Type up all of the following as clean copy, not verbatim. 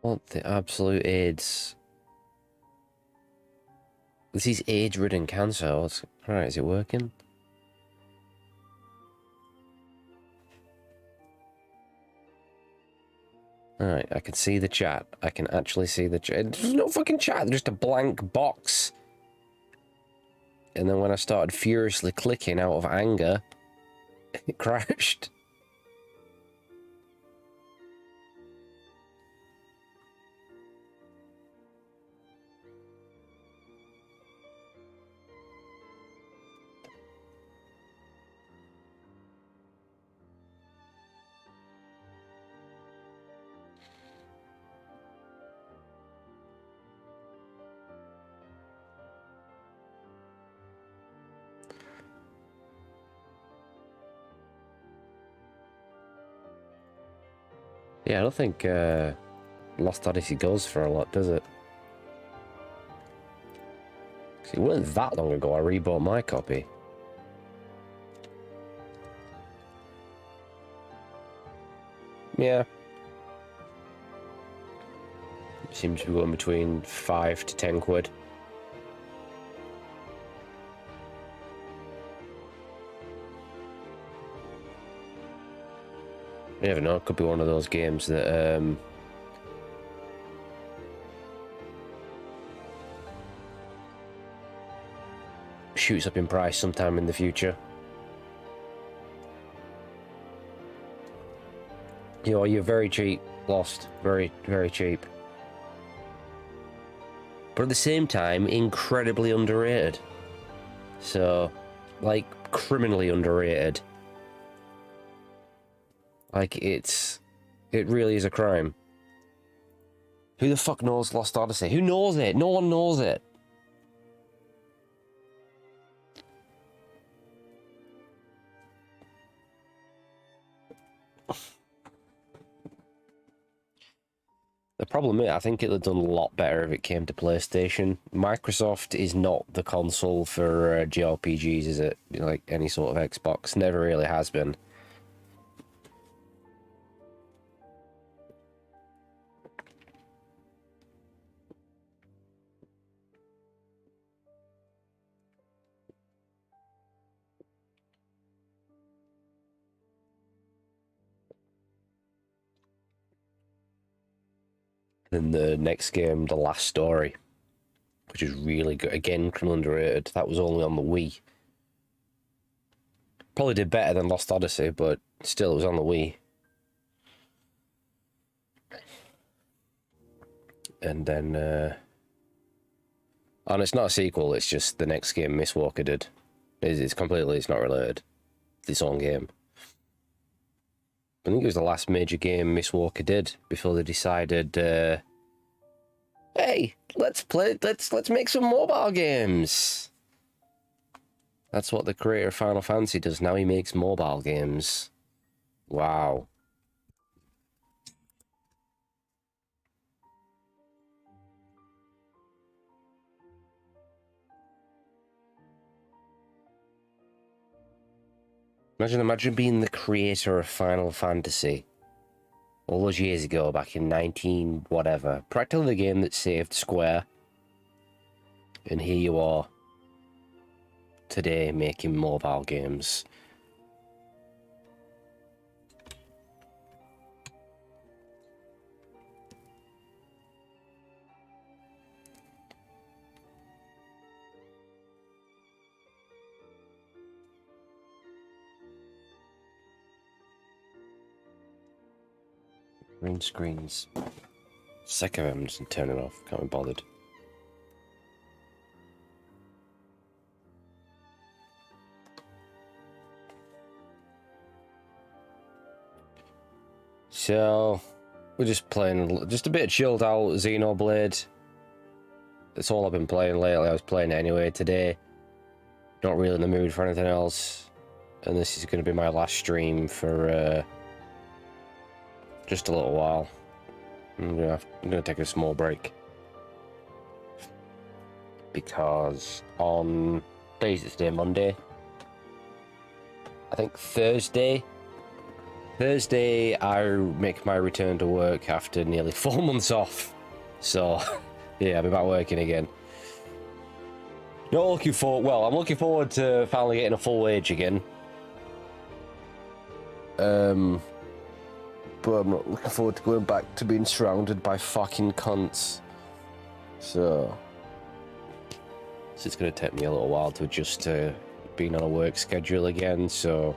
What the absolute AIDS? This is AIDS-ridden cancer. Alright, is it working? Alright, I can see the chat. I can actually see the chat. There's no fucking chat, just a blank box. And then when I started furiously clicking out of anger, it crashed. Yeah, I don't think Lost Odyssey goes for a lot, does it? It wasn't that long ago I rebought my copy. Yeah. Seems to be going between 5 to 10 quid. You never know, it could be one of those games that shoots up in price sometime in the future. You're very cheap, Lost. Very, very cheap. But at the same time, incredibly underrated. So, like, criminally underrated. Like, it really is a crime. Who the fuck knows Lost Odyssey? Who knows it? No one knows it. The problem is, I think it would have done a lot better if it came to PlayStation. Microsoft is not the console for JRPGs, is it? Like any sort of Xbox. Never really has been. Then the next game, The Last Story, which is really good. Again, criminally underrated. That was only on the Wii. Probably did better than Lost Odyssey, but still, it was on the Wii. And then, and it's not a sequel, it's just the next game Miss Walker did. It's not related. It's its own game. I think it was the last major game Miss Walker did before they decided, hey, let's make some mobile games. That's what the creator of Final Fantasy does now. He makes mobile games. Wow. Imagine being the creator of Final Fantasy all those years ago, back in 19 whatever. Practically the game that saved Square. And here you are today making mobile games. Green screens. Sick of them, just turn it off. Can't be bothered. So, we're just playing just a bit of chilled out Xenoblade. That's all I've been playing lately. I was playing it anyway today. Not really in the mood for anything else. And this is going to be my last stream for just a little while. I'm gonna take a small break. Because on days it's day Monday. I think Thursday Thursday, I make my return to work after nearly 4 months off. So, yeah, I'll be back working again. Not looking forward. Well, I'm looking forward to finally getting a full wage again. But I'm not looking forward to going back to being surrounded by fucking cunts. So it's going to take me a little while to adjust to being on a work schedule again. So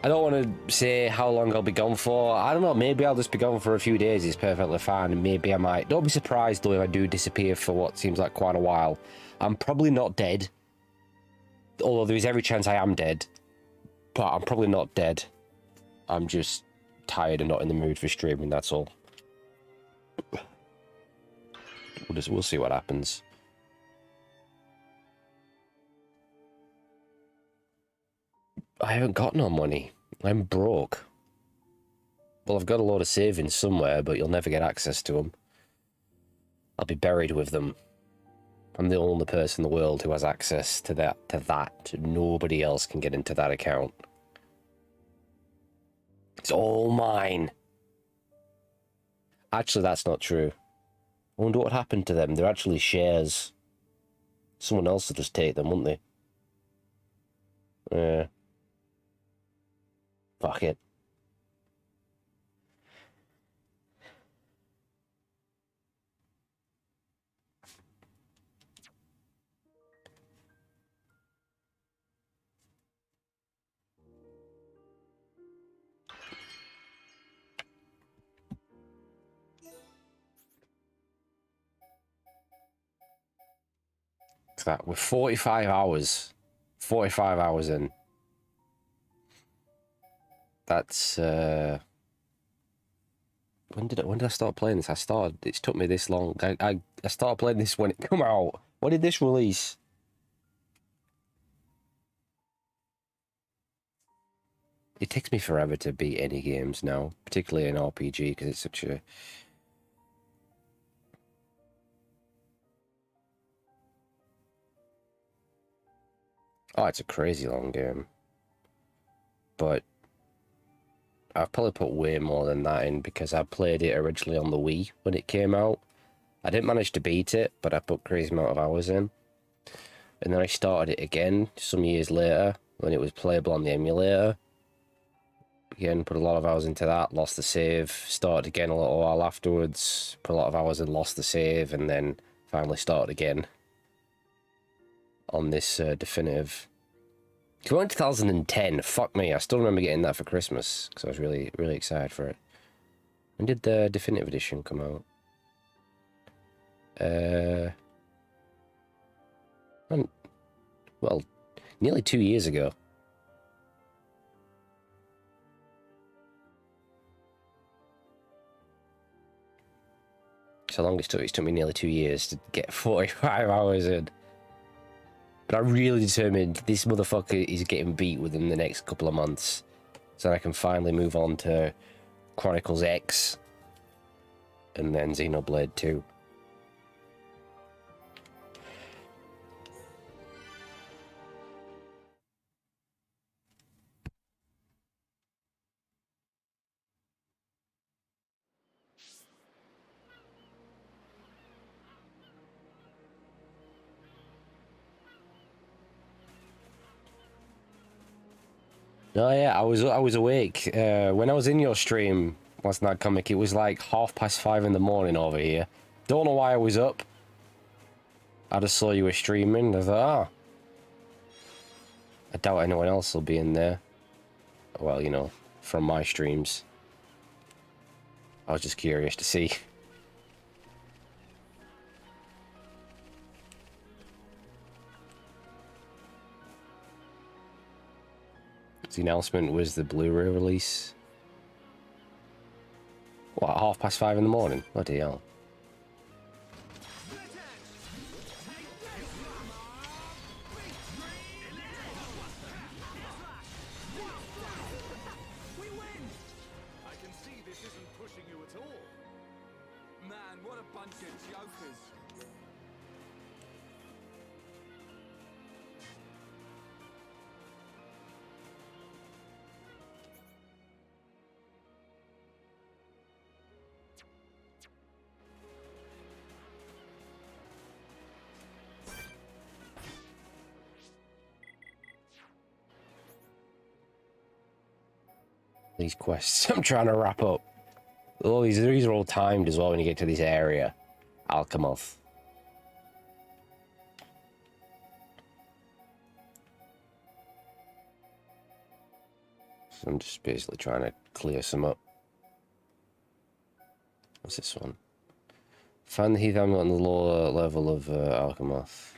I don't want to say how long I'll be gone for. I don't know. Maybe I'll just be gone for a few days. It's perfectly fine. And maybe I might. Don't be surprised, though, if I do disappear for what seems like quite a while. I'm probably not dead. Although there is every chance I am dead. But I'm probably not dead. I'm just tired and not in the mood for streaming, that's all. We'll see what happens. I haven't got no money. I'm broke. Well, I've got a lot of savings somewhere, but you'll never get access to them. I'll be buried with them. I'm the only person in the world who has access to that. Nobody else can get into that account. It's all mine. Actually, that's not true. I wonder what happened to them. They're actually shares. Someone else will just take them, wouldn't they? Yeah. Fuck it. That we're 45 hours in. That's when did I start playing this? It's took me this long. I started playing this when it came out. When did this release? It takes me forever to beat any games now, particularly an RPG, because it's such a... Oh, it's a crazy long game. But I've probably put way more than that in because I played it originally on the Wii when it came out. I didn't manage to beat it, but I put crazy amount of hours in. And then I started it again some years later when it was playable on the emulator. Again, put a lot of hours into that, lost the save, started again a little while afterwards, put a lot of hours in, lost the save, and then finally started again on this definitive. It came out in 2010. Fuck me, I still remember getting that for Christmas because I was really, really excited for it. When did the definitive edition come out? Well, nearly 2 years ago. So long it took me nearly 2 years to get 45 hours in. But I'm really determined this motherfucker is getting beat within the next couple of months. So I can finally move on to Chronicles X. And then Xenoblade 2. Oh yeah, I was awake when I was in your stream last night, comic. It was like 5:30 in the morning over here. Don't know why I was up. I just saw you were streaming. I thought, I doubt anyone else will be in there. Well, you know, from my streams. I was just curious to see. The announcement was the Blu-ray release. What, 5:30 in the morning? Bloody hell. these quests I'm trying to wrap up. All these are all timed as well when you get to this area. Alchemoth. So I'm just basically trying to clear some up. What's this one? Find the heath amulet on the lower level of Alchemoth.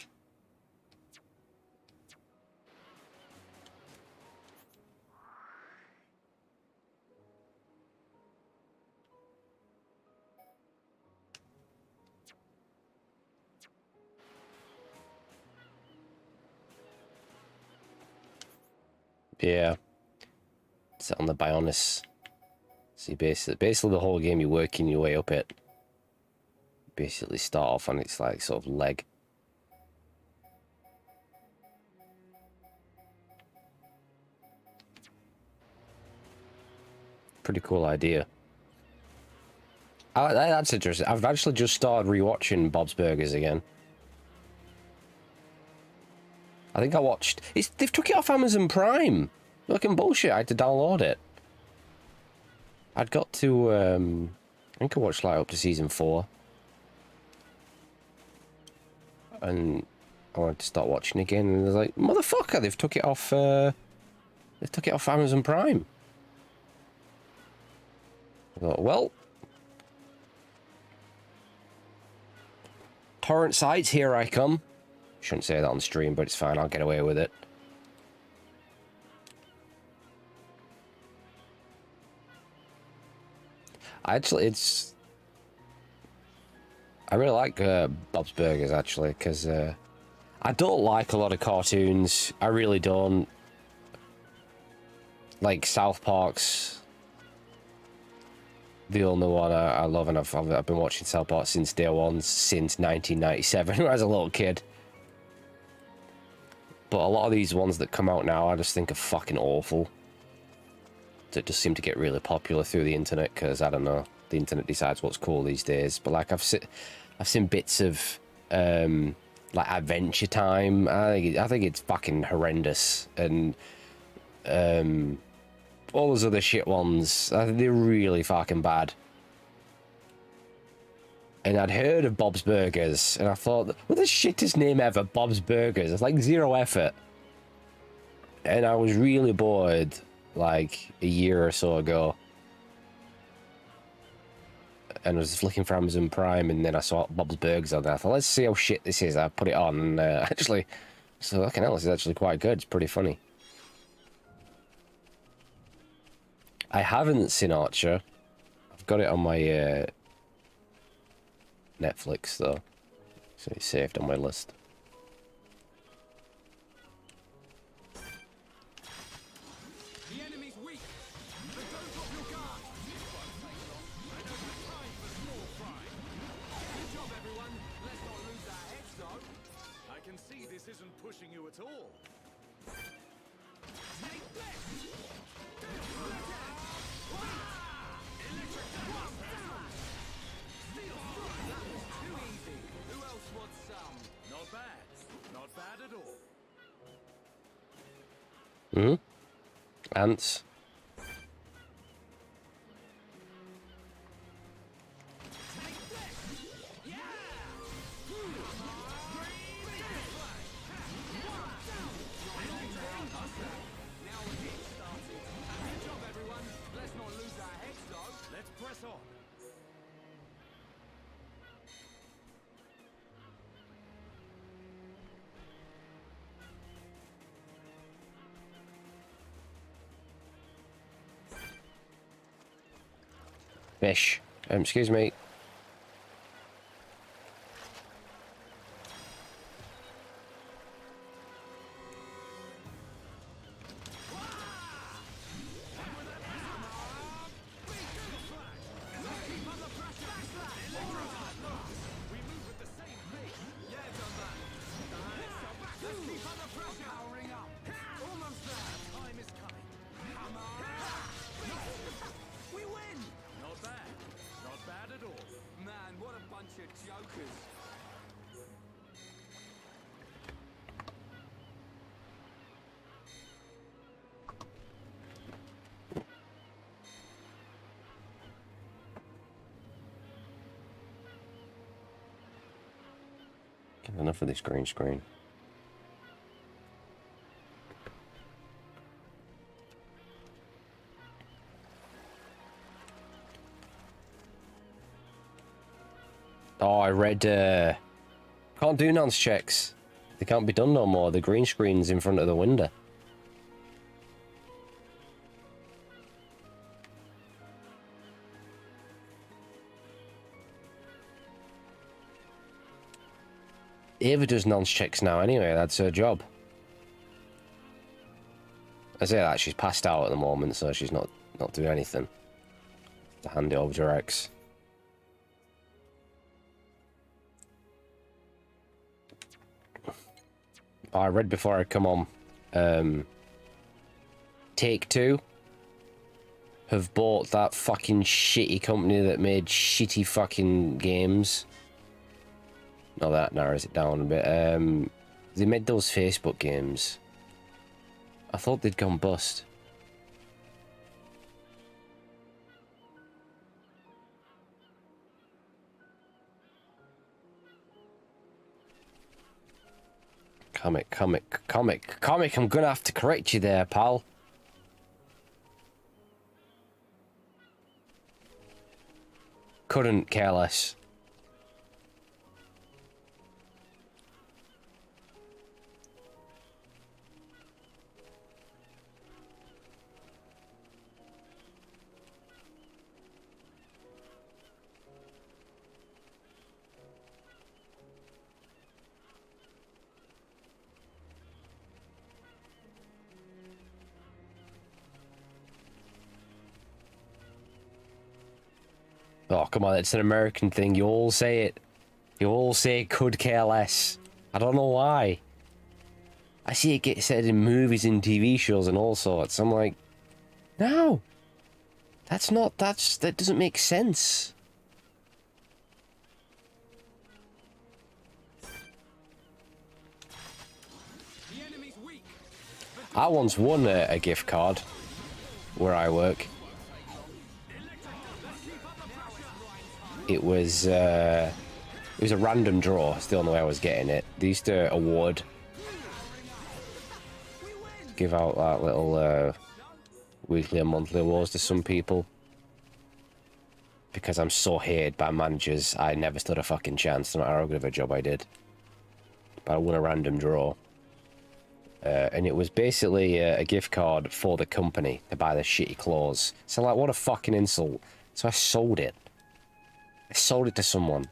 Yeah. It's on the Bionis. See, basically the whole game you're working your way up it. Basically start off on its like sort of leg. Pretty cool idea. That's interesting. I've actually just started rewatching Bob's Burgers again. I think I watched... They've took it off Amazon Prime. Fucking bullshit. I had to download it. I'd got to... I think I watched like up to season 4. And I wanted to start watching again. And I was like, motherfucker, they've took it off... They've took it off Amazon Prime. I thought, well... Torrent sites, here I come. Shouldn't say that on stream, but it's fine. I'll get away with it. Actually, I really like Bob's Burgers, actually, because I don't like a lot of cartoons. I really don't. Like South Park's the only one I love, and I've been watching South Park since day one, since 1997, when I was a little kid. But a lot of these ones that come out now, I just think are fucking awful. That just seem to get really popular through the internet, because, I don't know, the internet decides what's cool these days. But, like, I've seen bits of, like, Adventure Time. I think it's fucking horrendous. And, all those other shit ones, I think they're really fucking bad. And I'd heard of Bob's Burgers, and I thought, what the shittest name ever, Bob's Burgers? It's like zero effort. And I was really bored, like, a year or so ago. And I was looking for Amazon Prime, and then I saw Bob's Burgers on there. I thought, let's see how shit this is. I put it on, and actually, so fucking hell, this is actually quite good. It's pretty funny. I haven't seen Archer. I've got it on my Netflix, though. So it's saved on my list. The enemy's weak, but don't drop your guard. I know the time for small fry. Good job, everyone. Let's not lose our heads, though. I can see this isn't pushing you at all. Snake blitz! Electric down! Steel strike! That was too easy. Who else wants some? Not bad. Not bad at all. Ants. Fish. Excuse me. We win! Not bad. Not bad at all. Enough of this green screen. Oh, I read, can't do nonce checks. They can't be done no more. The green screen's in front of the window. Ava does nonce checks now anyway, that's her job. I say that, she's passed out at the moment, so she's not doing anything. To hand it over to her ex. I read before I come on, Take-Two have bought that fucking shitty company that made shitty fucking games. No, that narrows it down a bit. They made those Facebook games. I thought they'd gone bust. Comic, I'm gonna have to correct you there, pal. Couldn't care less. Oh, come on, it's an American thing. You all say it. You all say could care less. I don't know why. I see it get said in movies and TV shows and all sorts. I'm like, no. That doesn't make sense. The enemy's weak. I once won a gift card where I work. It was a random draw. It's the only way I was getting it. They used to award, give out that little weekly and monthly awards to some people. Because I'm so hated by managers, I never stood a fucking chance, no matter how good of a job I did. But I won a random draw. And it was basically a gift card for the company to buy the shitty clothes. So like, what a fucking insult. So I sold it. I sold it to someone.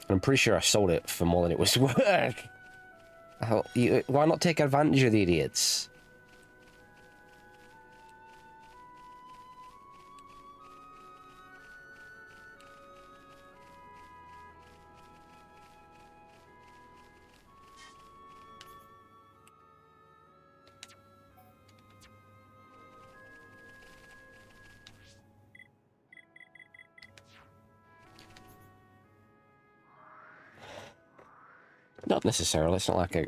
I'm pretty sure I sold it for more than it was worth. Why not take advantage of the idiots? Not necessarily. It's not like I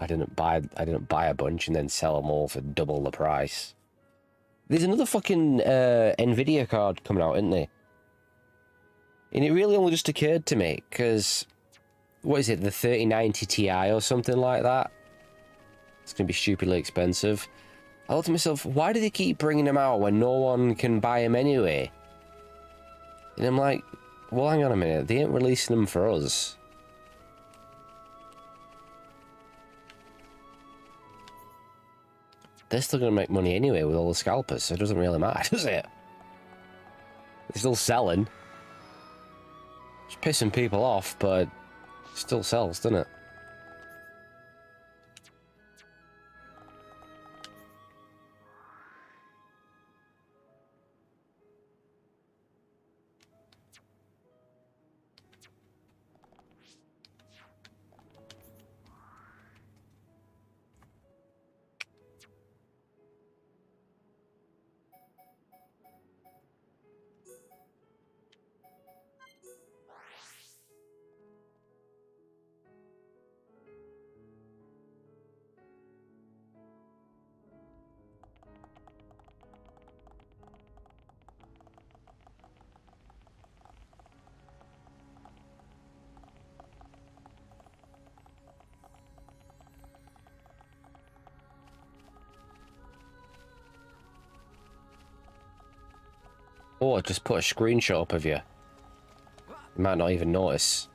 didn't buy a bunch and then sell them all for double the price. There's another fucking Nvidia card coming out, isn't there? And it really only just occurred to me because what is it, the 3090 Ti or something like that? It's gonna be stupidly expensive. I thought to myself, why do they keep bringing them out when no one can buy them anyway? And I'm like, well, hang on a minute. They ain't releasing them for us. They're still going to make money anyway with all the scalpers, so it doesn't really matter, does it? They're still selling. It's pissing people off, but it still sells, doesn't it? Oh, I just put a screenshot up of you. You might not even notice.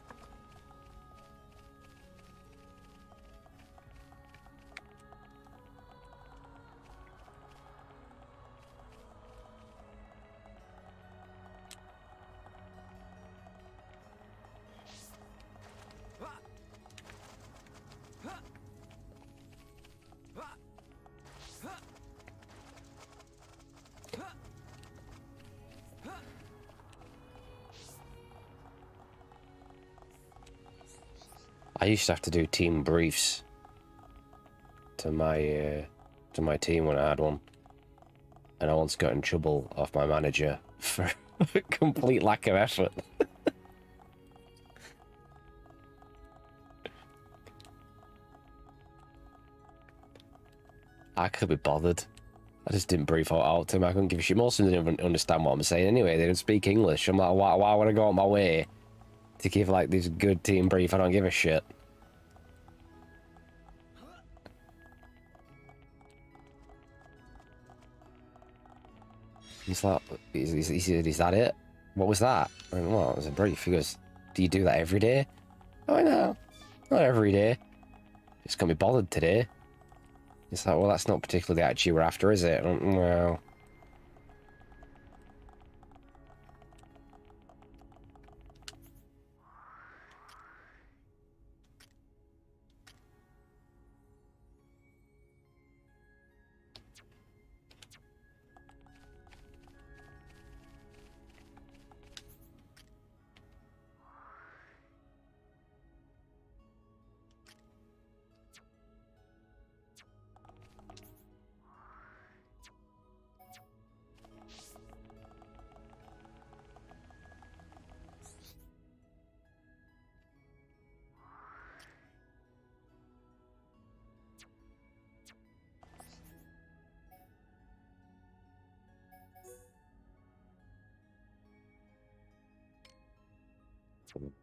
I used to have to do team briefs to my team when I had one, and I once got in trouble off my manager for complete lack of effort. I could be bothered. I just didn't brief out to him. I couldn't give a shit. Most of them didn't understand what I'm saying anyway. They didn't speak English. I'm like, why would I go out my way to give like this good team brief? I don't give a shit. He's like, is that it? What was that? I went, well, it was a brief. He goes, do you do that every day? Oh, no, not every day. Just can't be bothered today. It's like, well, that's not particularly the attitude we're after, is it? Well...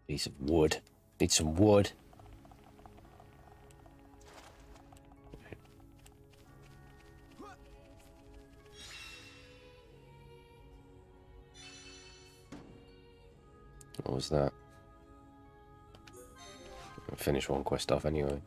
Piece of wood. Need some wood. What was that? I'll finish one quest off anyway.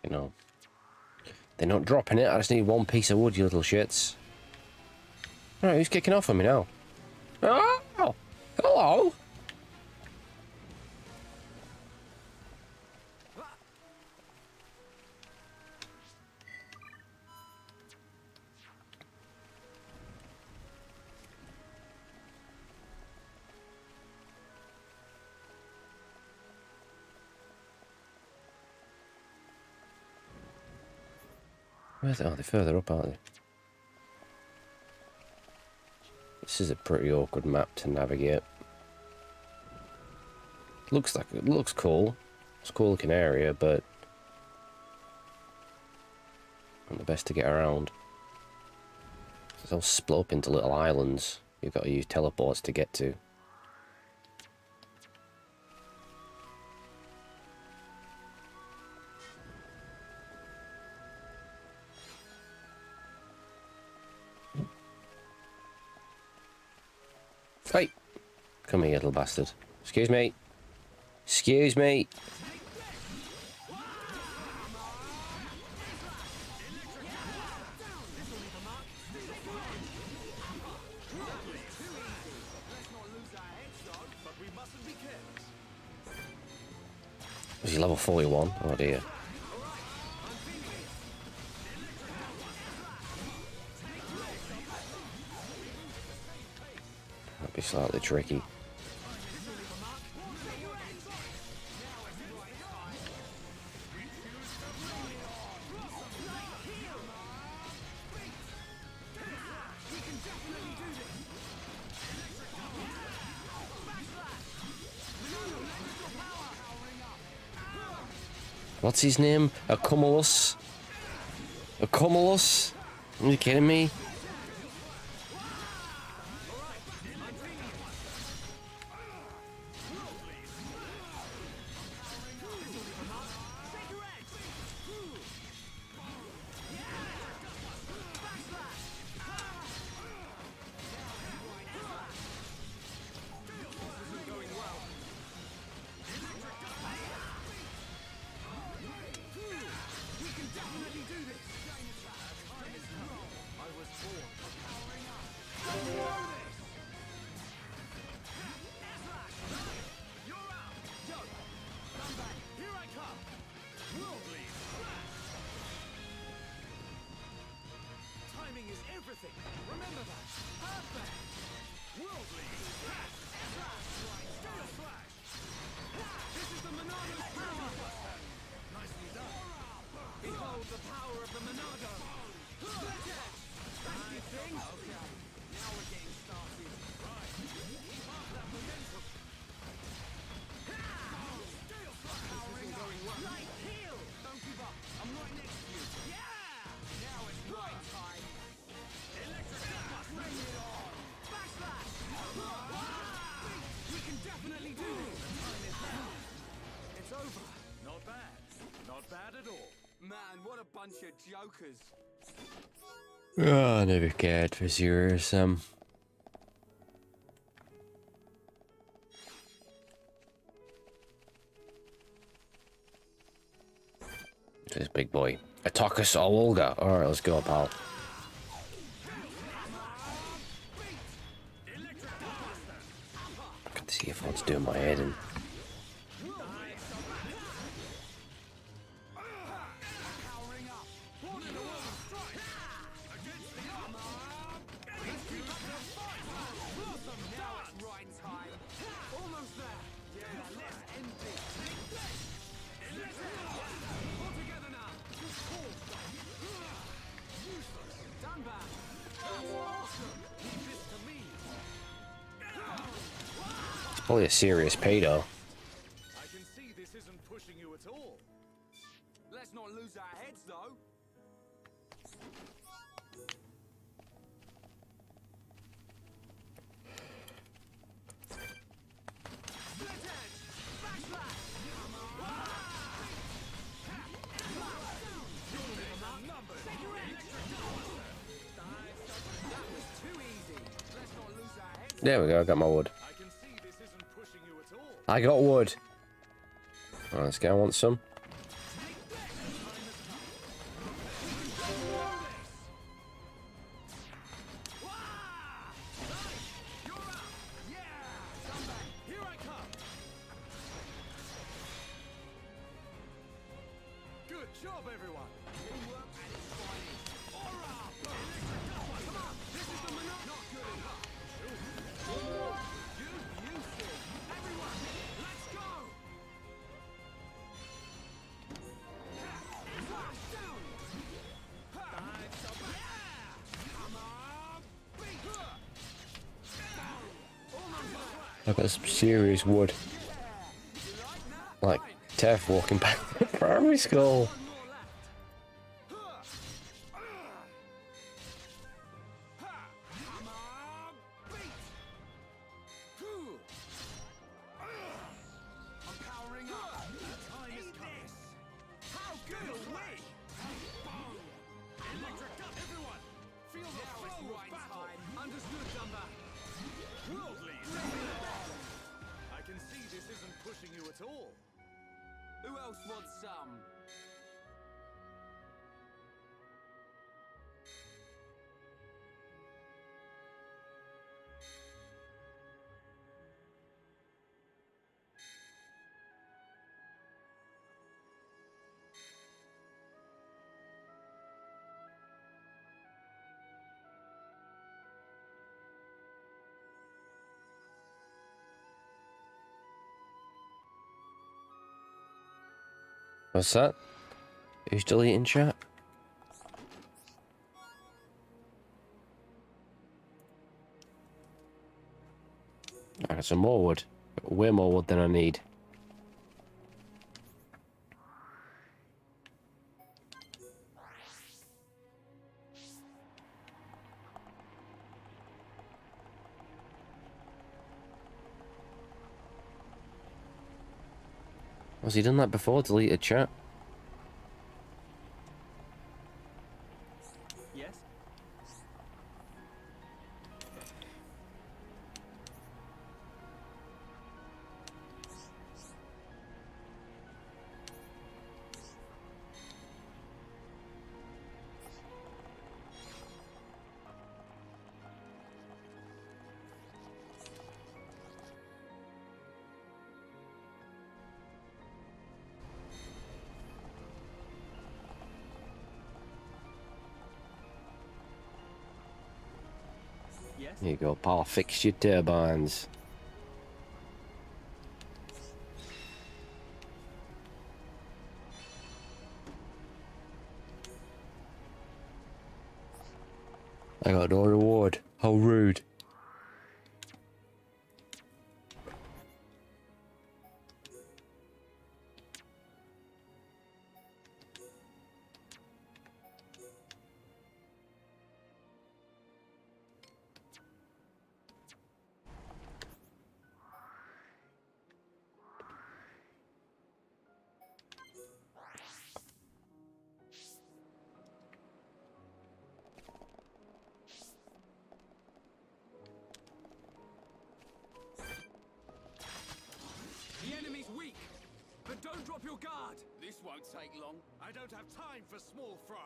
You know, they're not dropping it. I just need one piece of wood, you little shits. Alright, who's kicking off on me now? Oh! Hello! Where's it? Oh, they're further up, aren't they? This is a pretty awkward map to navigate. Looks like it looks cool. It's a cool looking area, but not the best to get around. It's all split up into little islands you've got to use teleports to get to. Hey! Come here, little bastard. Excuse me. Excuse me. Was he level 41? Oh dear. That'd be slightly tricky. What's his name? A Cumulus? A Cumulus? Are you kidding me? Bunch of jokers. Oh, I never cared for Zero Sum. This big boy. Atakus or Olga. Alright, let's go, pal. Got to see if what's doing my head in. Probably a serious pedo. I can see this isn't pushing you at all. Let's not lose our heads, though. There we go, I got my wood. I got wood. Right, let's go, I want some. Good job, everyone. I got some serious wood. Like Tef walking back to primary school. at all. Who else wants some? What's that? Who's deleting chat? I got some more wood. Way more wood than I need. Was he done that before? Deleted chat? Yes? Yes? Here you go, pal. Fix your turbines. I got no reward. How rude. The enemy's weak, but don't drop your guard. This won't take long. I don't have time for small fry.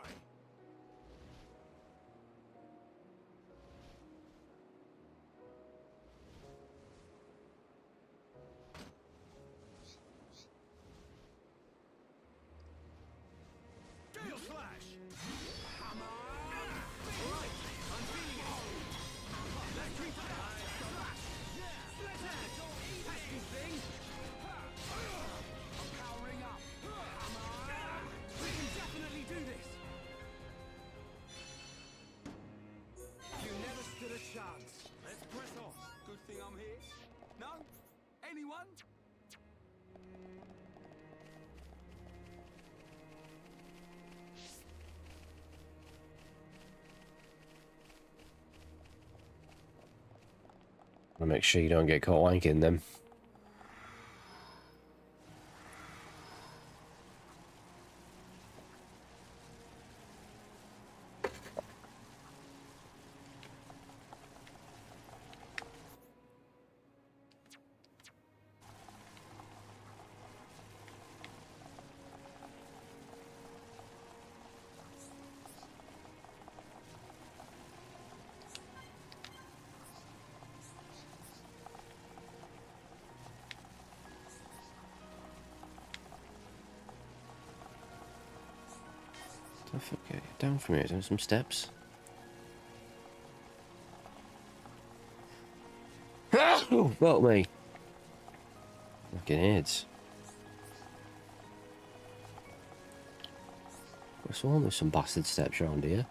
Gale slash! Hammer! Right, I'm feeling it. Electric slash! Split head! Pesky thing! I'm powering up. Hammer! We can definitely do this. You never stood a chance. Let's press on. Good thing I'm here. No? Anyone? I'll make sure you don't get caught wanking them. Don't forget, down from here, down some steps. Oh, well, me. Fucking AIDS. I saw there's some bastard steps around here.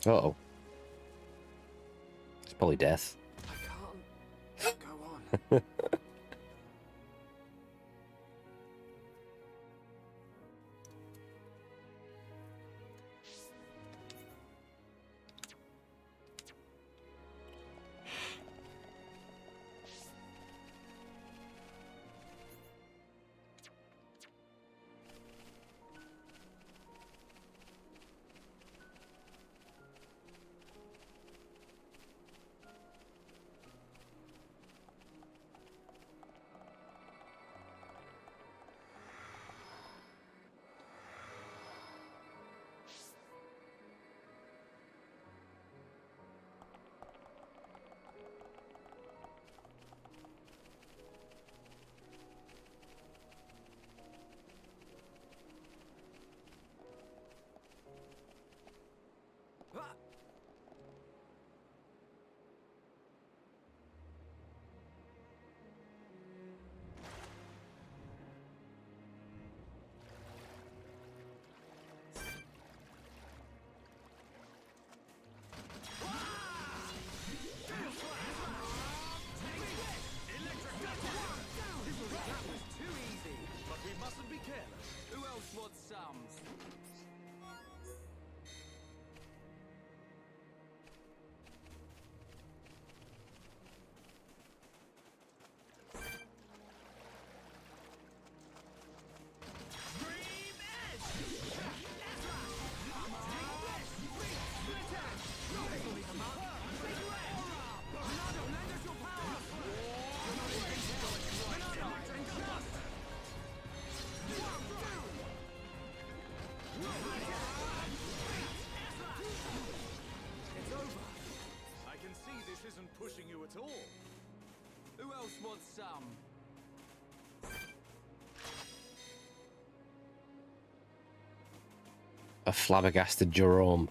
Uh-oh. It's probably death. I can't go on. at all. Who else wants some? A flabbergasted Jerome.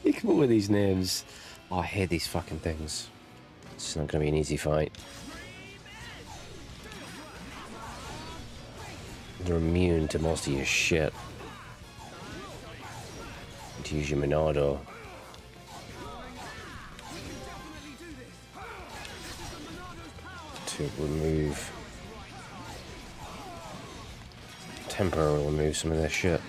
You come up with these names. Oh, I hate these fucking things. It's not gonna be an easy fight. They're immune to most of your shit. To use your Monado. To remove. Temporarily remove some of their shit.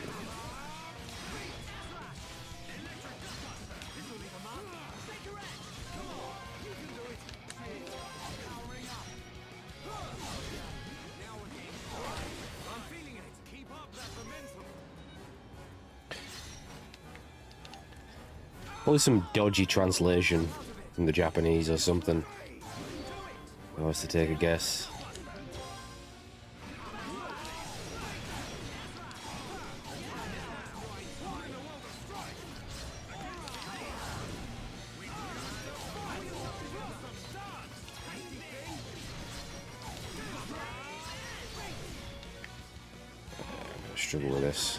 Probably some dodgy translation from the Japanese or something. If I was to take a guess. Struggle with this.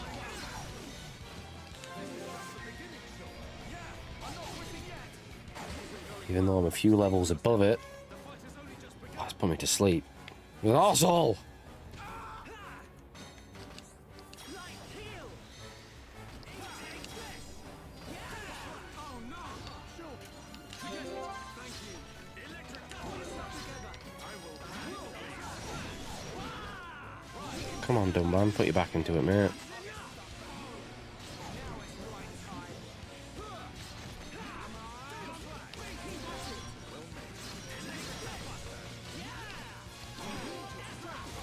Even though I'm a few levels above it, oh, it's put me to sleep. You're an arsehole! Come on, dumb man, put your back into it, mate.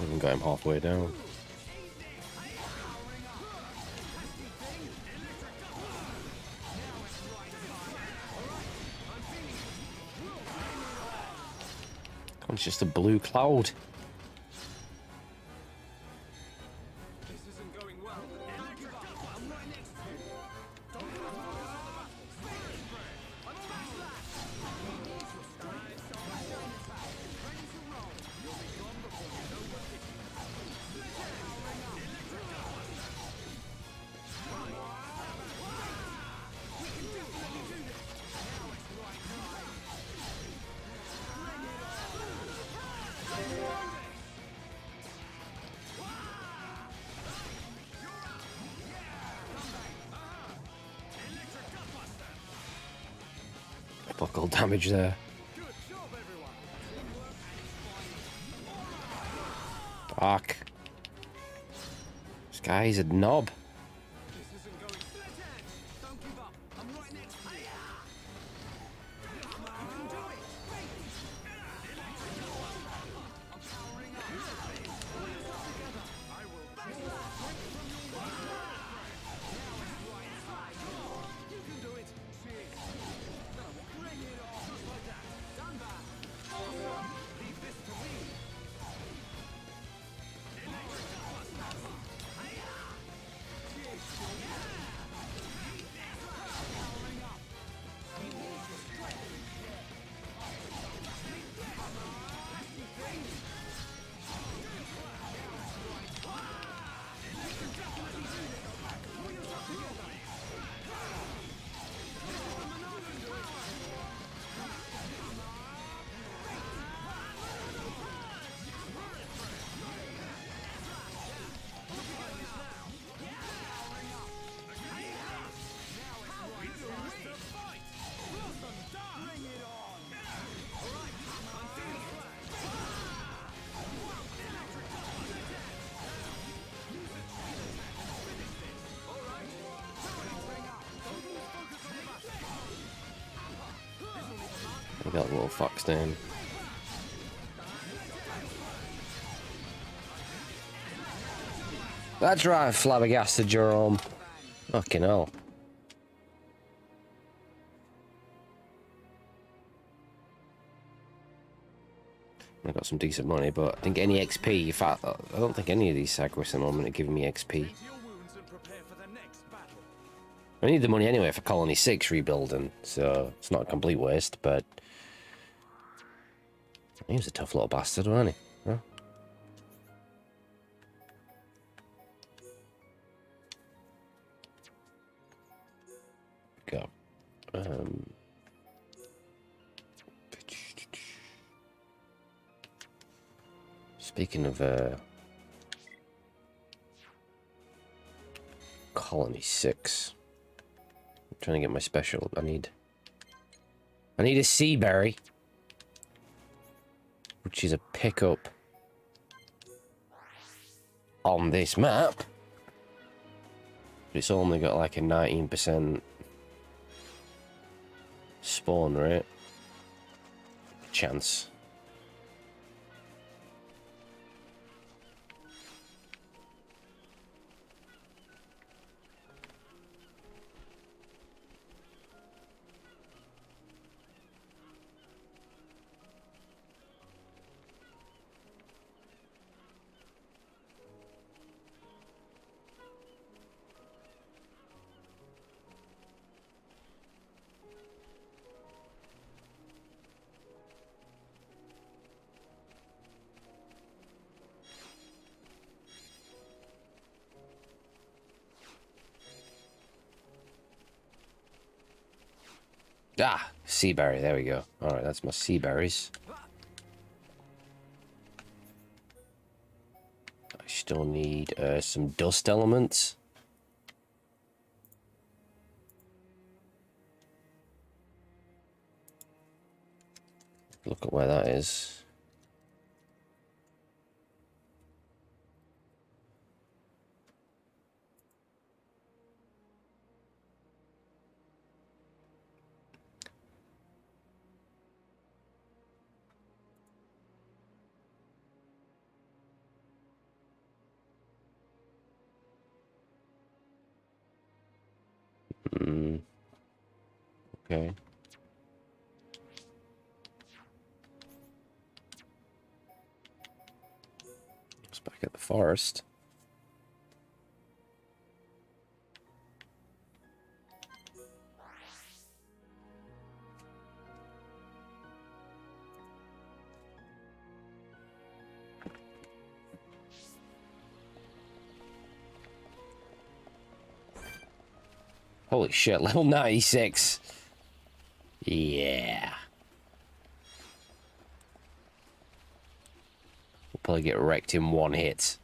Even got him halfway down. Come on, it's just a blue cloud. Buckle damage there. Fuck. This guy's a knob. I got a little fucks down. That's right, flabbergasted Jerome. Fucking hell. I got some decent money, but I think any XP, in fact, I don't think any of these Sagras at the moment are giving me XP. I need the money anyway for Colony 6 rebuilding, so it's not a complete waste, but... He was a tough little bastard, wasn't he? Huh? Go. Speaking of Colony 6, I'm trying to get my special. I need a sea berry, which is a pickup on this map. But it's only got like a 19% spawn rate chance. Ah, sea berry, there we go. Alright, that's my sea berries. I still need some dust elements. Look at where that is. Okay. It's back at the forest. Holy shit, level 96. Yeah. We'll probably get wrecked in one hit.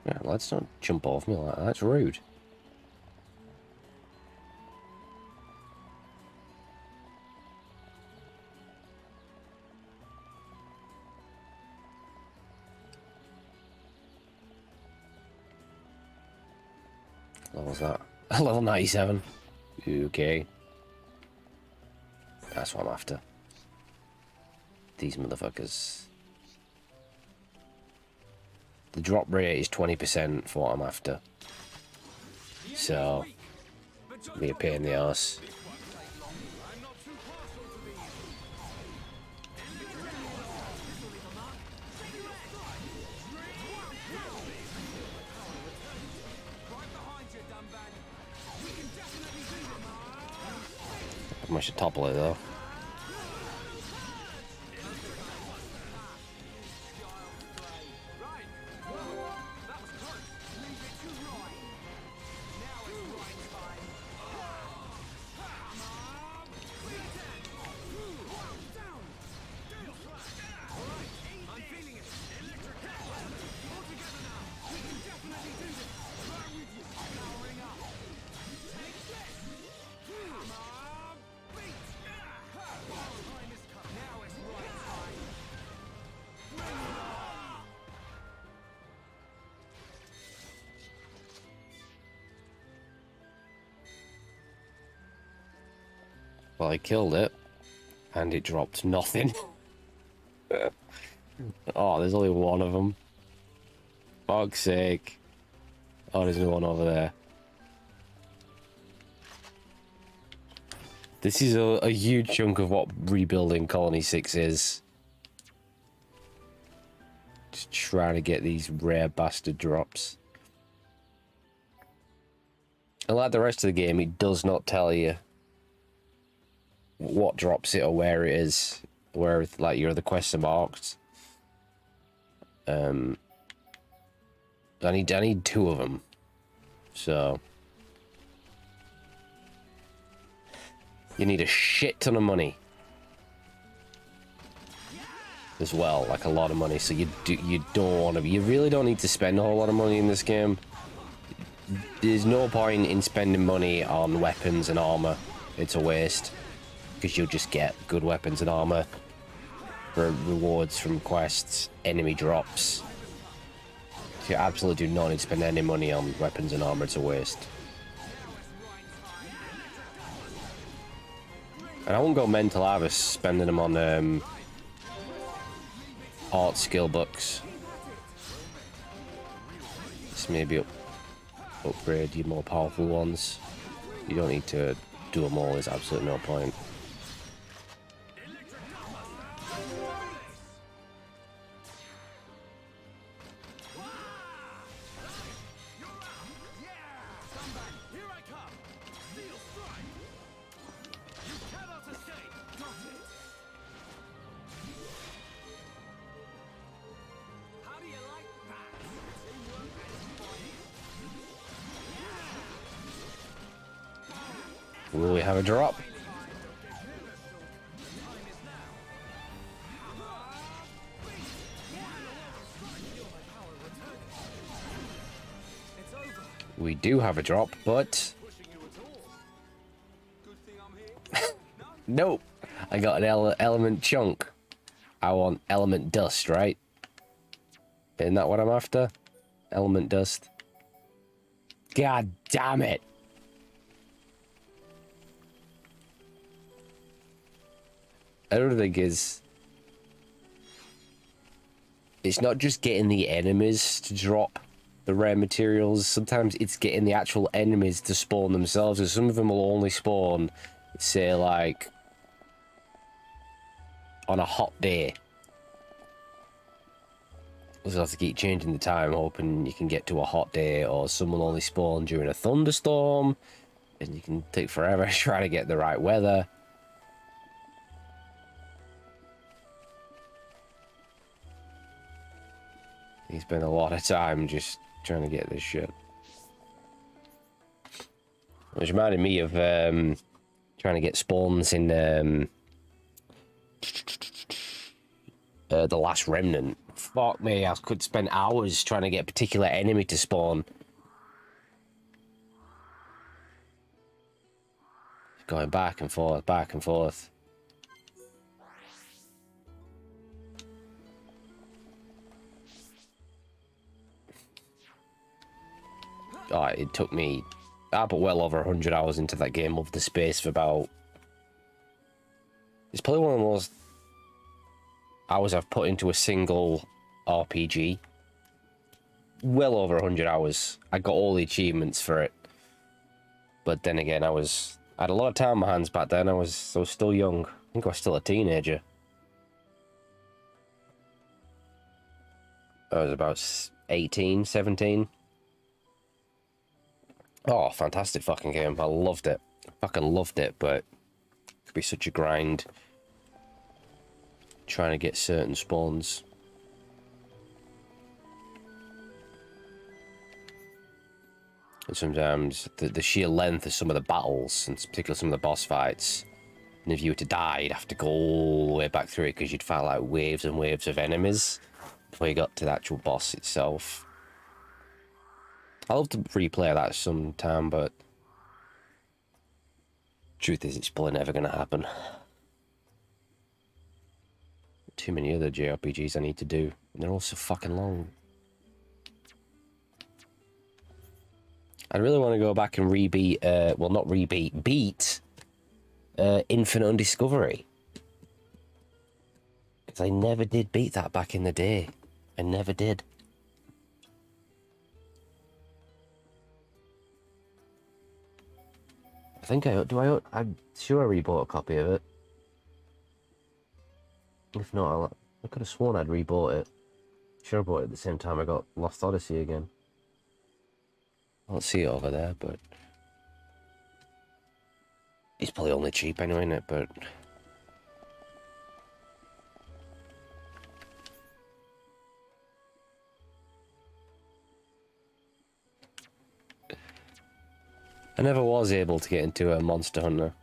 Yeah, let's not jump off me like that. That's rude. What was that? Level 97. Okay. That's what I'm after. These motherfuckers. The drop rate is 20% for what I'm after. So, be a pain in the arse. I should topple it though. Well, I killed it, and it dropped nothing. Oh, there's only one of them. Fuck's sake. Oh, there's no one over there. This is a huge chunk of what rebuilding Colony 6 is. Just trying to get these rare bastard drops. And like the rest of the game, it does not tell you what drops it or where it is. Where, like, your other quests are marked. I need 2 of them. So... you need a shit ton of money. As well, like a lot of money, so you don't want to... you really don't need to spend a whole lot of money in this game. There's no point in spending money on weapons and armor. It's a waste. Because you'll just get good weapons and armor for rewards from quests, enemy drops. You absolutely do not need to spend any money on weapons and armor, it's a waste. And I won't go mental either spending them on art skill books. Just maybe upgrade your more powerful ones. You don't need to do them all, there's absolutely no point. Will we have a drop? We do have a drop, but... nope! I got an element chunk. I want element dust, right? Isn't that what I'm after? Element dust. God damn it! Another thing is, it's not just getting the enemies to drop the rare materials, sometimes it's getting the actual enemies to spawn themselves, and some of them will only spawn, say, like, on a hot day. So you have to keep changing the time, hoping you can get to a hot day, or some will only spawn during a thunderstorm, and you can take forever trying to get the right weather. He spent a lot of time just trying to get this shit. Which reminded me of trying to get spawns in The Last Remnant. Fuck me, I could spend hours trying to get a particular enemy to spawn. Going back and forth, back and forth. Oh, it took me... I put well over 100 hours into that game of the space of about... it's probably one of the most hours I've put into a single RPG. Well over 100 hours. I got all the achievements for it. But then again, I had a lot of time on my hands back then. I was still young. I think I was still a teenager. I was about 18, 17. Oh, fantastic fucking game. I loved it. Fucking loved it, but it could be such a grind trying to get certain spawns. And sometimes the sheer length of some of the battles, and particularly some of the boss fights, and if you were to die, you'd have to go all the way back through it because you'd fight like waves and waves of enemies before you got to the actual boss itself. I'd love to replay that sometime, but truth is, it's probably never going to happen. Too many other JRPGs I need to do, and they're all so fucking long. I really want to go back and beat Infinite Undiscovery. Because I never did beat that back in the day. I never did. I think I'm sure I rebought a copy of it. If not, I could have sworn I'd rebought it. Sure I bought it at the same time I got Lost Odyssey again. I don't see it over there, but... It's probably only cheap anyway, isn't it? But... I never was able to get into a Monster Hunter.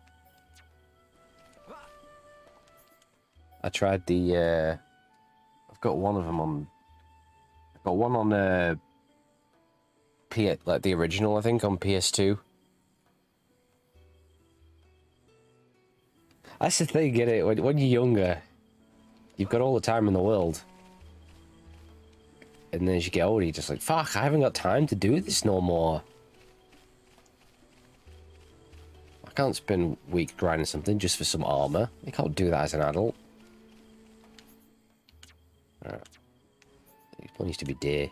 I tried the, I've got one of them on... I've got one on, like the original, I think, on PS2. That's the thing, get it? When you're younger, you've got all the time in the world. And then as you get older, you're just like, fuck, I haven't got time to do this no more. I can't spend weeks grinding something just for some armor. You can't do that as an adult. Alright. It needs to be day.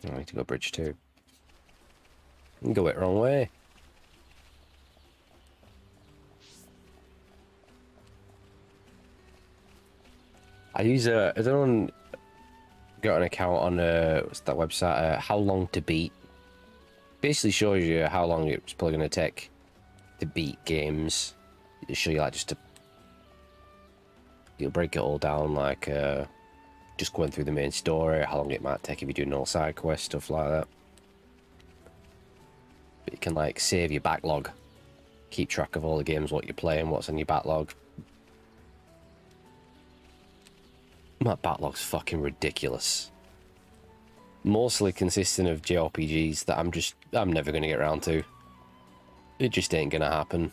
I need to go bridge 2. You can go it wrong way. I don't got an account on what's that website? How Long to Beat. Basically shows you how long it's probably going to take to beat games. It'll show you like you'll break it all down like just going through the main story, how long it might take if you're doing all side quests, stuff like that. But you can like save your backlog, keep track of all the games, what you're playing, what's on your backlog. My backlog's fucking ridiculous. Mostly consisting of JRPGs that I'm never gonna get around to. It just ain't gonna happen.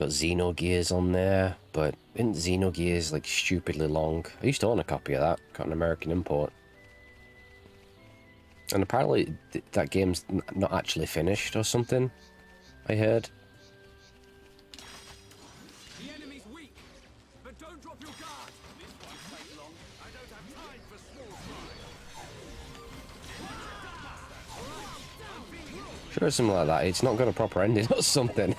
Got Xenogears on there, but isn't Xenogears like stupidly long? I used to own a copy of that, got an American import. And apparently that game's not actually finished or something, I heard. The enemy's weak, but don't drop your guard. This won't take long. I don't have time for small fry. Sure, something like that. It's not got a proper ending or something.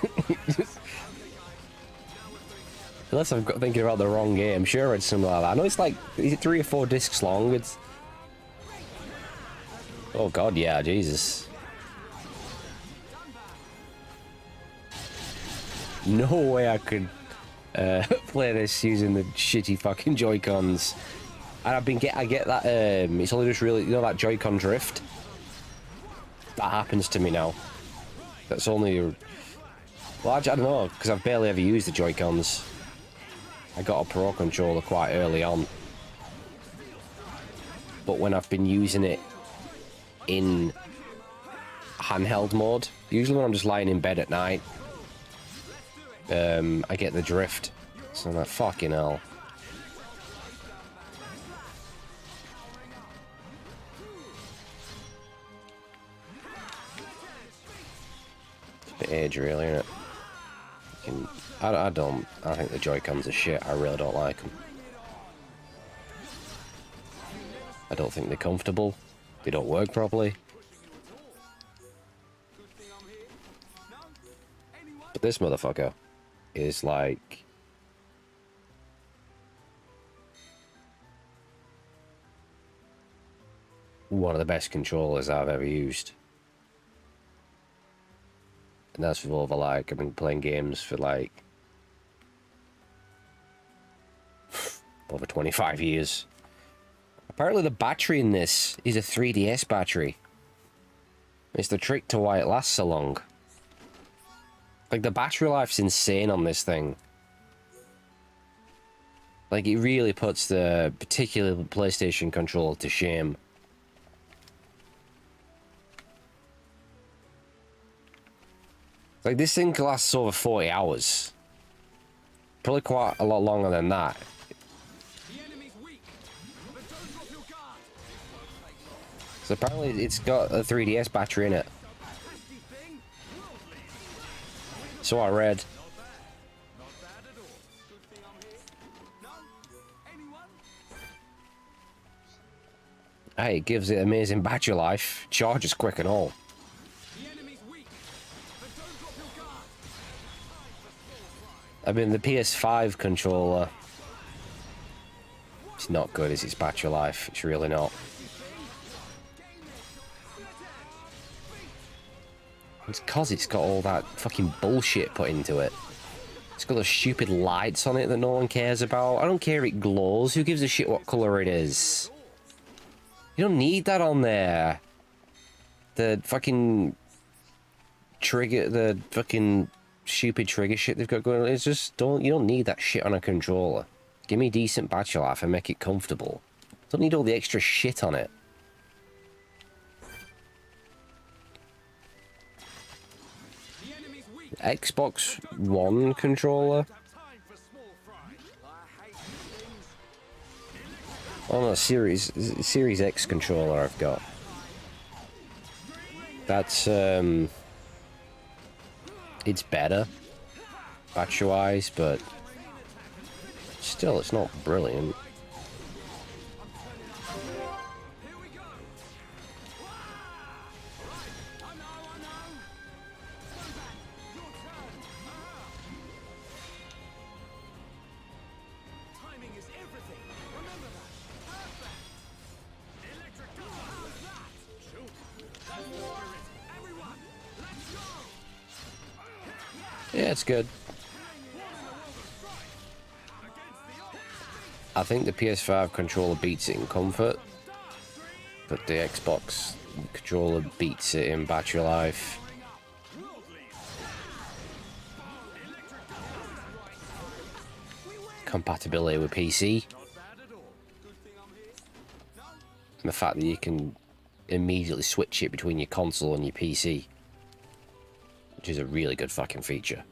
Unless I'm thinking about the wrong game. Sure, it's something like that. I know it's like, is it 3 or 4 discs long? It's... Oh god, yeah, Jesus. No way I could play this using the shitty fucking Joy-Cons. And I get that, it's only just really, you know that Joy-Con drift? That happens to me now. That's only... Well, I don't know, because I've barely ever used the Joy-Cons. I got a Pro Controller quite early on. But when I've been using it in handheld mode, usually when I'm just lying in bed at night, I get the drift. So I'm like, fucking hell. It's a bit age, really, isn't it? I think the Joy-Cons are shit. I really don't like them. I don't think they're comfortable. They don't work properly. But this motherfucker is like... one of the best controllers I've ever used. And that's for over like, I've been playing games for like... over 25 years. Apparently the battery in this is a 3DS battery. It's the trick to why it lasts so long. Like, the battery life's insane on this thing. Like, it really puts the particular PlayStation controller to shame. Like, this thing lasts over 40 hours. Probably quite a lot longer than that. The enemy's weak, but don't drop your guard. So apparently it's got a 3DS battery in it. Nasty thing, worldly. So I read. Not bad at all. Good thing I'm here. No? Anyone? Hey, it gives it amazing battery life. Charges quick and all. The enemy's weak, but don't drop your guard. I mean, the PS5 controller, it's not good as its battery life. It's really not. It's because it's got all that fucking bullshit put into it. It's got those stupid lights on it that no one cares about. I don't care if it glows. Who gives a shit what colour it is? You don't need that on there. The fucking trigger, the fucking stupid trigger shit they've got going on. It's just, you don't need that shit on a controller. Give me decent battery life and make it comfortable. Don't need all the extra shit on it. The enemy's weak. Xbox One controller? Have time for small fry. I hate these things. Oh no, Series X controller I've got. That's, it's better, battery-wise, but still, it's not brilliant. Here we go. I know. Your turn. Timing is everything. Remember that. Perfect. Electric how's that? Shoot. That's the spirit. Everyone, let's go. Yeah, it's good. I think the PS5 controller beats it in comfort, but the Xbox controller beats it in battery life. Compatibility with PC. And the fact that you can immediately switch it between your console and your PC, which is a really good fucking feature.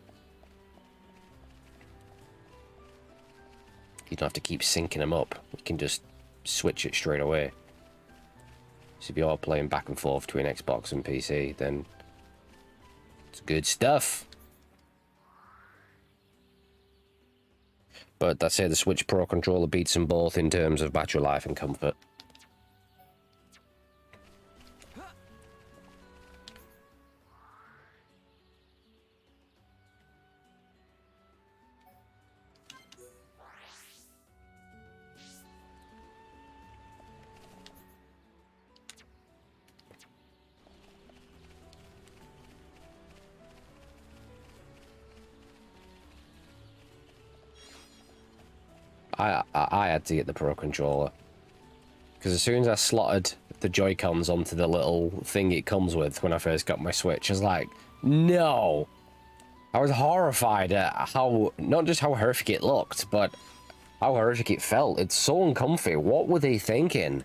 You don't have to keep syncing them up. You can just switch it straight away. So if you're playing back and forth between Xbox and PC, then it's good stuff. But I'd say the Switch Pro controller beats them both in terms of battery life and comfort. I had to get the Pro controller because as soon as I slotted the Joy-Cons onto the little thing it comes with when I first got my Switch, I was like, no! I was horrified at how, not just how horrific it looked, but how horrific it felt. It's so uncomfy. What were they thinking?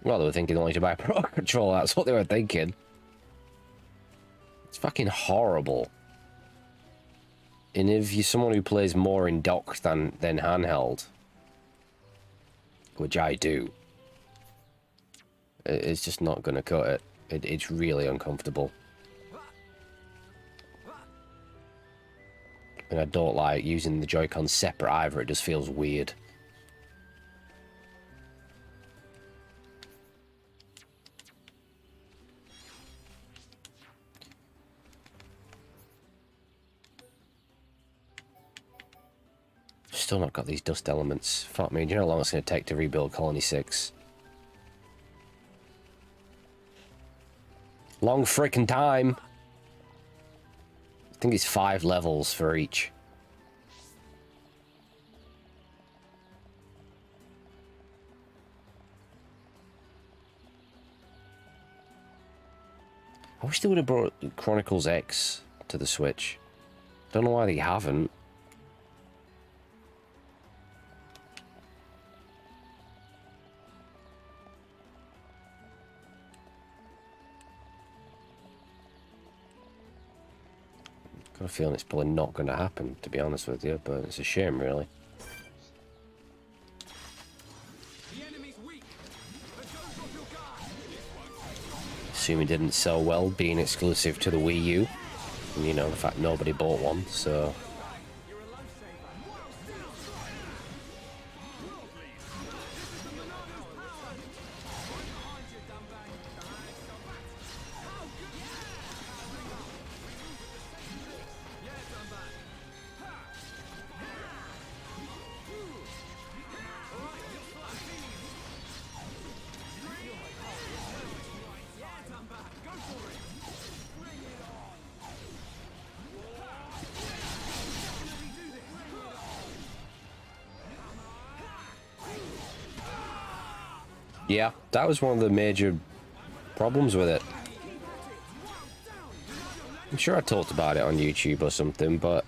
Well, they were thinking only to buy a Pro controller. That's what they were thinking. It's fucking horrible. And if you're someone who plays more in dock than handheld, which I do, it's just not going to cut it. It's really uncomfortable. And I don't like using the Joy-Con separate either. It just feels weird. Still not got these dust elements. Fuck me, do you know how long it's going to take to rebuild Colony 6? Long frickin' time! I think it's 5 levels for each. I wish they would have brought Chronicles X to the Switch. Don't know why they haven't. Got a feeling it's probably not going to happen, to be honest with you, but it's a shame, really. The enemy's weak. But don't drop your guard. Assuming it didn't sell well, being exclusive to the Wii U. And, you know, the fact nobody bought one, so... You're a lifesaver. Behind you, dumbbag. Yeah, dumbbag. Yeah, dumbbag. Go for it. Bring it on. Definitely do this. Yeah, that was one of the major problems with it. I'm sure I talked about it on YouTube or something, but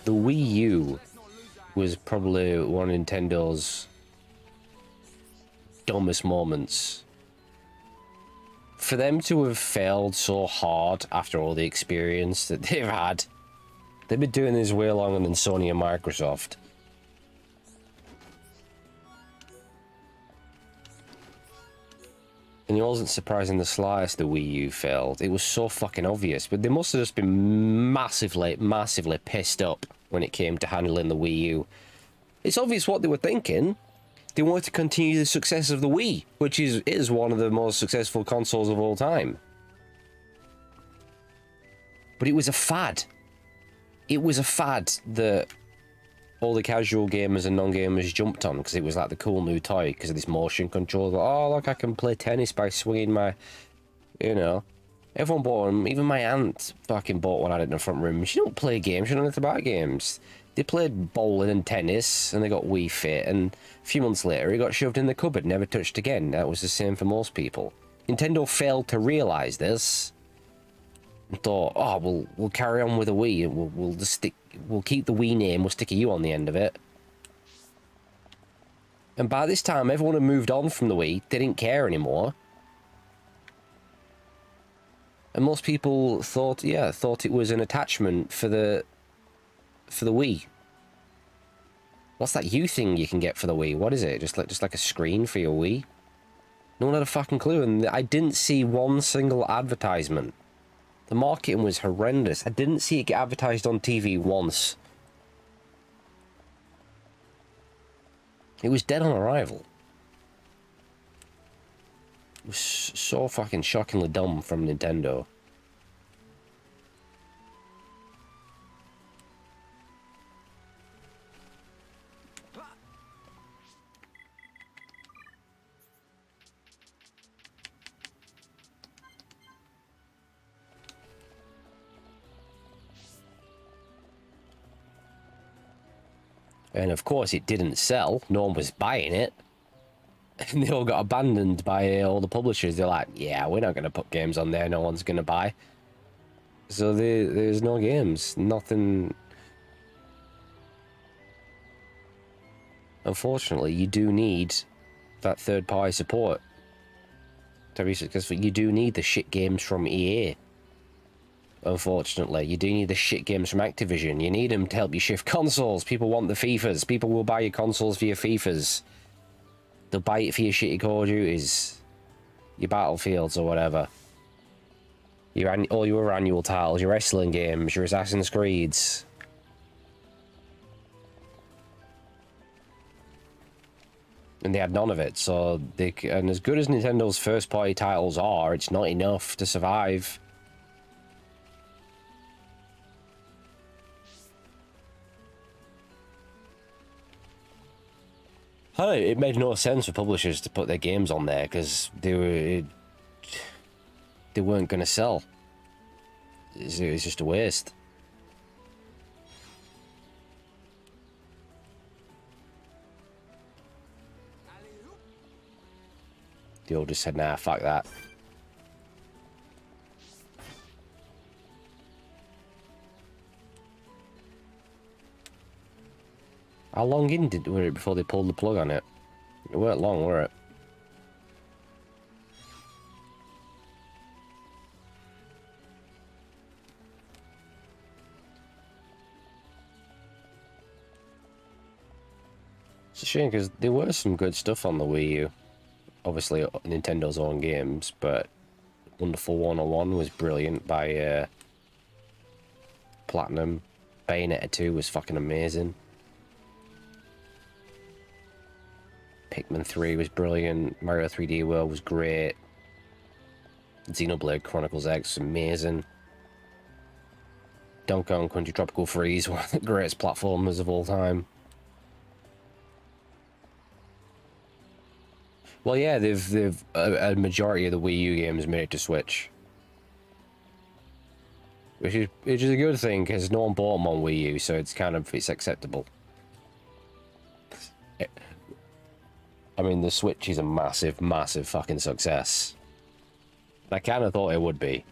the Wii U was probably one of Nintendo's dumbest moments. For them to have failed so hard after all the experience that they've had, they've been doing this way longer than Sony and Microsoft. And it wasn't surprising the slightest the Wii U failed. It was so fucking obvious. But they must have just been massively pissed up when it came to handling the Wii U. It's obvious what they were thinking. They wanted to continue the success of the Wii, which is one of the most successful consoles of all time. But it was a fad. It was a fad that all the casual gamers and non-gamers jumped on because it was like the cool new toy because of this motion control. Like, oh, look, I can play tennis by swinging my, you know. Everyone bought them. Even my aunt fucking bought one out in the front room. She don't play games. She don't know anything about games. They played bowling and tennis and they got Wii Fit, and a few months later it got shoved in the cupboard, never touched again. That was the same for most people. Nintendo failed to realise this and thought, oh, we'll carry on with the Wii and we'll keep the Wii name, we'll stick a U on the end of it. And by this time everyone had moved on from the Wii, they didn't care anymore. And most people thought it was an attachment for the Wii. What's that U thing you can get for the Wii? What is it? Just like a screen for your Wii? No one had a fucking clue, and I didn't see one single advertisement. The marketing was horrendous. I didn't see it get advertised on TV once. It was dead on arrival. It was so fucking shockingly dumb from Nintendo. And of course it didn't sell, no one was buying it. And they all got abandoned by all the publishers. They're like, yeah, we're not going to put games on there no one's going to buy. So there's no games, nothing. Unfortunately, you do need that third-party support to be successful. You do need the shit games from EA. Unfortunately, you do need the shit games from Activision. You need them to help you shift consoles. People want the FIFAs. People will buy your consoles for your FIFAs. They'll buy it for your shitty Call of Duties, your Battlefields or whatever. All your annual titles, your wrestling games, your Assassin's Creeds. And they had none of it, so and as good as Nintendo's first-party titles are, it's not enough to survive. I don't know, it made no sense for publishers to put their games on there because they weren't going to sell. It was just a waste. They all just said, nah, fuck that. How long in were it before they pulled the plug on it? It weren't long, were it? It's a shame because there were some good stuff on the Wii U. Obviously, Nintendo's own games, but Wonderful 101 was brilliant by Platinum. Bayonetta 2 was fucking amazing. Pikmin 3 was brilliant. Mario 3D World was great. Xenoblade Chronicles X was amazing. Donkey Kong Country Tropical Freeze, one of the greatest platformers of all time. Well, yeah, they've a majority of the Wii U games made it to Switch, which is a good thing because no one bought them on Wii U, so it's acceptable. I mean, the Switch is a massive, massive fucking success. I kind of thought it would be.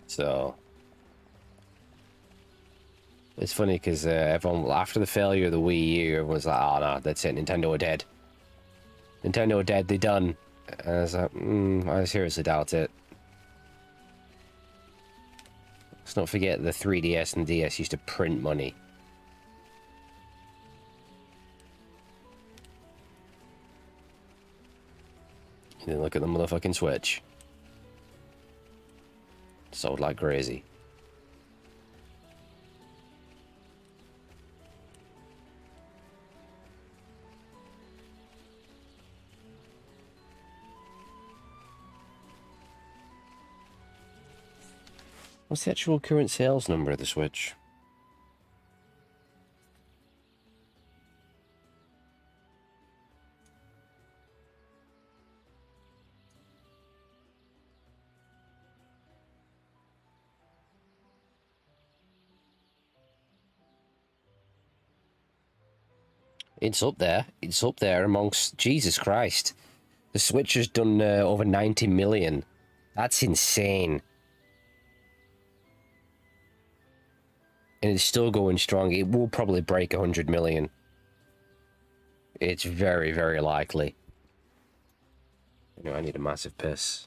So it's funny because everyone, after the failure of the Wii U, everyone's like, "Oh no, that's it. Nintendo are dead. Nintendo are dead. They're done." And I was like, I seriously doubt it. Let's not forget the 3DS and DS used to print money. And then look at the motherfucking Switch. Sold like crazy. What's the actual current sales number of the Switch? It's up there. It's up there amongst... Jesus Christ. The Switch has done over 90 million. That's insane. And it's still going strong. It will probably break 100 million. It's very, very likely. You know, I need a massive piss.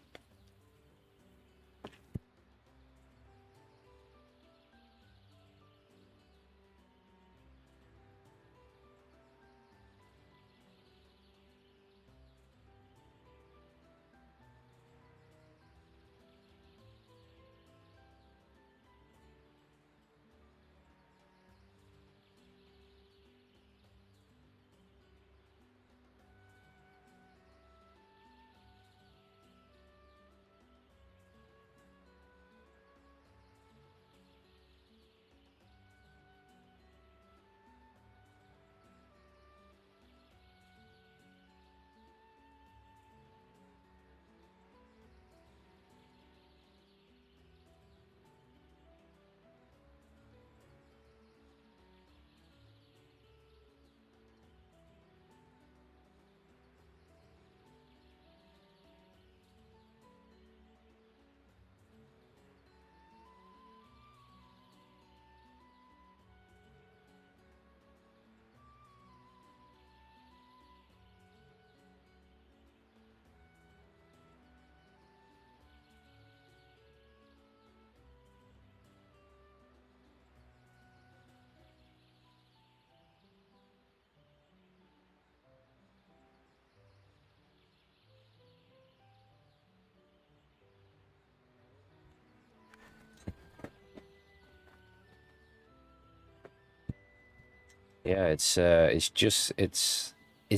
Yeah, it's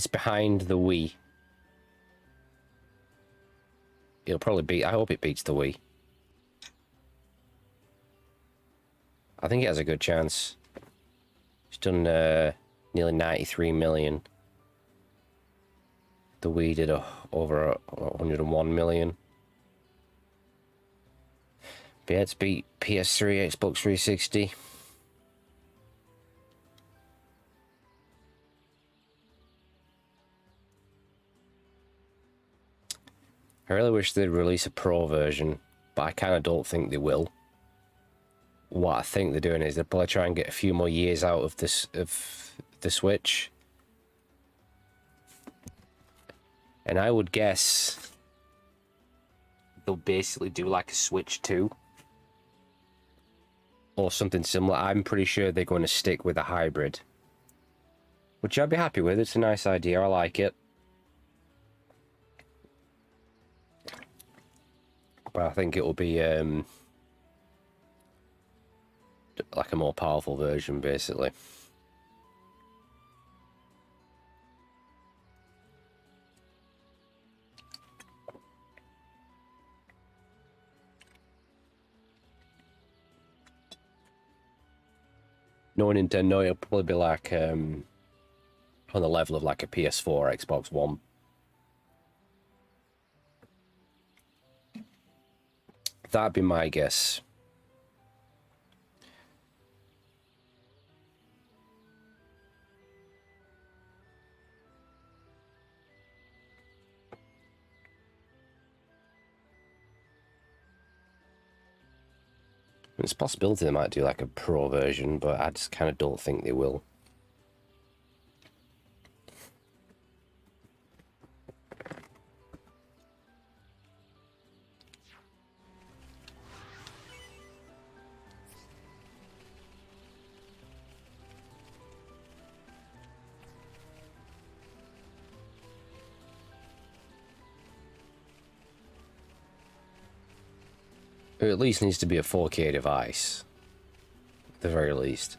behind the Wii. It'll probably beat... I hope it beats the Wii. I think it has a good chance. It's done nearly 93 million. The Wii did over 101 million. But yeah, it's beat PS3, Xbox 360. I really wish they'd release a pro version, but I kind of don't think they will. What I think they're doing is they'll probably try and get a few more years out of the Switch. And I would guess they'll basically do like a Switch 2. Or something similar. I'm pretty sure they're going to stick with a hybrid. Which I'd be happy with. It's a nice idea. I like it. But I think it will be like a more powerful version, basically. No Nintendo, it'll probably be like on the level of like a PS4 or Xbox One. That'd be my guess. It's a possibility they might do like a pro version, but I just kind of don't think they will. It at least needs to be a 4K device. At the very least.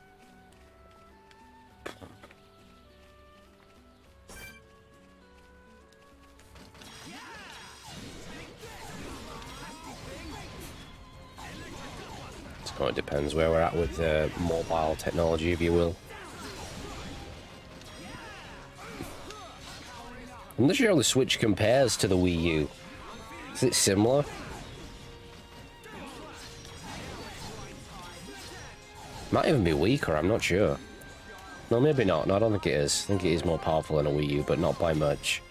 So it depends where we're at with mobile technology, if you will. I'm not sure how the Switch compares to the Wii U. Is it similar? Might even be weaker, I'm not sure. No, maybe not. No, I don't think it is. I think it is more powerful than a Wii U, but not by much.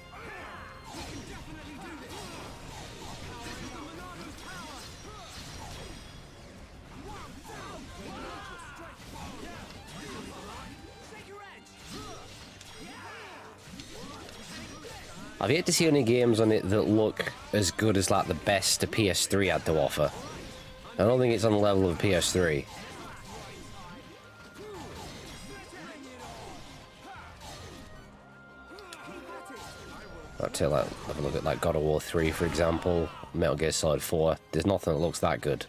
I've yet to see any games on it that look as good as like the best the PS3 had to offer. I don't think it's on the level of PS3. I'd say like have a look at like God of War 3, for example, Metal Gear Solid 4. There's nothing that looks that good.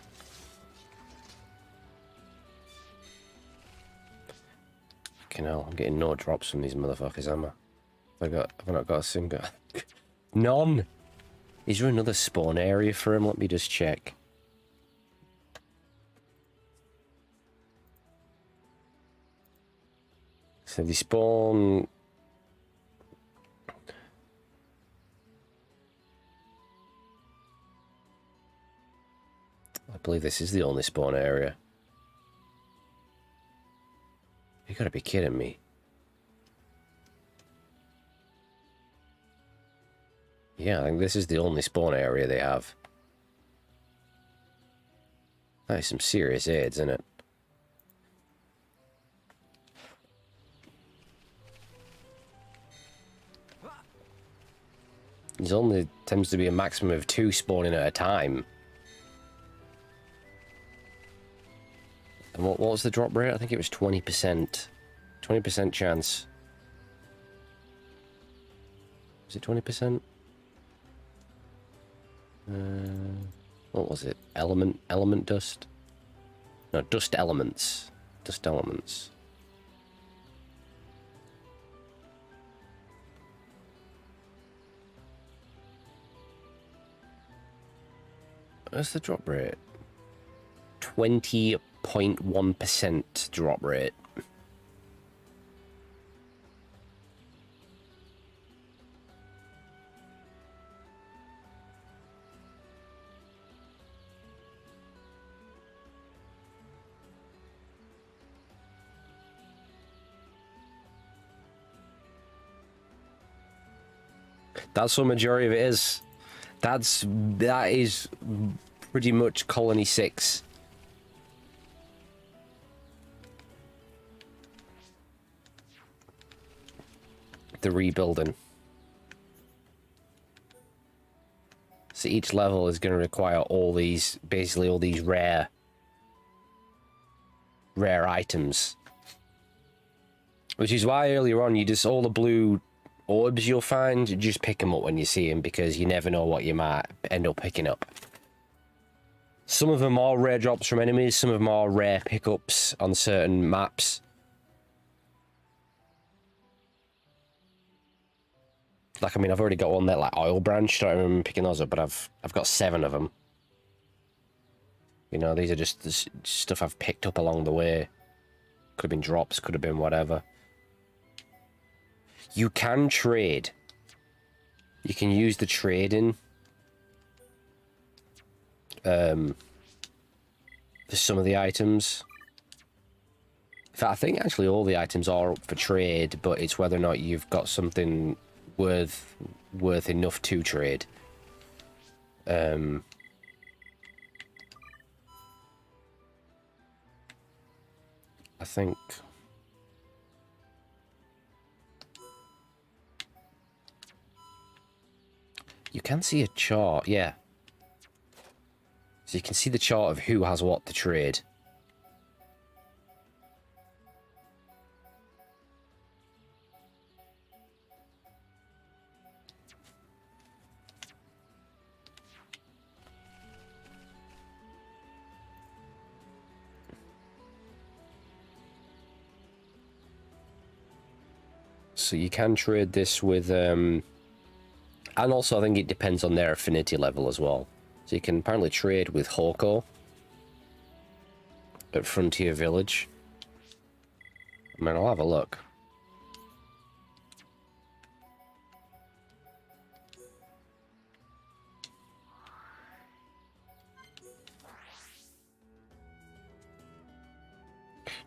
Fucking hell, I'm getting no drops from these motherfuckers, am I? Have I not got a single? None! Is there another spawn area for him? Let me just check. So they spawn... I believe this is the only spawn area. You gotta be kidding me. Yeah, I think this is the only spawn area they have. That is some serious AIDS, isn't it? There's only tends to be a maximum of 2 spawning at a time. And what was the drop rate? I think it was 20%. 20% chance. Was it 20%? What was it? Element dust? No, dust elements. Dust elements. What's the drop rate? 20.1% drop rate. That's what the majority of it is. That is pretty much Colony 6. The rebuilding. So each level is going to require all these, basically all these rare items. Which is why earlier on, you just, all the blue orbs you'll find, you just pick them up when you see them, because you never know what you might end up picking up. Some of them are rare drops from enemies, some of them are rare pickups on certain maps. Like, I mean, I've already got one that, like, oil branch, I don't remember picking those up, but I've got 7 of them. You know, these are just stuff I've picked up along the way. Could have been drops, could have been whatever. You can trade. You can use the trading for some of the items. In fact, I think actually all the items are up for trade, but it's whether or not you've got something worth enough to trade. I think you can see a chart, yeah. So you can see the chart of who has what to trade. So you can trade this with, and also I think it depends on their affinity level as well. So you can apparently trade with Hoko at Frontier Village. I mean, I'll have a look.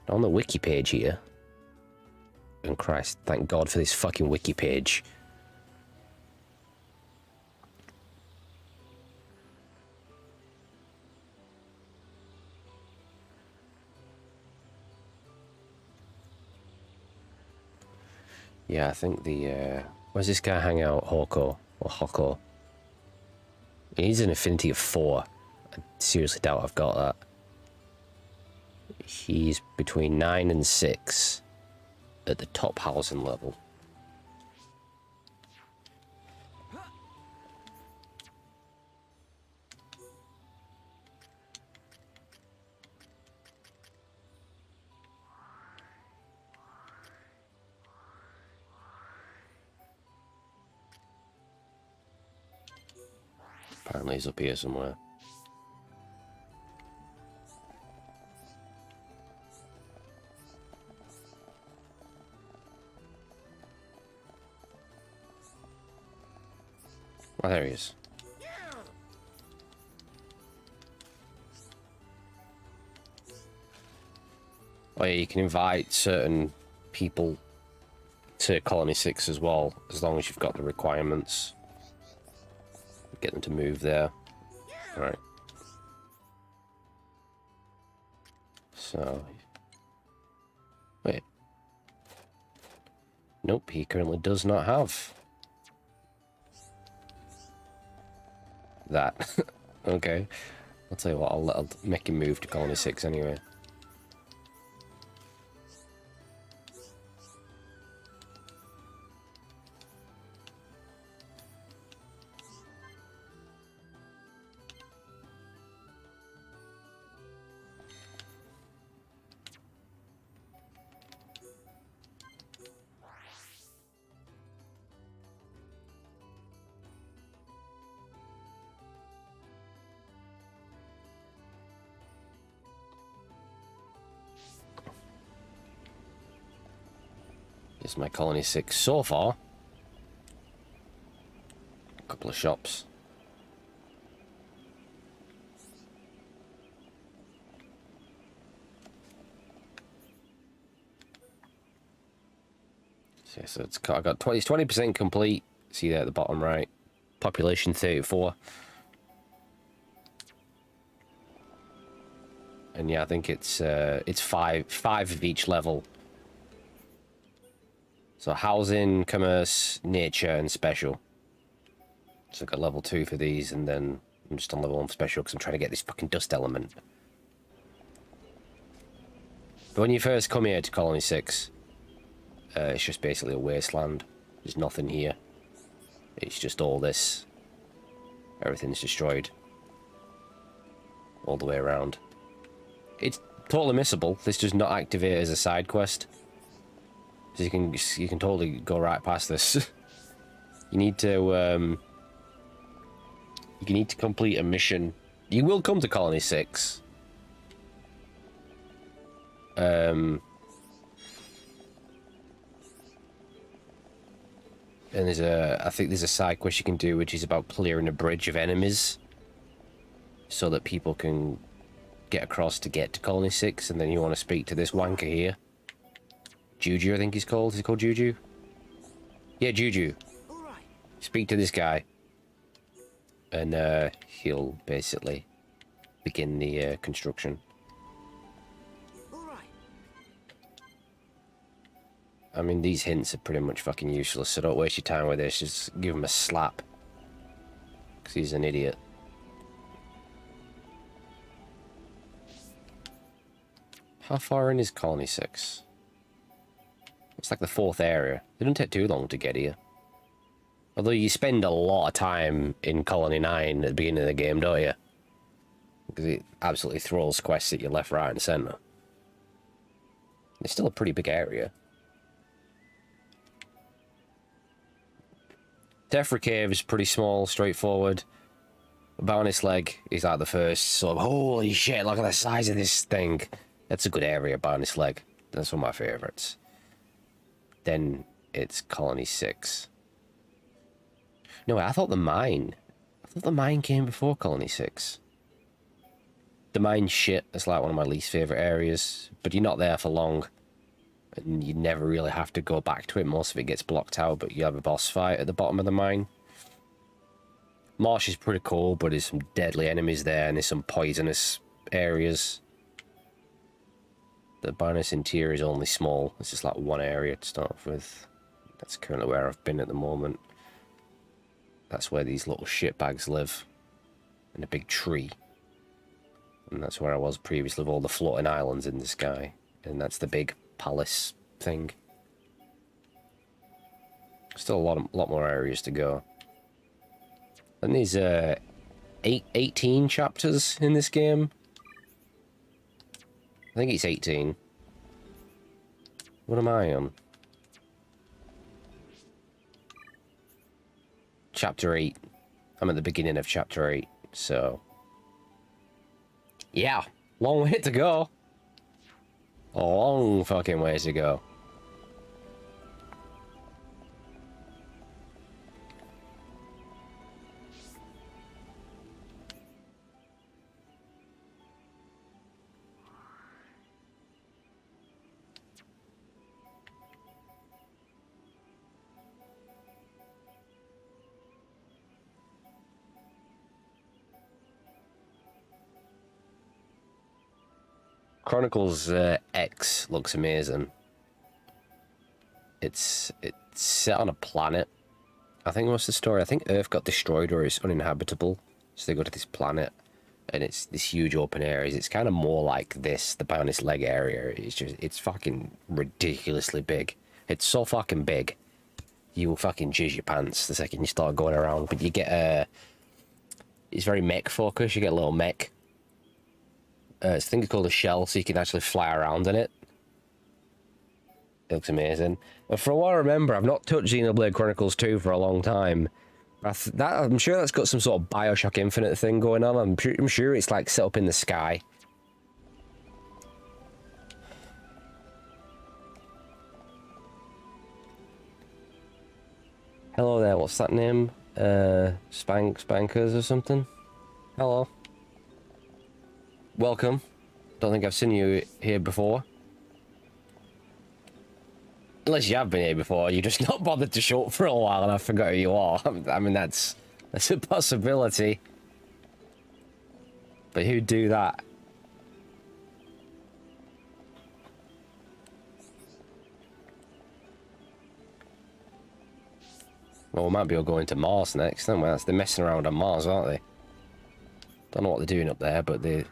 On the wiki page here. And Christ, thank God for this fucking wiki page. Yeah, I think the, where's this guy hang out? Hoko, or Hoko? He's an affinity of 4. I seriously doubt I've got that. He's between 9 and 6 at the top housing level. Apparently he's up here somewhere. Oh, there he is. Oh yeah, you can invite certain people to Colony 6 as well, as long as you've got the requirements. Get them to move there. Alright. So... wait. Nope, he currently does not have that. Okay. I'll tell you what, I'll make him move to Colony 6 anyway. This is my Colony 6 so far. A couple of shops. So it's got 20% complete. See there at the bottom right. Population 34. And yeah, I think it's five of each level. So housing, commerce, nature, and special. So I've got level 2 for these, and then I'm just on level 1 for special because I'm trying to get this fucking dust element. But when you first come here to Colony 6, it's just basically a wasteland. There's nothing here. It's just all this. Everything's destroyed. All the way around. It's totally missable. This does not activate as a side quest. So you can totally go right past this. You need to complete a mission. You will come to Colony 6. And I think there's a side quest you can do which is about clearing a bridge of enemies so that people can get across to get to Colony 6, and then you want to speak to this wanker here. Juju, I think he's called. Is he called Juju? Yeah, Juju. All right. Speak to this guy. And he'll basically begin the construction. All right. I mean, these hints are pretty much fucking useless, so don't waste your time with this. Just give him a slap. Because he's an idiot. How far in is Colony 6? It's like the 4th area. It doesn't take too long to get here. Although you spend a lot of time in Colony 9 at the beginning of the game, don't you? Because it absolutely throws quests at you left, right, and centre. It's still a pretty big area. Tefra Cave is pretty small, straightforward. Boundless Leg is like the first sort of, holy shit, look at the size of this thing. That's a good area, Boundless Leg. That's one of my favourites. Then it's Colony 6. No, I thought the mine came before Colony 6. The mine's shit. It's like one of my least favourite areas. But you're not there for long. And you never really have to go back to it. Most of it gets blocked out, but you have a boss fight at the bottom of the mine. Marsh is pretty cool, but there's some deadly enemies there, and there's some poisonous areas. The Binus Interior is only small. It's just like one area to start off with. That's currently where I've been at the moment. That's where these little shitbags live. In a big tree. And that's where I was previously with all the floating islands in the sky. And that's the big palace thing. Still a lot more areas to go. And there's 18 chapters in this game. I think it's 18. What am I on? Chapter 8. I'm at the beginning of chapter 8, so... yeah, long way to go. A long fucking way to go. Chronicles X looks amazing. It's set on a planet. I think what's the story? I think Earth got destroyed or it's uninhabitable, so they go to this planet, and it's this huge open areas. It's kind of more like this, the Boundless Leg area. It's fucking ridiculously big. It's so fucking big, you will fucking jizz your pants the second you start going around. But you get it's very mech focused. You get a little mech. It's a thing called a shell, so you can actually fly around in it. It looks amazing. But for what I remember, I've not touched Xenoblade Chronicles 2 for a long time. I'm sure that's got some sort of Bioshock Infinite thing going on. I'm sure it's like set up in the sky. Hello there, what's that name? Spankers or something? Hello. Welcome. Don't think I've seen you here before. Unless you have been here before, you're just not bothered to show up for a while and I forgot who you are. I mean, that's That's a possibility. But who'd do that? Well, we might be able to go into Mars next, then. They're messing around on Mars, aren't they? Don't know what they're doing up there, but they're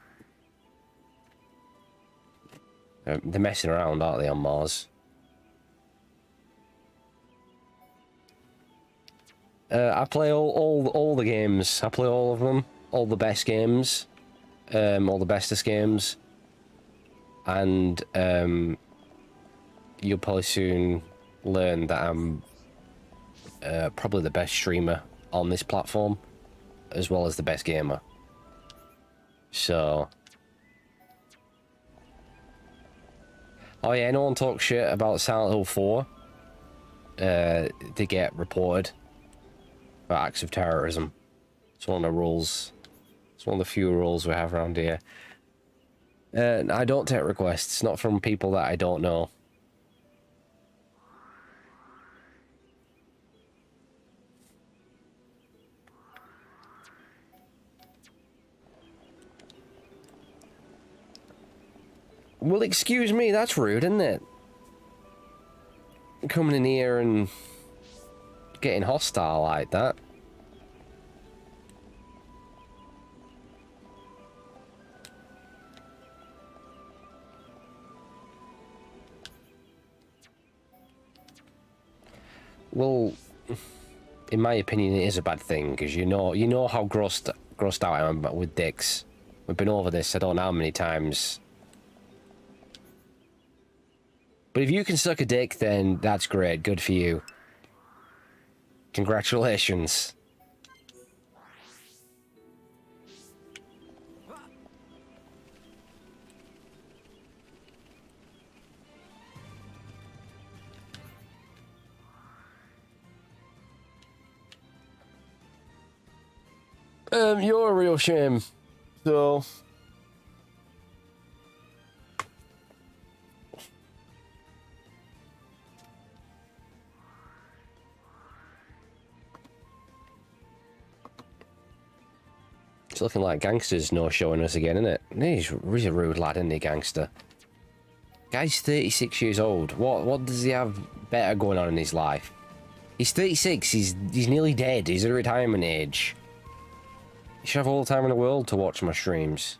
messing around, aren't they, on Mars? I play all the games. I play all of them, all the best games, all the bestest games, and you'll probably soon learn that I'm probably the best streamer on this platform, as well as the best gamer. So, oh yeah, no one talks shit about Silent Hill 4. They get reported for acts of terrorism. It's one of the rules. It's one of the few rules we have around here. I don't take requests, not from people that I don't know. Well, excuse me, that's rude, isn't it? Coming in here and getting hostile like that. Well, in my opinion, it is a bad thing, because you know how grossed out I am with dicks. We've been over this I don't know how many times. But if you can suck a dick, then that's great. Good for you. Congratulations. You're a real shame. So... It's looking like Gangster's no showing us again, isn't it? He's a rude lad, isn't he, Gangster? Guy's 36 years old. What does he have better going on in his life? He's 36. He's nearly dead. He's at retirement age. He should have all the time in the world to watch my streams.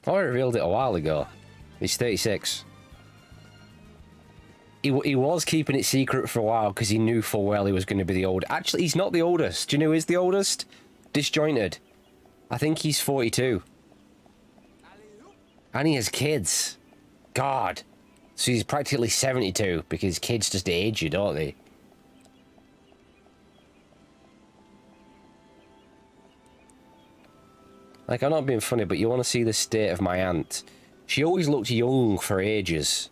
I revealed it a while ago. He's 36. He was keeping it secret for a while because he knew full well he was going to be the oldest. Actually, he's not the oldest. Do you know who is the oldest? Disjointed. I think he's 42. And he has kids. God. So he's practically 72 because kids just age you, don't they? Like, I'm not being funny, but you want to see the state of my aunt. She always looked young for ages.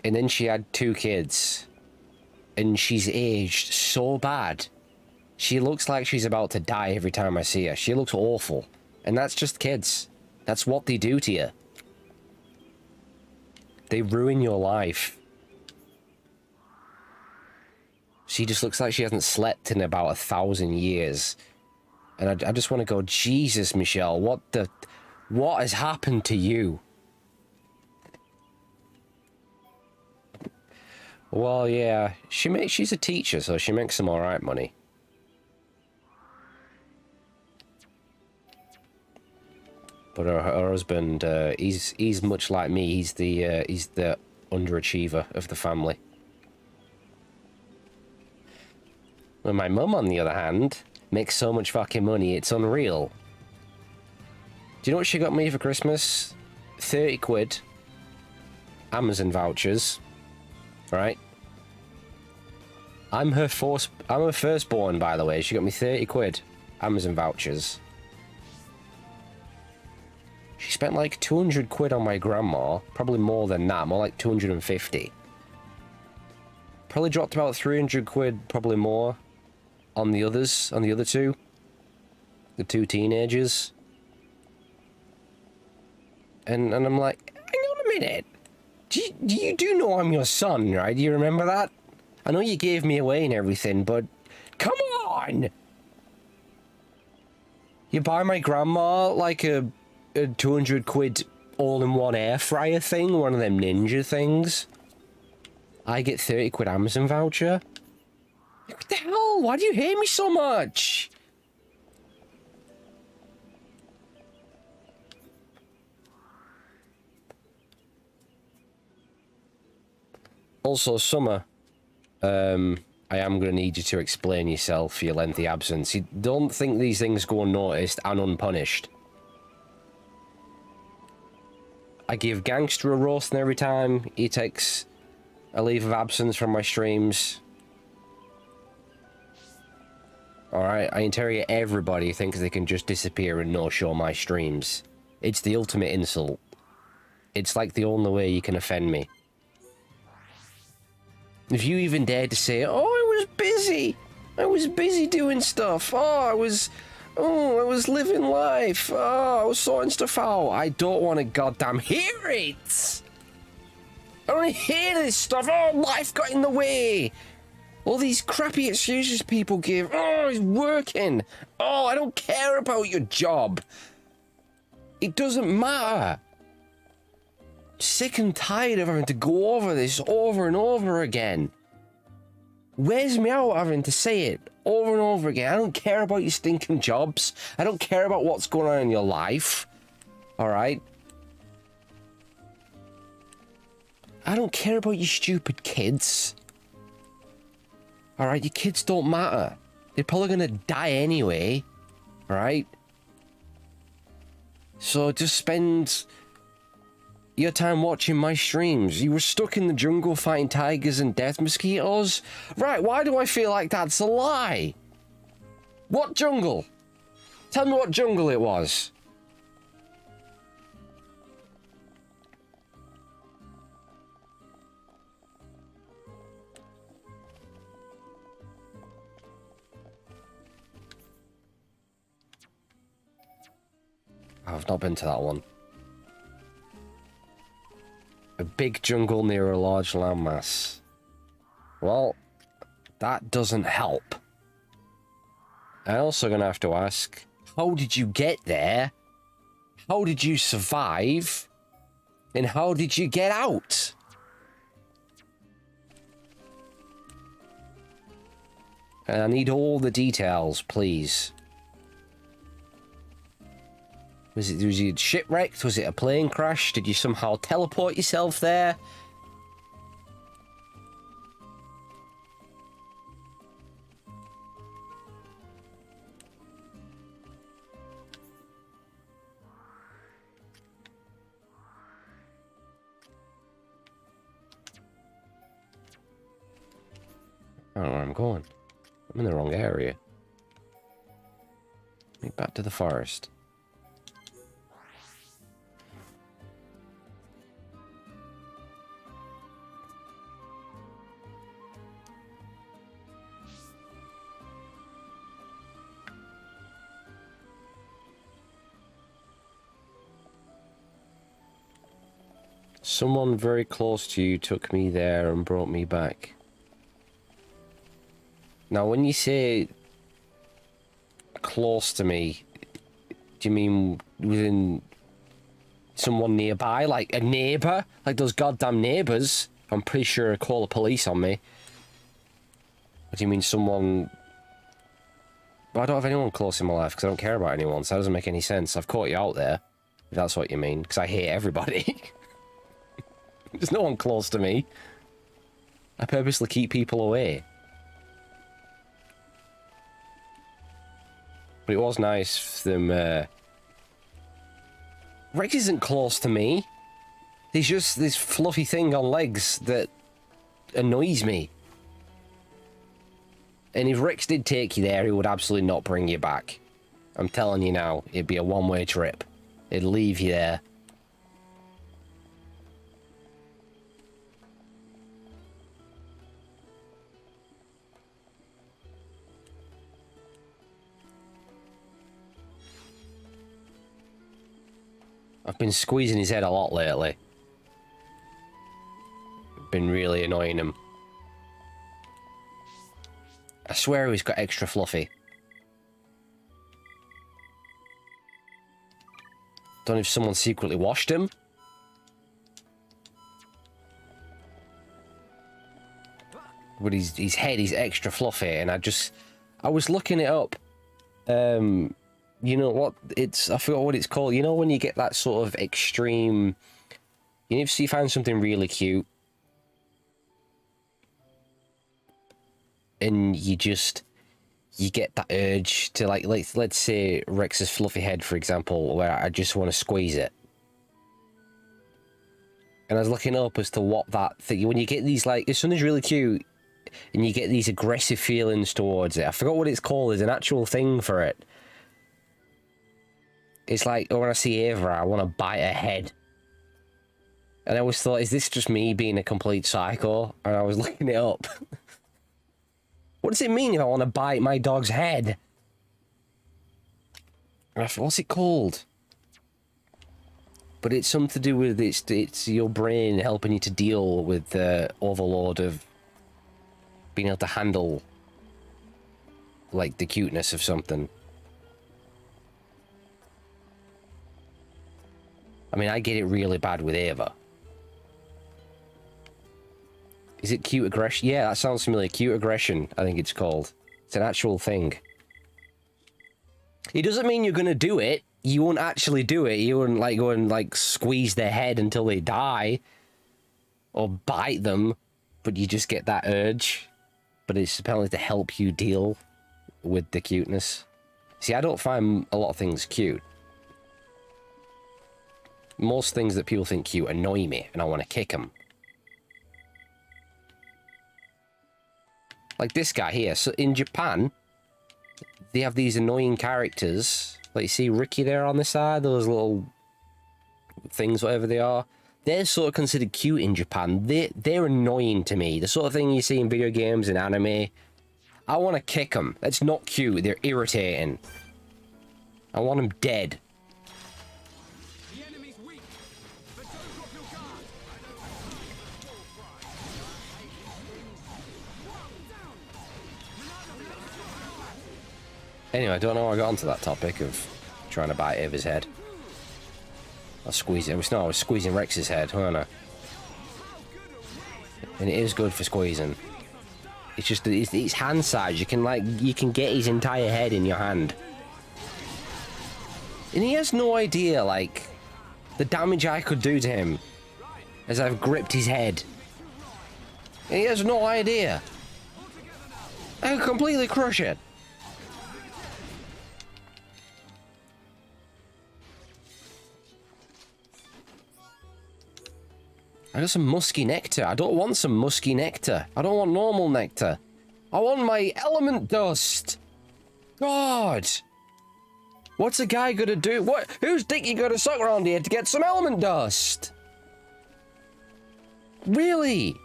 And then she had 2 kids. And she's aged so bad. She looks like she's about to die every time I see her. She looks awful. And that's just kids. That's what they do to you. They ruin your life. She just looks like she hasn't slept in about 1,000 years. And I just want to go, Jesus, Michelle, what has happened to you? Well, yeah, she's a teacher, so she makes some alright money. But her husband, he's much like me. He's the underachiever of the family. Well, my mum, on the other hand, makes so much fucking money, it's unreal. Do you know what she got me for Christmas? 30 quid. Amazon vouchers. Right? I'm her firstborn, by the way. She got me 30 quid. Amazon vouchers. She spent like 200 quid on my grandma. Probably more than that. More like 250. Probably dropped about 300 quid, probably more, on the others, on the other 2. The 2 teenagers. And I'm like, hang on a minute. You do know I'm your son, right? Do you remember that? I know you gave me away and everything, but come on! You buy my grandma like a 200 quid all-in-one air fryer thing, one of them ninja things. I get 30 quid Amazon voucher. What the hell? Why do you hate me so much? Also, Summer, I am going to need you to explain yourself for your lengthy absence. You don't think these things go unnoticed and unpunished. I give Gangster a roasting every time he takes a leave of absence from my streams. Alright, I interrogate everybody who thinks they can just disappear and no-show my streams. It's the ultimate insult. It's like the only way you can offend me. If you even dared to say, oh, I was busy. I was busy doing stuff. Oh, I was living life. Oh, I was sorting stuff out. I don't want to goddamn hear it. I don't want to hear this stuff. Oh, life got in the way. All these crappy excuses people give. Oh, it's working. Oh, I don't care about your job. It doesn't matter. Sick and tired of having to go over this over and over again. Wears me out having to say it over and over again. I don't care about your stinking jobs. I don't care about what's going on in your life. Alright? I don't care about your stupid kids. Alright, your kids don't matter. They're probably gonna die anyway. Alright? So just spend your time watching my streams. You were stuck in the jungle fighting tigers and death mosquitoes? Right, why do I feel like that's a lie? What jungle? Tell me what jungle it was. I've not been to that one. A big jungle near a large landmass. Well, that doesn't help. I'm also gonna have to ask, how did you get there? How did you survive? And how did you get out? And I need all the details, please. Was you shipwrecked? Was it a plane crash? Did you somehow teleport yourself there? I don't know where I'm going. I'm in the wrong area. Back to the forest. Someone very close to you took me there and brought me back. Now, when you say close to me, do you mean within someone nearby? Like a neighbour? Like those goddamn neighbours? I'm pretty sure they'll call the police on me. Or do you mean someone... Well, I don't have anyone close in my life because I don't care about anyone, so that doesn't make any sense. I've caught you out there, if that's what you mean, because I hate everybody. There's no one close to me. I purposely keep people away. But it was nice for them, Rex isn't close to me. He's just this fluffy thing on legs that annoys me. And if Rex did take you there, he would absolutely not bring you back. I'm telling you now, it'd be a one-way trip. It'd leave you there. I've been squeezing his head a lot lately. been really annoying him. I swear he's got extra fluffy. Don't know if someone secretly washed him. But his head is extra fluffy, and I was looking it up. You know what? I forgot what it's called. You know when you get that sort of extreme. You know, if you find something really cute, and you get that urge to like let's say Rex's fluffy head, for example, where I just want to squeeze it. And I was looking up as to what that thing, when you get these, like, if something's really cute and you get these aggressive feelings towards it, I forgot what it's called. There's an actual thing for it. It's like, when I see Ava, I want to bite her head. And I always thought, is this just me being a complete psycho? And I was looking it up. What does it mean if I want to bite my dog's head? And I thought, what's it called? But it's something to do with it's your brain helping you to deal with the overload of being able to handle, like, the cuteness of something. I mean, I get it really bad with Ava. Is it cute aggression? Yeah, that sounds familiar. Cute aggression, I think it's called. It's an actual thing. It doesn't mean you're going to do it. You won't actually do it. You wouldn't, like, go and, like, squeeze their head until they die. Or bite them. But you just get that urge. But it's apparently to help you deal with the cuteness. See, I don't find a lot of things cute. Most things that people think cute annoy me, and I want to kick them. Like this guy here. So in Japan, they have these annoying characters. Like, you see Ricky there on the side? Those little things, whatever they are. They're sort of considered cute in Japan. They're annoying to me. The sort of thing you see in video games and anime. I want to kick them. That's not cute. They're irritating. I want them dead. The enemy's weak, but don't drop your guard. Anyway, I don't know how I got onto that topic of trying to bite Ava's head. I was squeezing Rex's head, weren't I? And it is good for squeezing. It's just it's hand size. You can get his entire head in your hand. And he has no idea, like, the damage I could do to him as I've gripped his head. And he has no idea. I could completely crush it. I got some musky nectar. I don't want some musky nectar. I don't want normal nectar. I want my element dust. God. What's a guy gonna do? Whose dick you gonna suck around here to get some element dust? Really?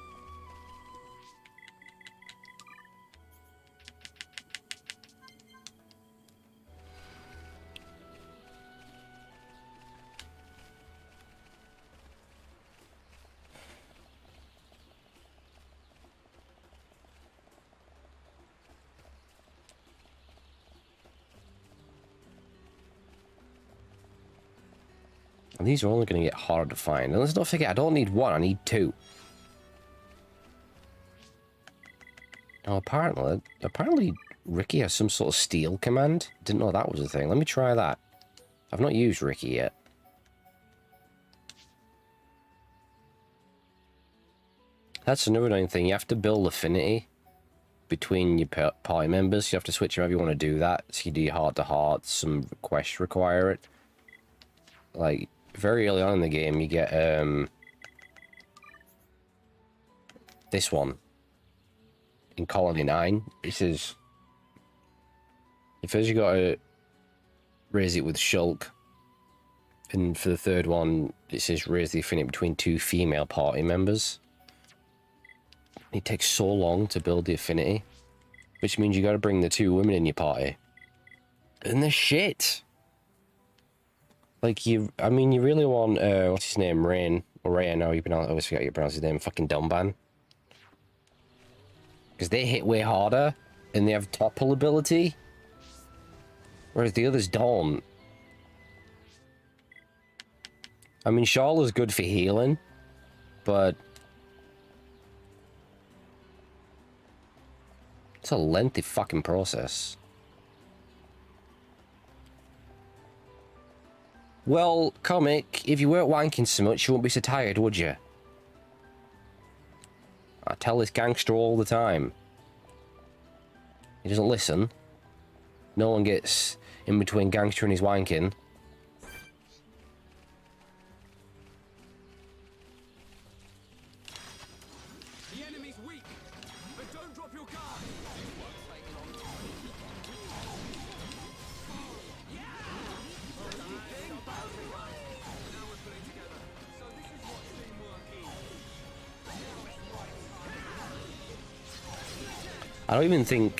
And these are only going to get harder to find. And let's not forget, I don't need one, I need two. Now, apparently Ricky has some sort of steal command. Didn't know that was a thing. Let me try that. I've not used Ricky yet. That's another annoying thing. You have to build affinity between your party members. You have to switch however you want to do that. So you do your heart-to-heart. Some quests require it. Like, very early on in the game, you get this one in Colony 9. This is first you got to raise it with Shulk, and for the third one, it says raise the affinity between two female party members. It takes so long to build the affinity, which means you got to bring the two women in your party, and they're shit. Like, I mean, you really want, what's his name, Rain, Or Raya, no, I always forget your pronounce his name. Fucking Dumban. Because they hit way harder, and they have topple ability. Whereas the others don't. I mean, Sharla's good for healing, but it's a lengthy fucking process. Well, Comic, if you weren't wanking so much, you wouldn't be so tired, would you? I tell this gangster all the time. He doesn't listen. No one gets in between gangster and his wanking. The enemy's weak, but don't drop your guard. I don't even think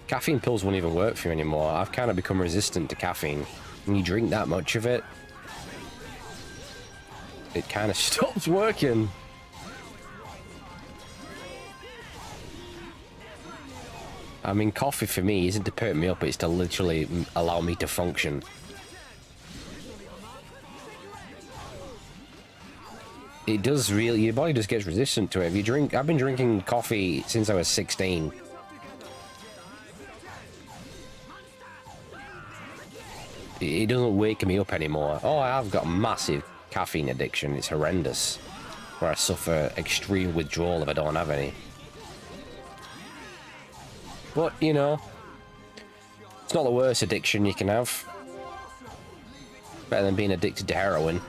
caffeine pills won't even work for me anymore. I've kind of become resistant to caffeine. When you drink that much of it, it kind of stops working. I mean, coffee for me isn't to perk me up, it's to literally allow me to function. It does really, your body just gets resistant to it. If you drink, I've been drinking coffee since I was 16. It doesn't wake me up anymore. Oh, I've got a massive caffeine addiction. It's horrendous. Where I suffer extreme withdrawal if I don't have any. But, you know, it's not the worst addiction you can have. Better than being addicted to heroin.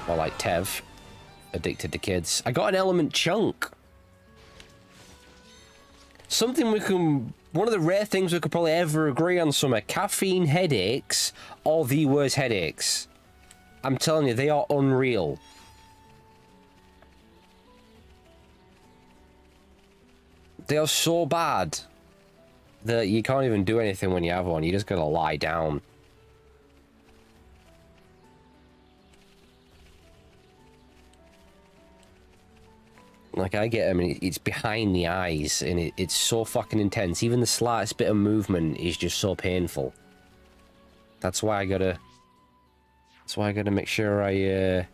Or like Tev, addicted to kids. I got an element chunk. Something we can... One of the rare things we could probably ever agree on, Summer. Caffeine headaches are the worst headaches. I'm telling you, they are unreal. They are so bad that you can't even do anything when you have one. You just gotta lie down. Like, I get them, and it's behind the eyes, and it's so fucking intense. Even the slightest bit of movement is just so painful. That's why I gotta... That's why I gotta make sure I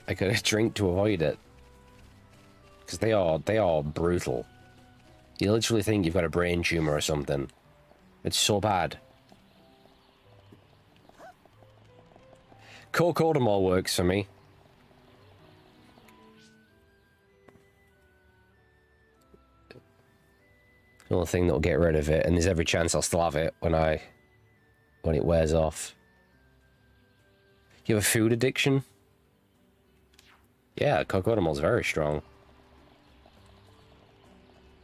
gotta drink to avoid it. Because they are brutal. You literally think you've got a brain tumor or something. It's so bad. Cocodamol works for me. Another thing that'll get rid of it, and there's every chance I'll still have it when it wears off. You have a food addiction? Yeah, cocodamol's very strong.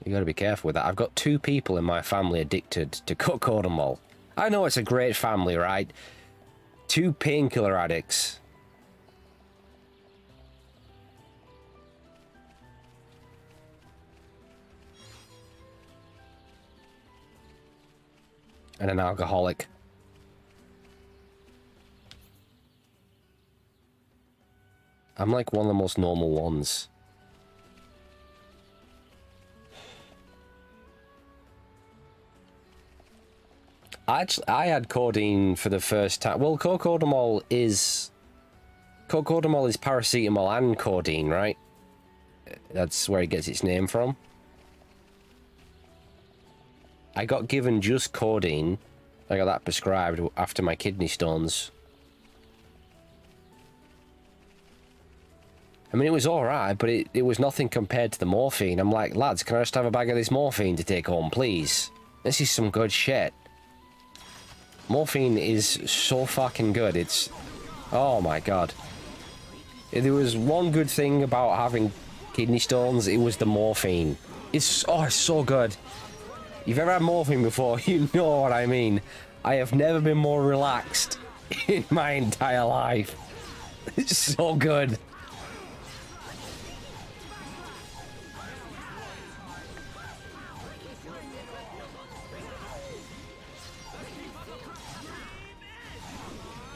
You gotta be careful with that. I've got 2 people in my family addicted to cocodamol. I know it's a great family, right? 2 painkiller addicts. And an alcoholic. I'm like one of the most normal ones. I had codeine for the first time. Well, cocodamol is paracetamol and codeine, right? That's where it gets its name from. I got given just codeine. I got that prescribed after my kidney stones. I mean, it was alright, but it was nothing compared to the morphine. I'm like, lads, can I just have a bag of this morphine to take home, please? This is some good shit. Morphine is so fucking good. It's... Oh my god. If there was one good thing about having kidney stones, it was the morphine. It's so good. If you've ever had morphine before, you know what I mean. I have never been more relaxed in my entire life. It's so good.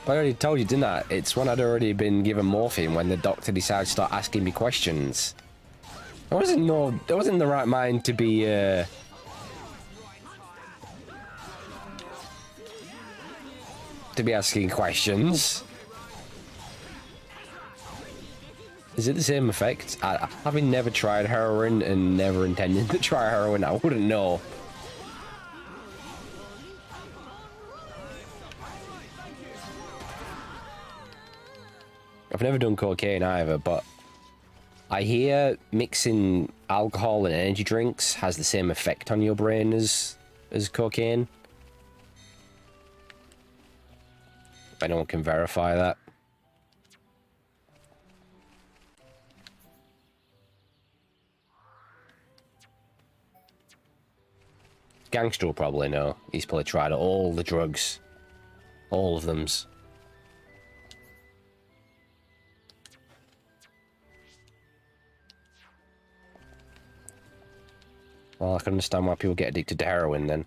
But I already told you, didn't I? It's when I'd already been given morphine when the doctor decided to start asking me questions. I wasn't in the right mind to be asking questions. Is it the same effect? Having never tried heroin and never intending to try heroin, I wouldn't know. I've never done cocaine either, but I hear mixing alcohol and energy drinks has the same effect on your brain as cocaine. If anyone can verify that. Gangster will probably know. He's probably tried all the drugs. All of them's. Well, I can understand why people get addicted to heroin then.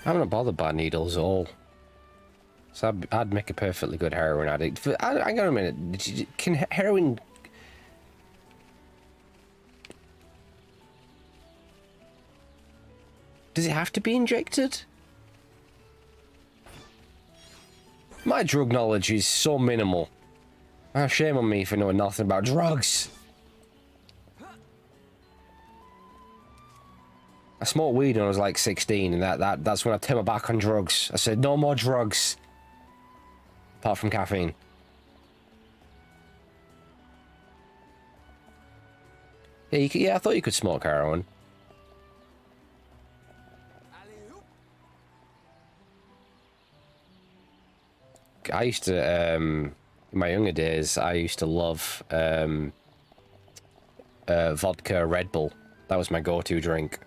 I'm not bothered by needles at all. So I'd make a perfectly good heroin addict. Hang on a minute. Can heroin... Does it have to be injected? My drug knowledge is so minimal. Shame on me for knowing nothing about drugs. I smoked weed when I was like 16, and that's when I turned my back on drugs. I said, no more drugs. Apart from caffeine. Yeah, I thought you could smoke heroin. I used to, in my younger days, I used to love vodka Red Bull. That was my go-to drink.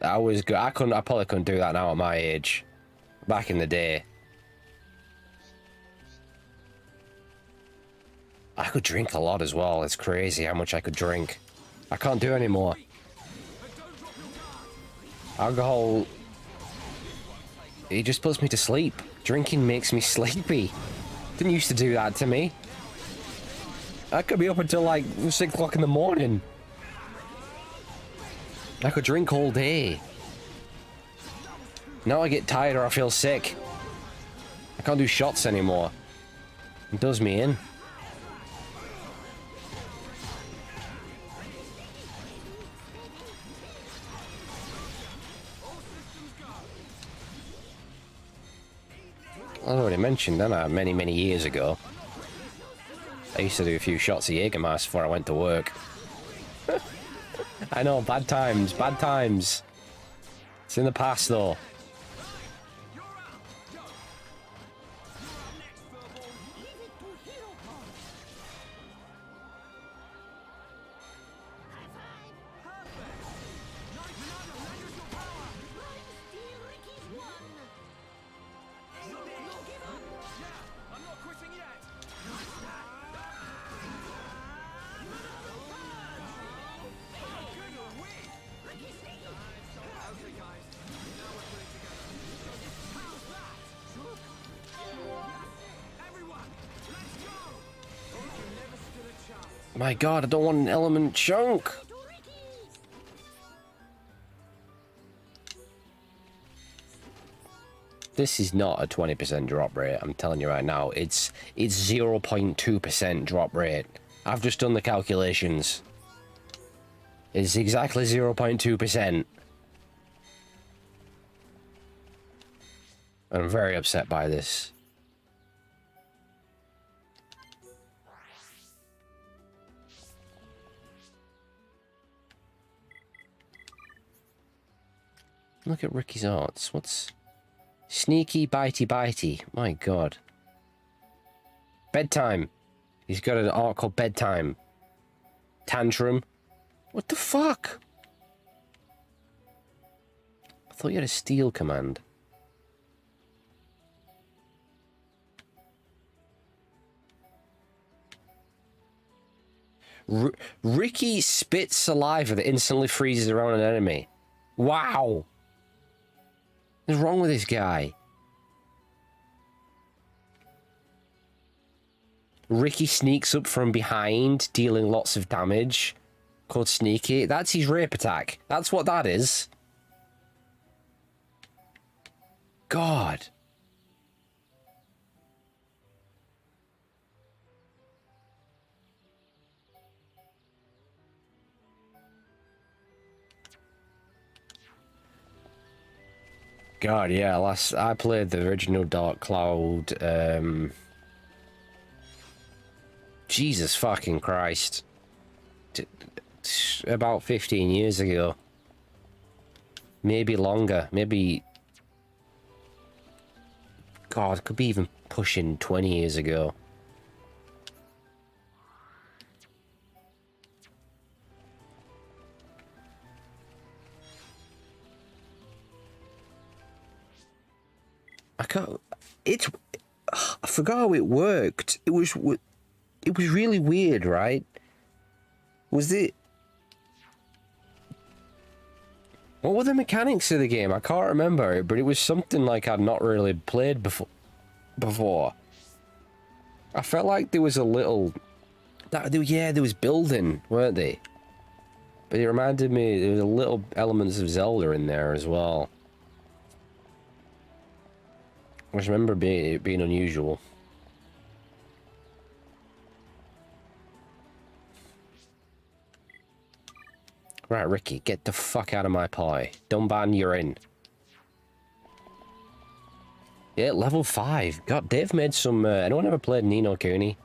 That was good. I probably couldn't do that now at my age. Back in the day. I could drink a lot as well. It's crazy how much I could drink. I can't do anymore. Alcohol... It just puts me to sleep. Drinking makes me sleepy. Didn't used to do that to me. I could be up until like 6 o'clock in the morning. I could drink all day. Now I get tired or I feel sick. I can't do shots anymore. It does me in. I already mentioned, didn't I, many years ago. I used to do a few shots of Jägermeister before I went to work. I know, bad times, bad times. It's in the past, though. My god, I don't want an element chunk. This is not a 20% drop rate, I'm telling you right now. It's 0.2% drop rate. I've just done the calculations. It's exactly 0.2%. I'm very upset by this. Look at Ricky's arts. What's... Sneaky, bitey, bitey. My god. Bedtime. He's got an art called Bedtime. Tantrum. What the fuck? I thought you had a steal command. Ricky spits saliva that instantly freezes around an enemy. Wow. What's wrong with this guy? Ricky sneaks up from behind, dealing lots of damage. Called Sneaky. That's his rape attack. That's what that is. God. God, yeah, I played the original Dark Cloud, Jesus fucking Christ. About 15 years ago. Maybe longer, maybe... God, could be even pushing 20 years ago. I can't... I forgot how it worked. It was really weird, right? Was it... What were the mechanics of the game? I can't remember, but it was something like I'd not really played before. I felt like there was a little... Yeah, there was building, weren't they? But it reminded me, there was a little elements of Zelda in there as well. I just remember it being unusual. Right, Ricky, get the fuck out of my pie. Dunban, you're in. Yeah, level 5. God, they've made some... anyone ever played Ni no Kuni?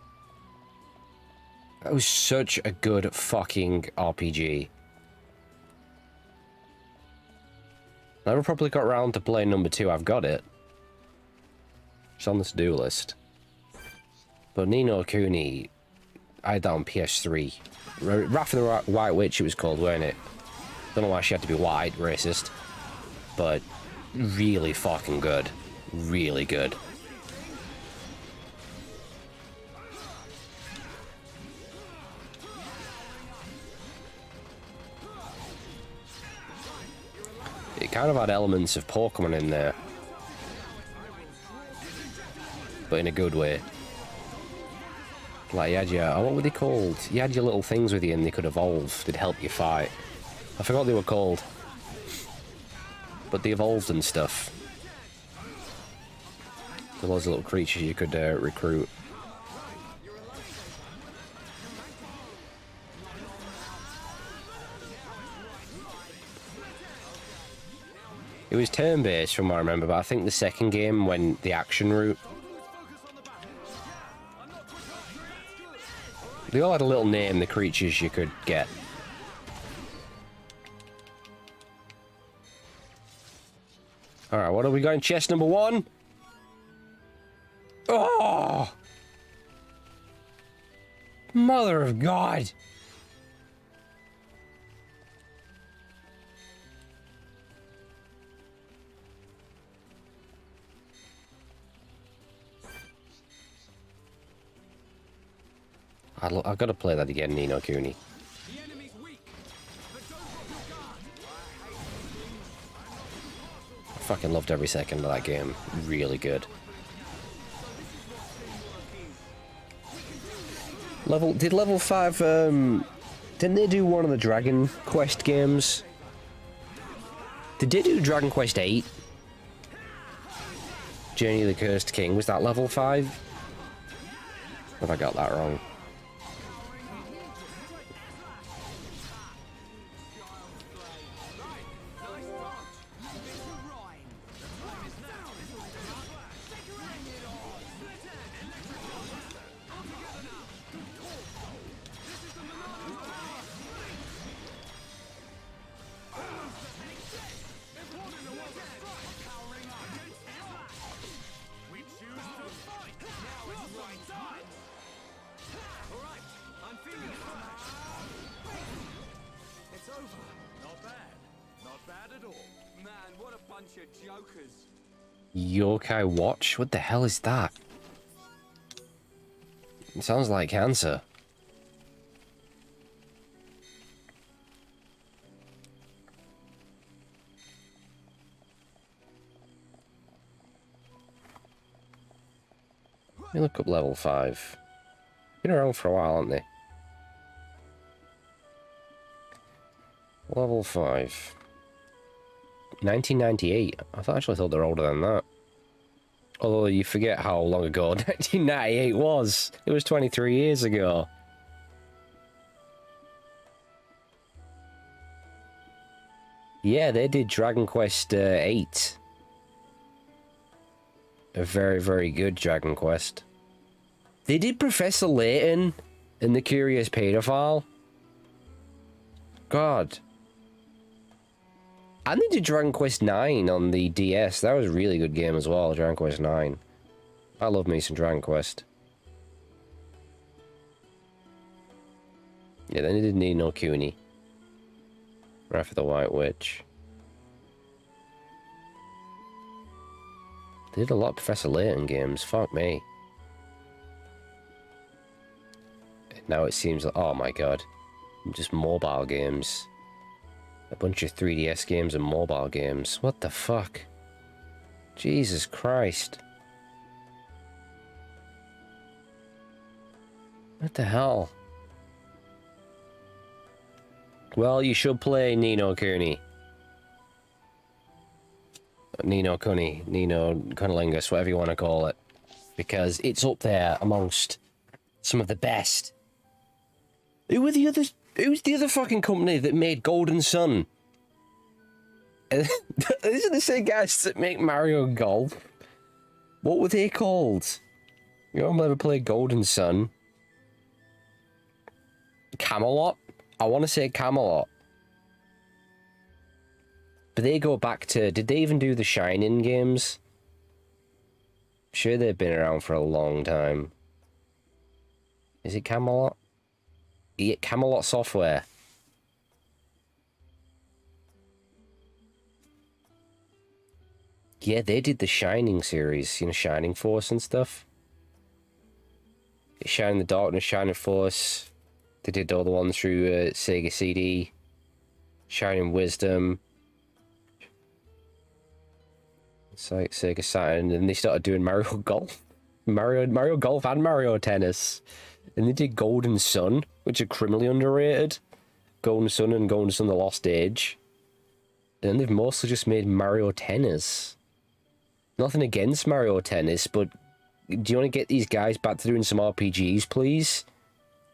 That was such a good fucking RPG. Never probably got around to playing number 2. I've got it. It's on the to-do list. But Ni no Kuni, I had that on PS3. Wrath of the White Witch it was called, weren't it? Don't know why she had to be white, racist. But really fucking good. Really good. It kind of had elements of Pokemon in there. But in a good way. Like, you had your... what were they called? You had your little things with you and they could evolve. They'd help you fight. I forgot they were called. But they evolved and stuff. There was little creatures you could recruit. It was turn-based from what I remember, but I think the second game went the action route. They all had a little name, the creatures you could get. Alright, what have we got in chest number 1? Oh! Mother of God! I've got to play that again, Ni no Kuni. The enemy's weak, but don't drop your guard. I fucking loved every second of that game. Really good. Did level 5, didn't they do one of the Dragon Quest games? Did they do Dragon Quest 8? Journey of the Cursed King, was that level 5? Have I got that wrong? bunch of jokers. Yokai Watch? What the hell is that? It sounds like cancer. Let me look up level 5. Been around for a while, haven't they? Level 5. 1998. I actually thought they're older than that. Although you forget how long ago 1998 was. It was 23 years ago. Yeah, they did Dragon Quest 8. A very, very good Dragon Quest. They did Professor Layton and the Curious Paedophile. God. And they did Dragon Quest 9 on the DS. That was a really good game as well, Dragon Quest 9. I love me some Dragon Quest. Yeah, then they did Ni no Kuni. Wrath of the White Witch. They did a lot of Professor Layton games, fuck me. Now it seems like, oh my god. Just mobile games. A bunch of 3DS games and mobile games. What the fuck? Jesus Christ. What the hell? Well, you should play Ni no Kuni. Ni no Kuni, Ni no Cunnilingus, whatever you want to call it. Because it's up there amongst some of the best. Who were the others? Who's the other fucking company that made Golden Sun? These are the same guys that make Mario Golf. What were they called? You ever played Golden Sun? Camelot? I want to say Camelot. But they go back to... Did they even do the Shining games? I'm sure they've been around for a long time. Is it Camelot? Yeah, Camelot Software. Yeah, they did the Shining series. You know, Shining Force and stuff. Shining the Darkness, Shining Force. They did all the ones through Sega CD. Shining Wisdom. It's like Sega Saturn. And they started doing Mario Golf. Mario Golf and Mario Tennis. And they did Golden Sun, which are criminally underrated. Golden Sun and Golden Sun The Lost Age. And they've mostly just made Mario Tennis. Nothing against Mario Tennis, but do you want to get these guys back to doing some RPGs, please?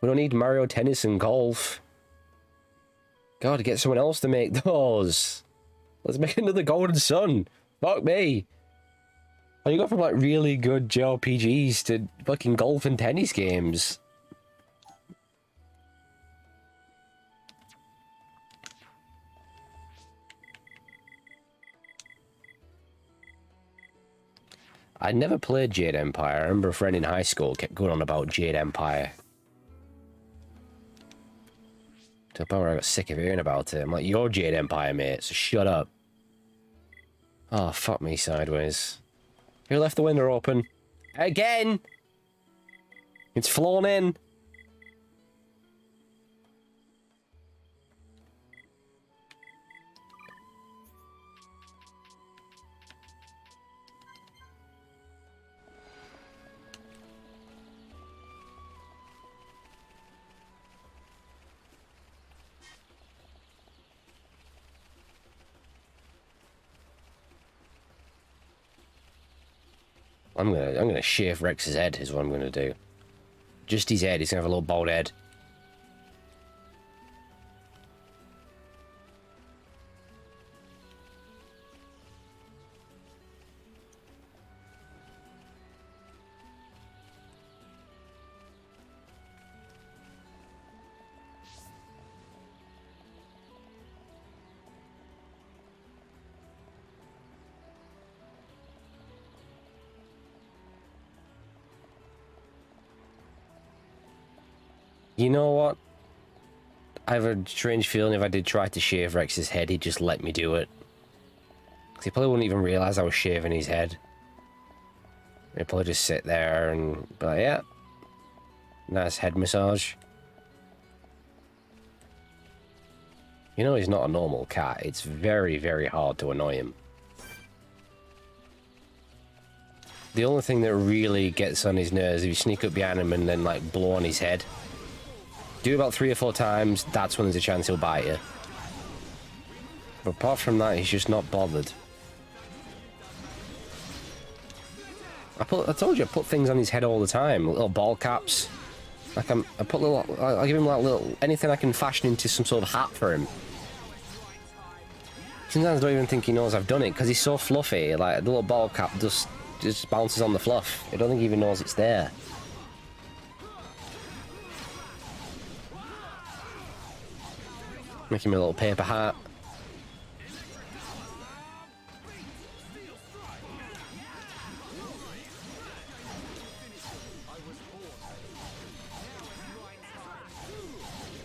We don't need Mario Tennis and golf. God, get someone else to make those. Let's make another Golden Sun. Fuck me. And you go from like really good JRPGs to fucking golf and tennis games. I never played Jade Empire. I remember a friend in high school kept going on about Jade Empire. To the point where I got sick of hearing about it. I'm like, you're Jade Empire, mate, so shut up. Oh, fuck me sideways. Who left the window open? Again! It's flown in. I'm gonna shave Rex's head is what I'm gonna do. Just his head, he's gonna have a little bald head. You know what? I have a strange feeling if I did try to shave Rex's head, he'd just let me do it. Because he probably wouldn't even realise I was shaving his head. He'd probably just sit there and be like, yeah, nice head massage. You know he's not a normal cat. It's very, very hard to annoy him. The only thing that really gets on his nerves is if you sneak up behind him and then, like, blow on his head. Do it about 3 or 4 times, that's when there's a chance he'll bite you. But apart from that, he's just not bothered. I told you I put things on his head all the time, little ball caps. Like I put little, I give him like little anything I can fashion into some sort of hat for him. Sometimes I don't even think he knows I've done it because he's so fluffy. Like the little ball cap just bounces on the fluff. I don't think he even knows it's there. Make him a little paper hat.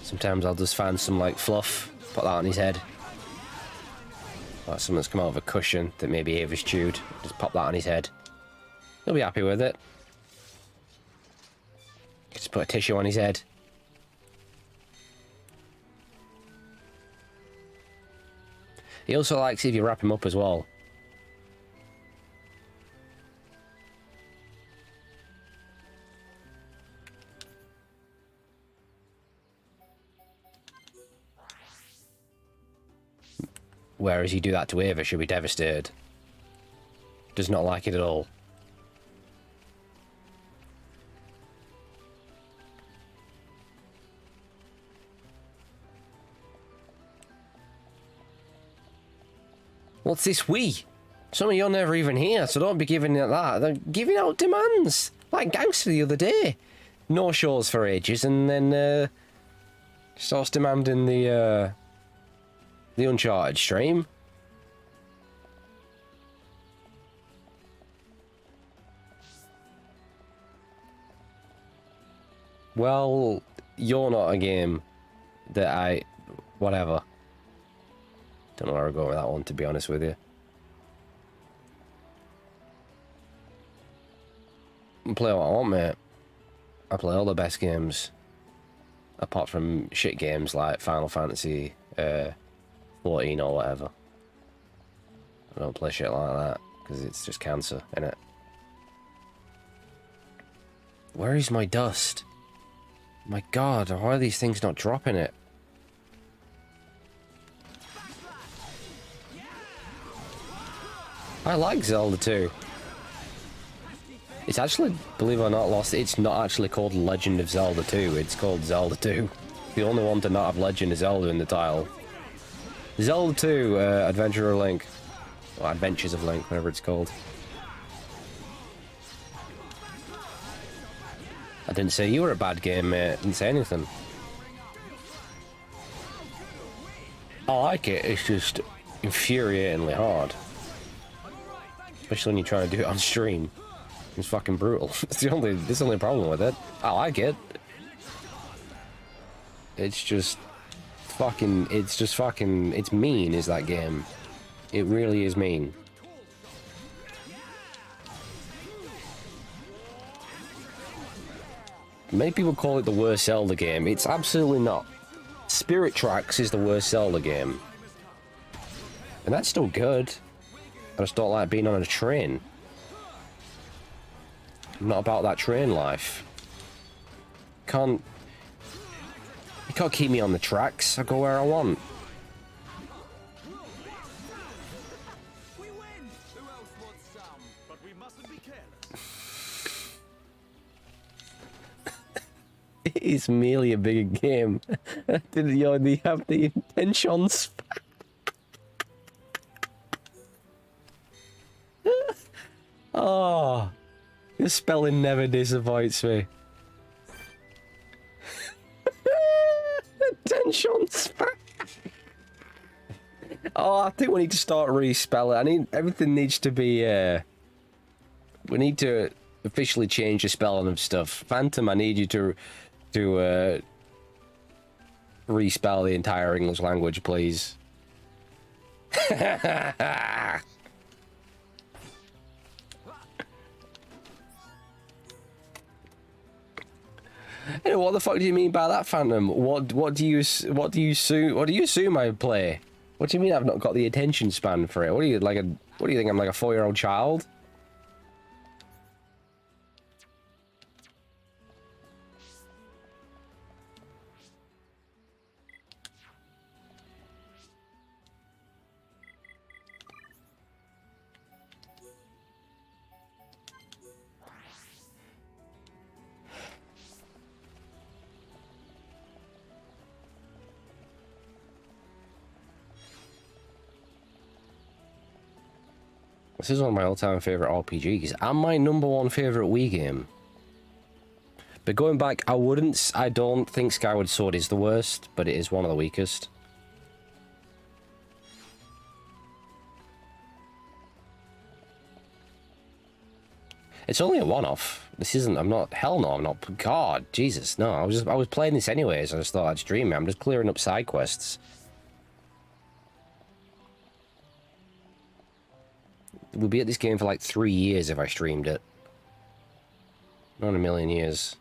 Sometimes I'll just find some like fluff, put that on his head. Like something that's come out of a cushion that maybe Ava's chewed. Just pop that on his head. He'll be happy with it. Just put a tissue on his head. He also likes if you wrap him up as well. Whereas you do that to Ava, she'll be devastated. Does not like it at all. What's this we? Some of you're never even here, so don't be giving it that. They're giving out demands. Like Gangster the other day. No shows for ages, and then starts demanding the Uncharted stream. Well, you're not a game that whatever. Don't know where I'm going with that one, to be honest with you. I play what I want, mate. I play all the best games. Apart from shit games like Final Fantasy 14 or whatever. I don't play shit like that, because it's just cancer, innit? Where is my dust? My god, why are these things not dropping it? I like Zelda 2. It's actually, believe it or not, lost. It's not actually called Legend of Zelda 2. It's called Zelda 2. The only one to not have Legend of Zelda in the title. Zelda 2, Adventure of Link. Or Adventures of Link, whatever it's called. I didn't say you were a bad game, mate. I didn't say anything. I like it. It's just infuriatingly hard. Especially when you're trying to do it on stream. It's fucking brutal. That's the only problem with it. I like it. It's just fucking, it's mean, is that game. It really is mean. Many people call it the worst Zelda game. It's absolutely not. Spirit Tracks is the worst Zelda game. And that's still good. I just don't like being on a train. I'm not about that train life. You can't keep me on the tracks. I go where I want. We win! Who else wants some? But we mustn't be careless. It is merely a bigger game. Did you already have the intentions? Oh, your spelling never disappoints me. Tensions. Oh, I think we need to start respelling. Everything needs to be. We need to officially change the spelling of stuff. Phantom, I need you to respell the entire English language, please. Hey, what the fuck do you mean by that, Phantom? What do you assume I play? What do you mean I've not got the attention span for it? What do you think I'm like a 4-year-old child? This is one of my all-time favorite RPGs and my #1 favorite Wii game. But going back, I don't think Skyward Sword is the worst, but it is one of the weakest. It's only a one-off. This isn't, hell no, I'm not, God, Jesus, no, I was playing this anyways, I just thought I'd stream it, I'm just clearing up side quests. We'll be at this game for like 3 years if I streamed it. Not in a million years.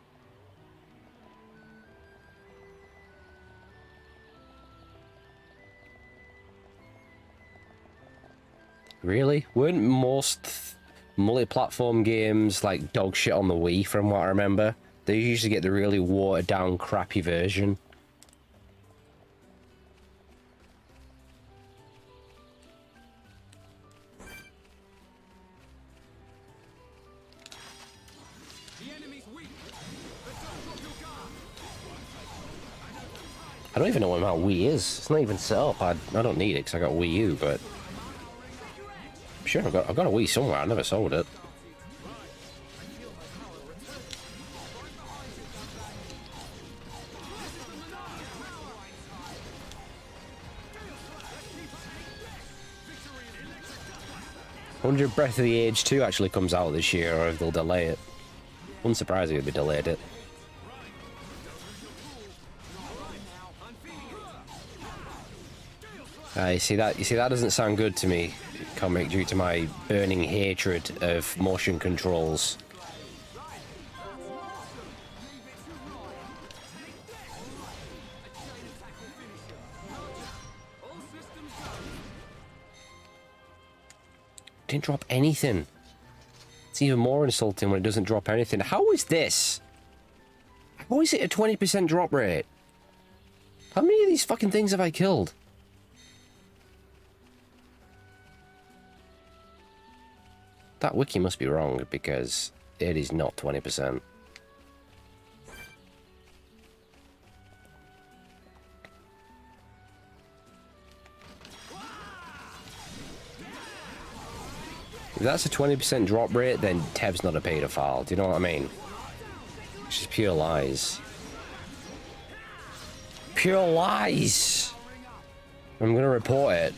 Really? Weren't most multi-platform games like dog shit on the Wii, from what I remember? They usually get the really watered down, crappy version. I don't even know what my Wii is. It's not even set up. I don't need it because I got Wii U, but I'm sure I've got a Wii somewhere. I never sold it. I wonder if Breath of the Age 2 actually comes out this year, or if they'll delay it. Wouldn't surprise me if they delayed it. You see that doesn't sound good to me, comic, due to my burning hatred of motion controls. Didn't drop anything. It's even more insulting when it doesn't drop anything. How is this? How is it a 20% drop rate? How many of these fucking things have I killed? That wiki must be wrong, because it is not 20%. If that's a 20% drop rate, then Tev's not a paedophile. Do you know what I mean? It's just pure lies. Pure lies! I'm gonna report it.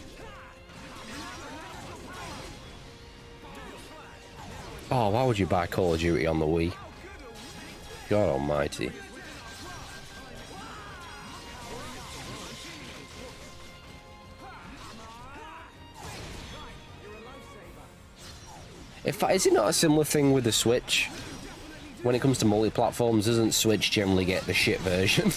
Oh, why would you buy Call of Duty on the Wii? God almighty. Is it not a similar thing with the Switch? When it comes to multi-platforms, doesn't Switch generally get the shit version?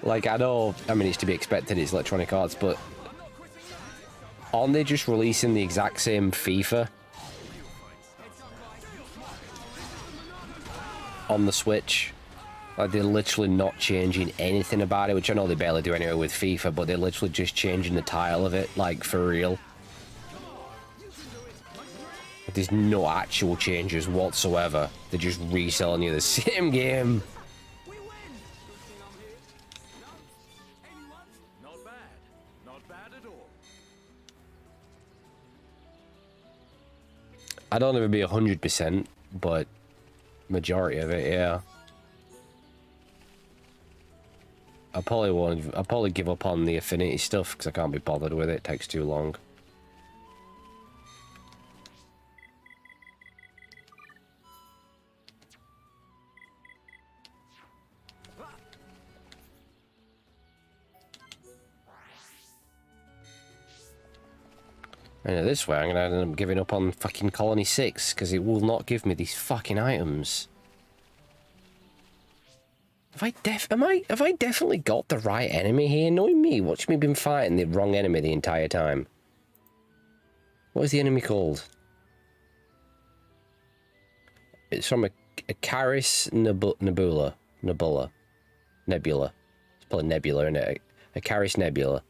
Like, I know, I mean, it's to be expected, it's Electronic Arts, but aren't they just releasing the exact same FIFA on the Switch? Like, they're literally not changing anything about it, which I know they barely do anyway with FIFA, but they're literally just changing the title of it, like, for real. There's no actual changes whatsoever. They're just reselling you the same game. Not bad. Not bad at all. I don't ever be 100%, but majority of it, yeah. I'll probably give up on the affinity stuff because I can't be bothered with it. It takes too long. And this way, I'm gonna end up giving up on fucking Colony 6 because it will not give me these fucking items. Have I definitely got the right enemy here? Knowing me, watch me been fighting the wrong enemy the entire time. What is the enemy called? It's from a Caris Nebula. It's probably Nebula, isn't it? A Caris Nebula.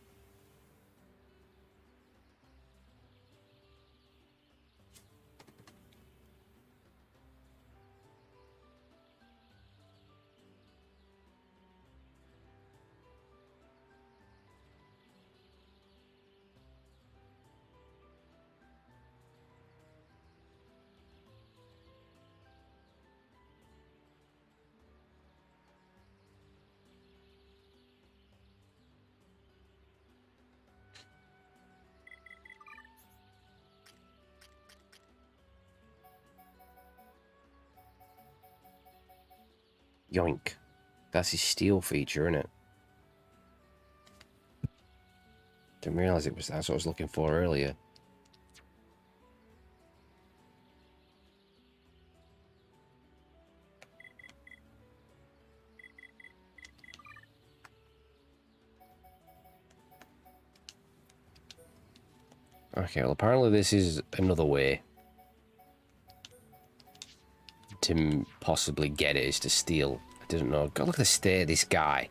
Yoink. That's his steel feature, isn't it? Didn't realise it was that's what I was looking for earlier. Okay, well apparently this is another way to possibly get it, is to steal. I didn't know. God, look at the state of this guy.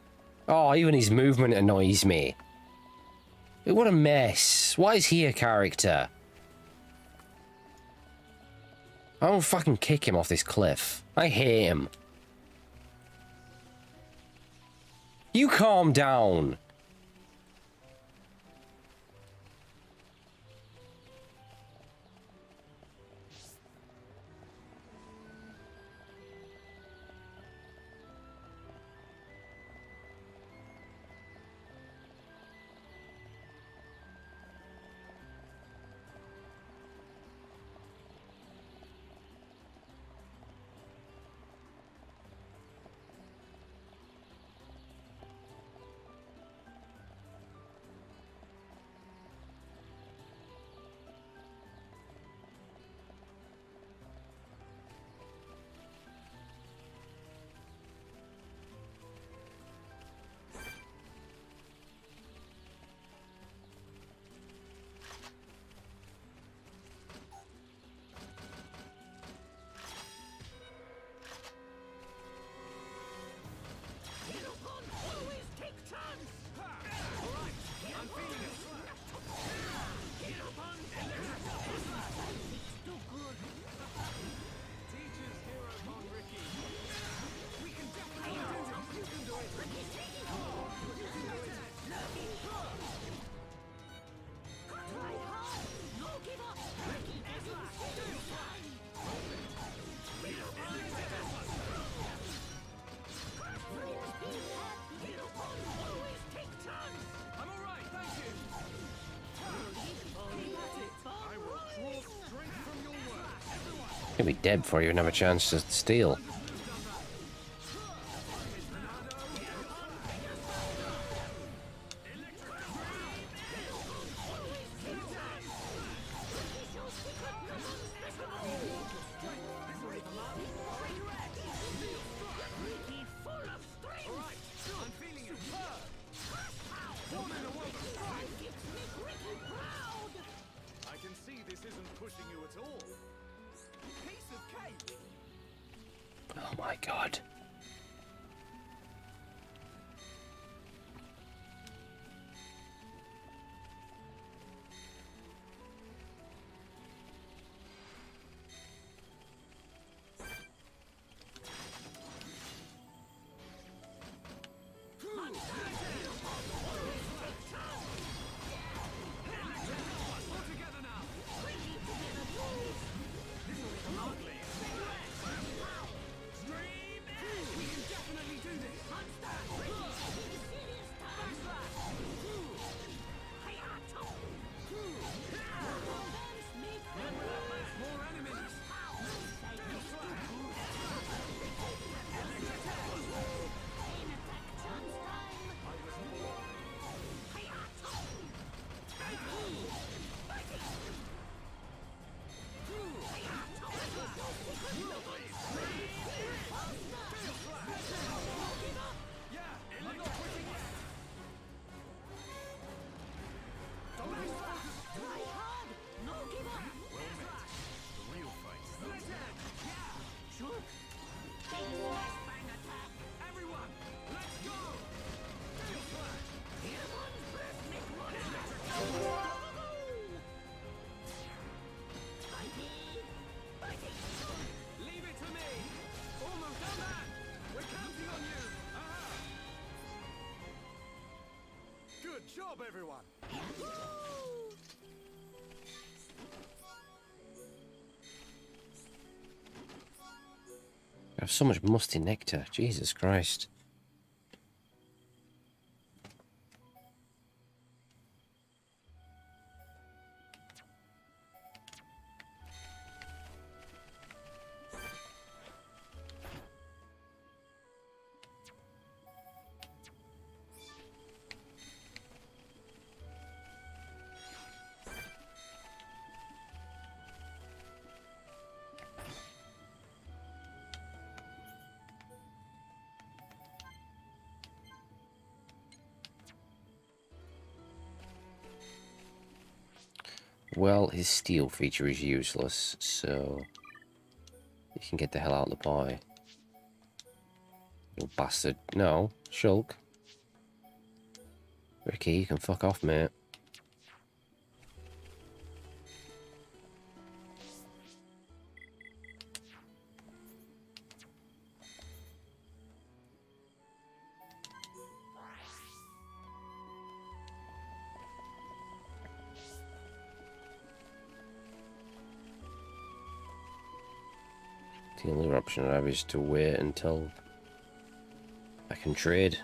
Oh, even his movement annoys me. What a mess. Why is he a character? I will fucking kick him off this cliff. I hate him. You calm down. He'll be dead before you even have a chance to steal. Oh my god. job, everyone. I have so much musty nectar. Jesus Christ. Well, his steel feature is useless, so you can get the hell out of the pie. You bastard. No, Shulk. Ricky, you can fuck off, mate. The only option I have is to wait until I can trade.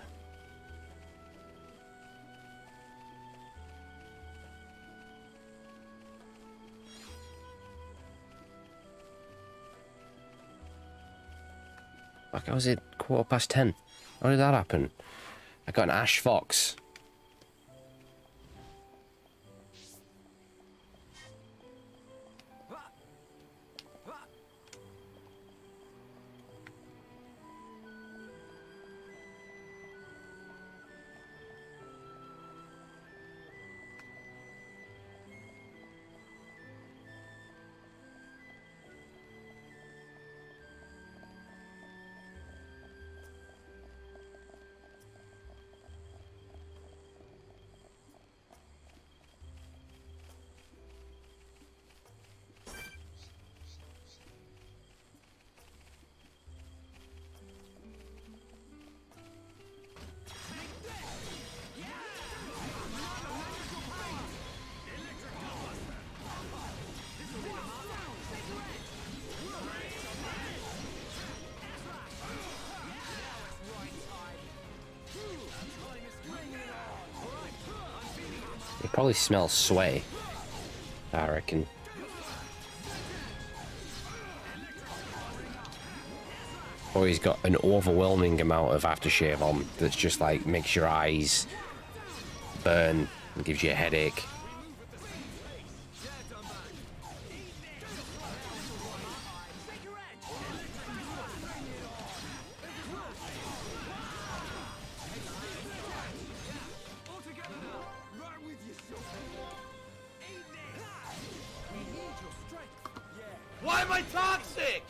Fuck, how was it 10:15? How did that happen? I got an Ash Fox. It probably smells sway, I reckon. Or he's got an overwhelming amount of aftershave on that's just like makes your eyes burn and gives you a headache. Why am I toxic?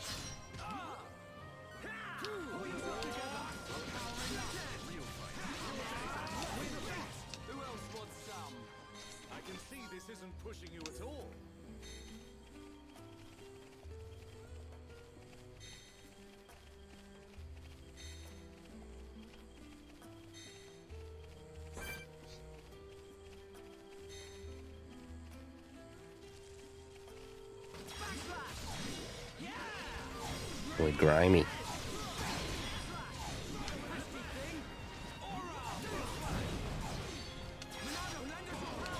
Who else wants some? I can see this isn't pushing you at all. Boy, grimy.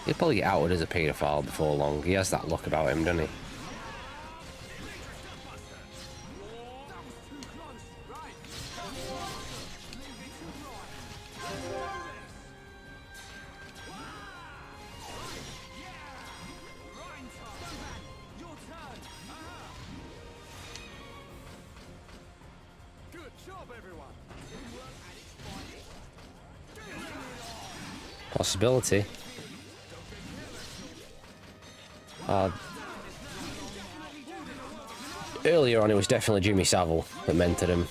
He'll probably get outed as a paedophile before long. He has that look about him, doesn't he? Good job, everyone. Possibility. Earlier on, it was definitely Jimmy Savile that mentored him.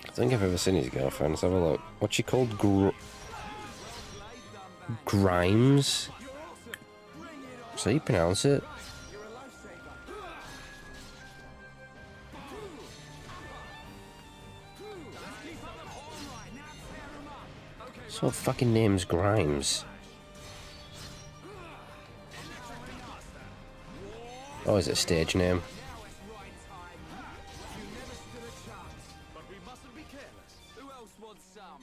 I think I've ever seen his girlfriend. Let's have a look. What's she called? Grimes? So you pronounce it? So fucking name's Grimes. Oh, is it a stage name? Now it's right time. You never stood a chance, but we mustn't be careless. Who else wants some?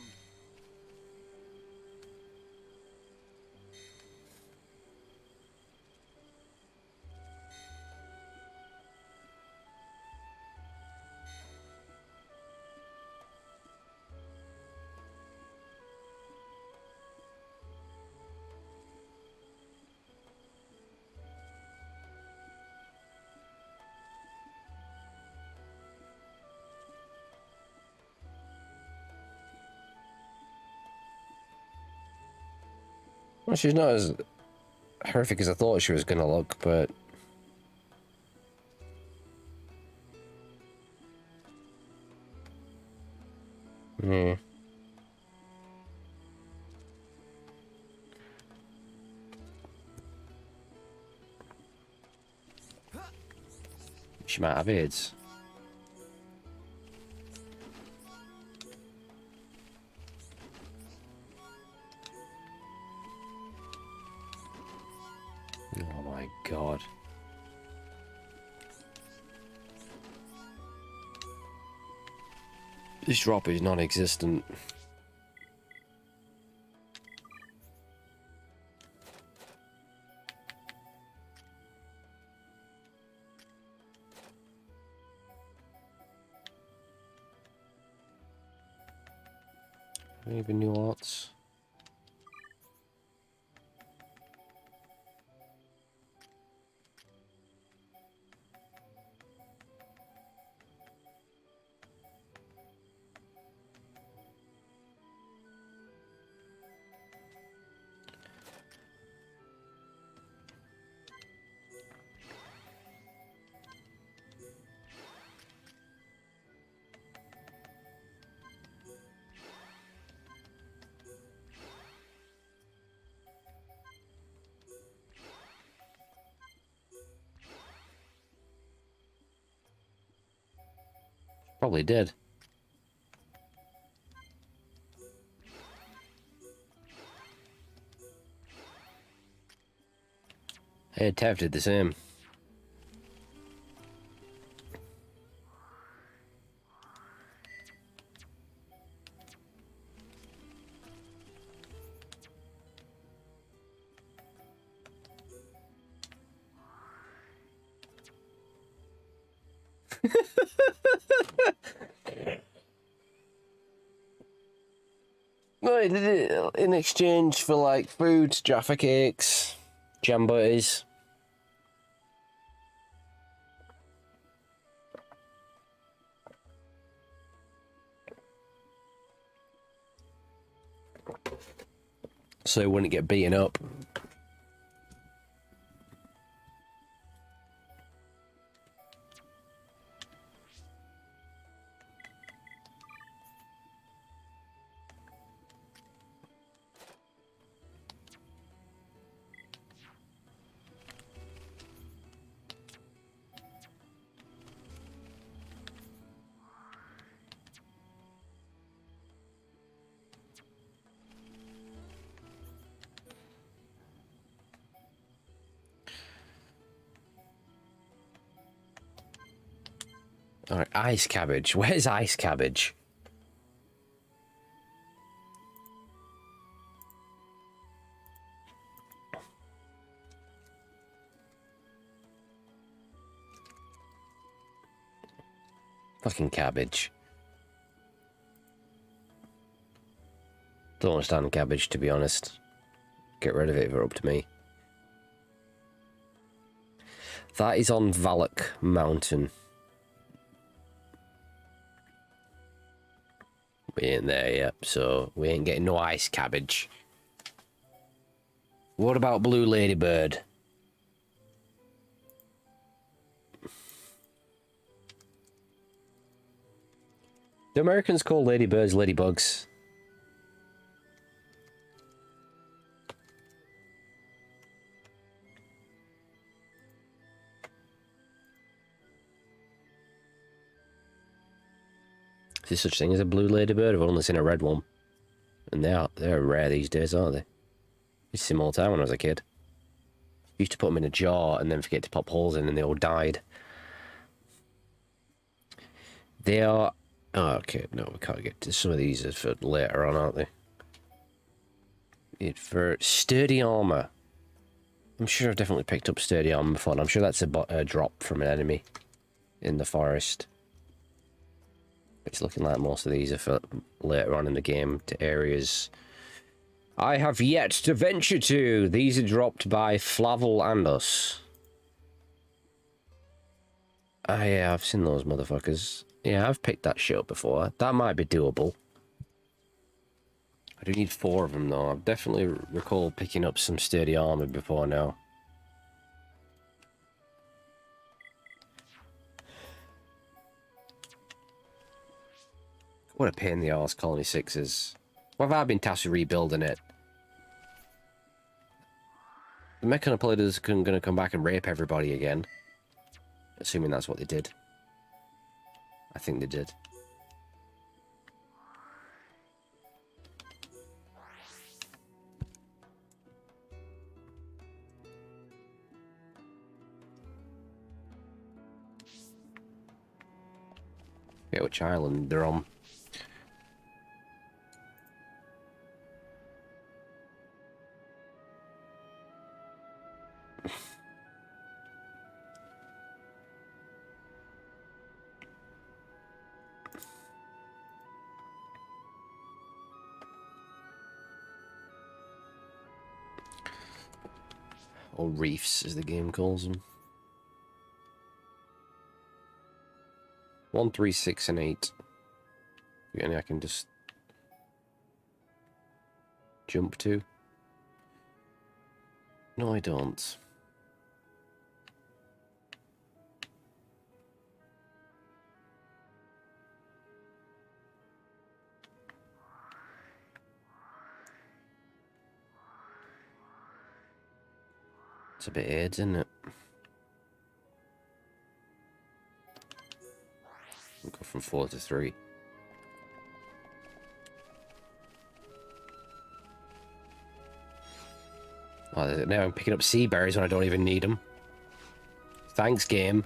Well, she's not as horrific as I thought she was gonna look, but... yeah. She might have AIDS. Oh my god. This drop is non-existent. Maybe new arts. Probably did. Hey, Tev did the same. No, he did it in exchange for like food, Jaffa cakes, jam butties. So he wouldn't get beaten up. Alright, ice cabbage. Where's ice cabbage? Fucking cabbage. Don't understand cabbage, to be honest. Get rid of it if it's up to me. That is on Valak Mountain. We ain't there yet, so we ain't getting no ice cabbage. What about Blue Ladybird? Do Americans call ladybirds ladybugs? Is there such thing as a blue ladybird? I've only seen a red one. And they're rare these days, aren't they? Used to see them all the time when I was a kid. Used to put them in a jar and then forget to pop holes in and they all died. They are... Oh, okay, no, we can't get to some of these for later on, aren't they? For sturdy armor. I'm sure I've definitely picked up sturdy armor before, and I'm sure that's a drop from an enemy in the forest. It's looking like most of these are for later on in the game to areas I have yet to venture to. These are dropped by Flavel and us. Ah, yeah, I've seen those motherfuckers. Yeah, I've picked that shit up before. That might be doable. I do need 4 of them, though. I definitely recall picking up some sturdy armor before now. What a pain in the arse Colony 6 is. Why have I been tasked with rebuilding it? The Mechanopolitans are going to come back and rape everybody again. Assuming that's what they did. I think they did. Yeah, which island they're on. Or reefs, as the game calls them. 1, 3, 6, and 8. Any I can just jump to? No, I don't. It's a bit AIDS, isn't it? We'll go from 4 to 3. Oh, now I'm picking up sea berries when I don't even need them. Thanks, game.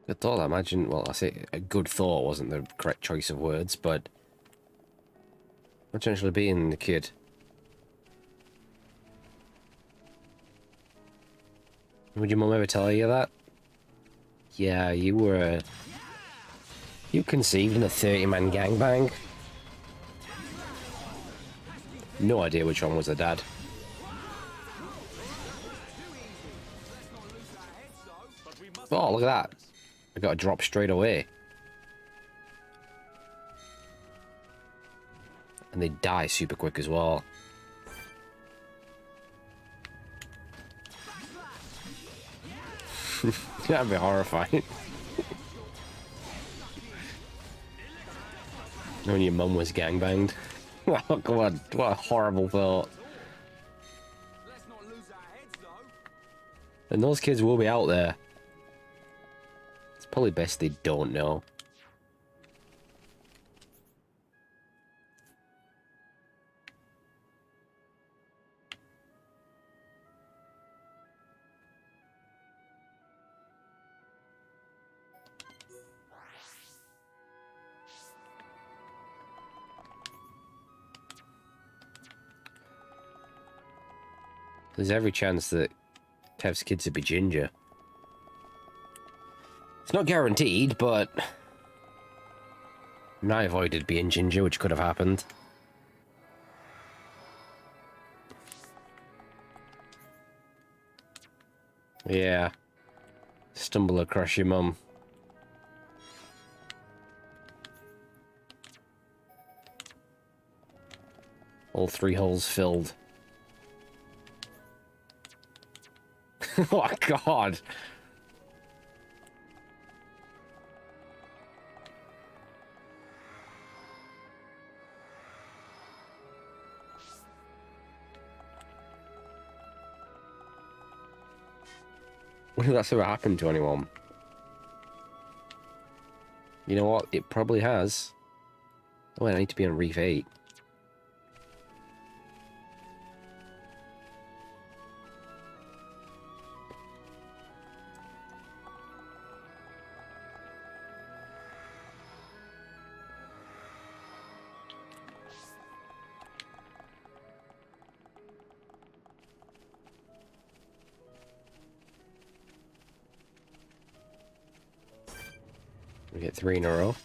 Good thought, I imagine. Well, I say a good thought wasn't the correct choice of words, but potentially being the kid. Would your mum ever tell you that? Yeah, you conceived in a 30-man gangbang. No idea which one was the dad. Oh, look at that. I got a drop straight away. And they die super quick as well. That'd be horrifying. When your mum was gangbanged. Oh god, what a horrible thought. And those kids will be out there. It's probably best they don't know. There's every chance that Tev's kids would be ginger. It's not guaranteed, but I avoided being ginger, which could have happened. Yeah. Stumble across your mum. All 3 holes filled. Oh god. I wonder if that's ever happened to anyone. You know what? It probably has. Oh, I need to be on Reef 8. We get 3 in a row.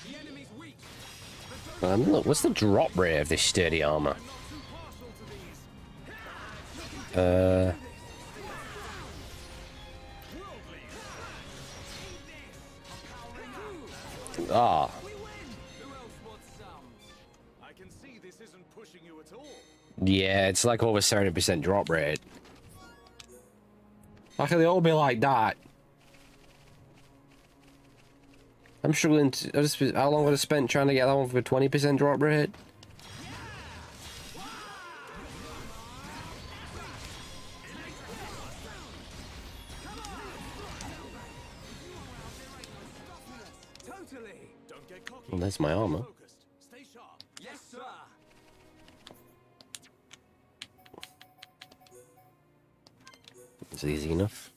The enemy's weak. Look, what's the drop rate of this sturdy armor? Not too partial to these. Ah, Who else wants some? I can see this isn't pushing you at all. yeah, it's like over 70% drop rate. How can they all be like that? I'm struggling to... how long would I spent trying to get that one for a 20% drop rate? Totally. Don't get cocky. Well, there's my armor. Focused. Stay sharp. Yes, sir. It's easy enough.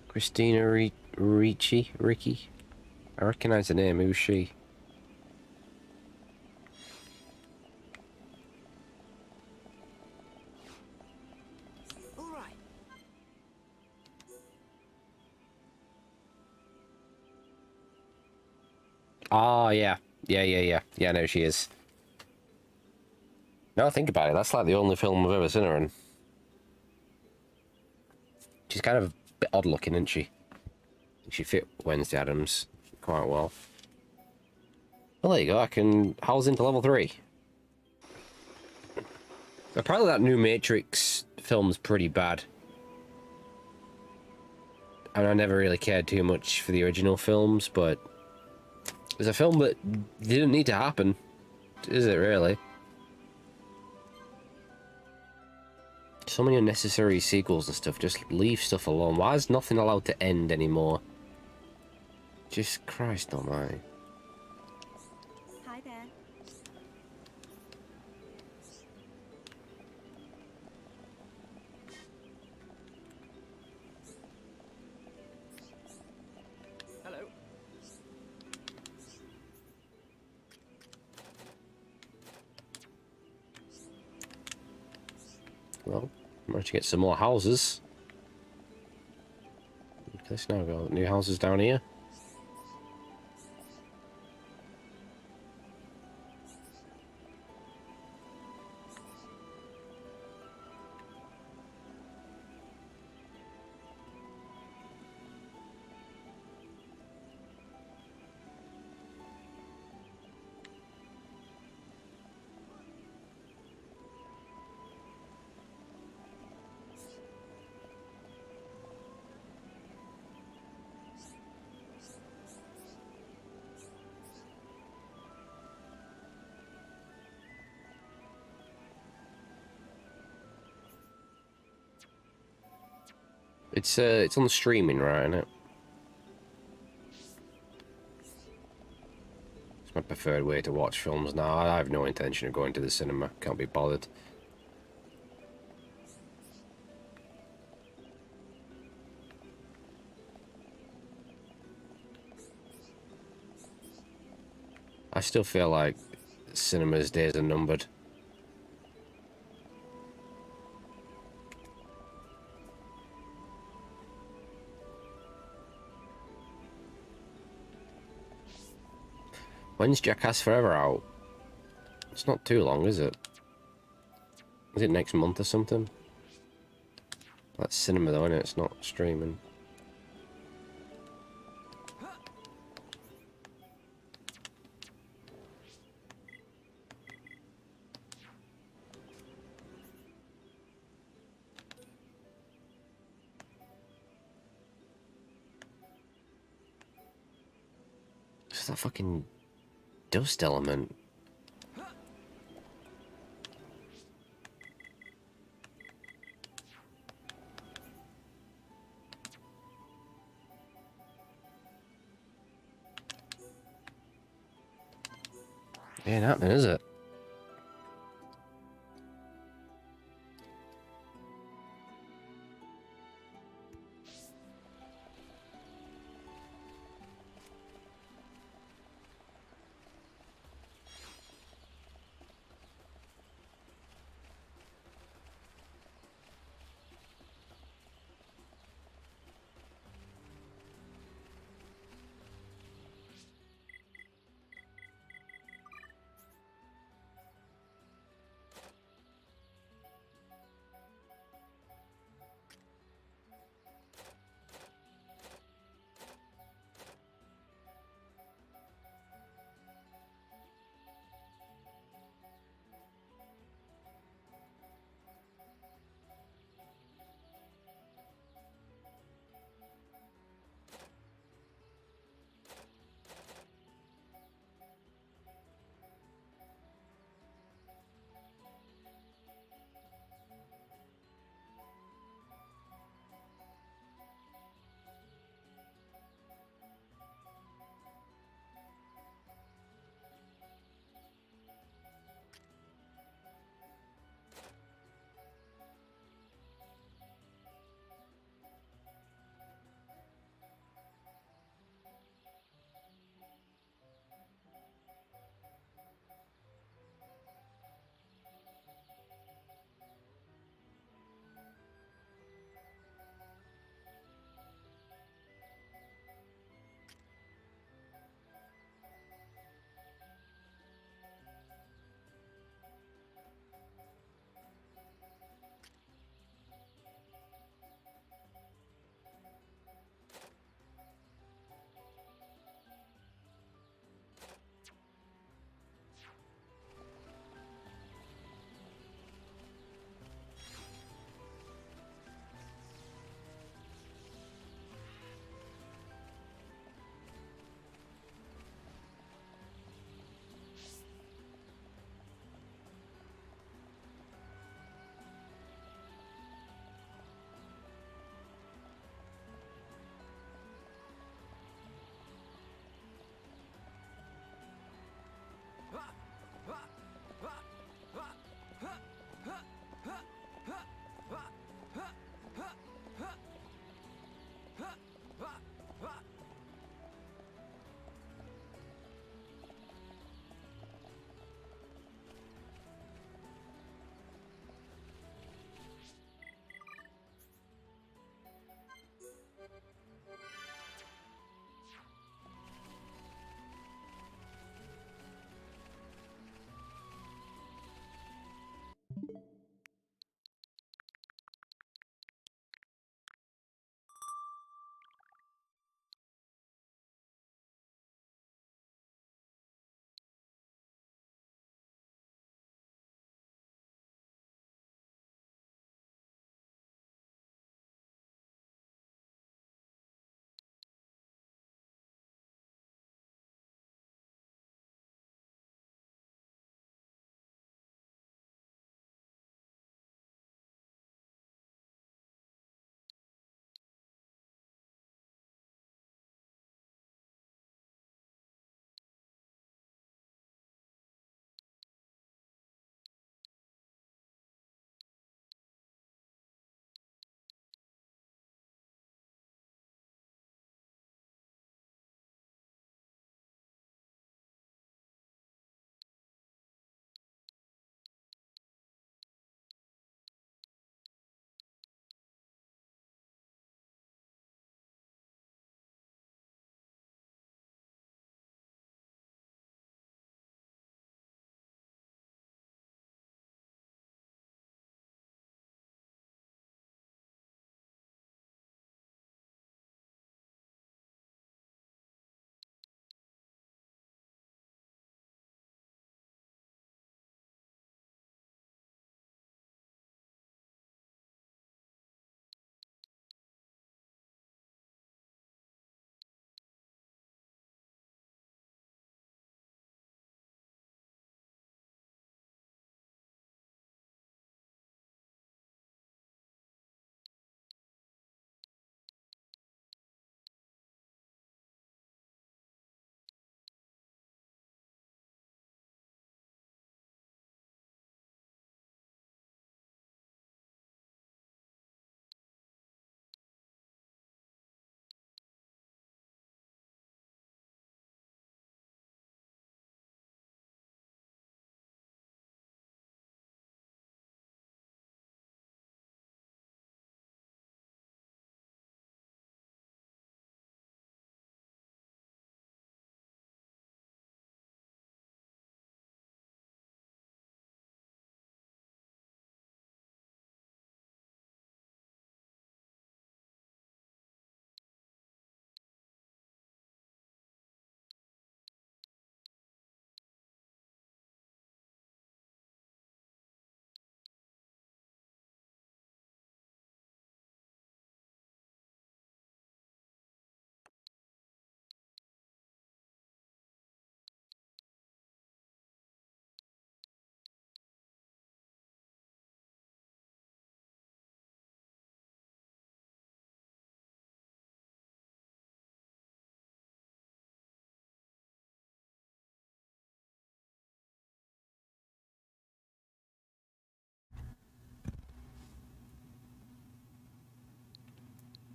Christina Ricky? I recognize the name. Who's she? All right. Ah, yeah. Yeah, I know she is. Now I think about it, that's like the only film I've ever seen her in. She's kind of a bit odd looking, isn't she? She fit Wednesday Addams quite well. Well, there you go, I can house into level 3. Apparently that new Matrix film's pretty bad. And I never really cared too much for the original films, but it's a film that didn't need to happen, is it really? So many unnecessary sequels and stuff, just leave stuff alone. Why is nothing allowed to end anymore? Just Christ almighty. Hi there. Hello. Well, managed to get some more houses. Okay, so now we've got new houses down here. It's on the streaming, right, isn't it? It's my preferred way to watch films now. I have no intention of going to the cinema. Can't be bothered. I still feel like cinema's days are numbered. When's Jackass Forever out? It's not too long, is it? Is it next month or something? That's cinema though, isn't it? It's not streaming. It's that fucking dust element. Ain't happening, is it?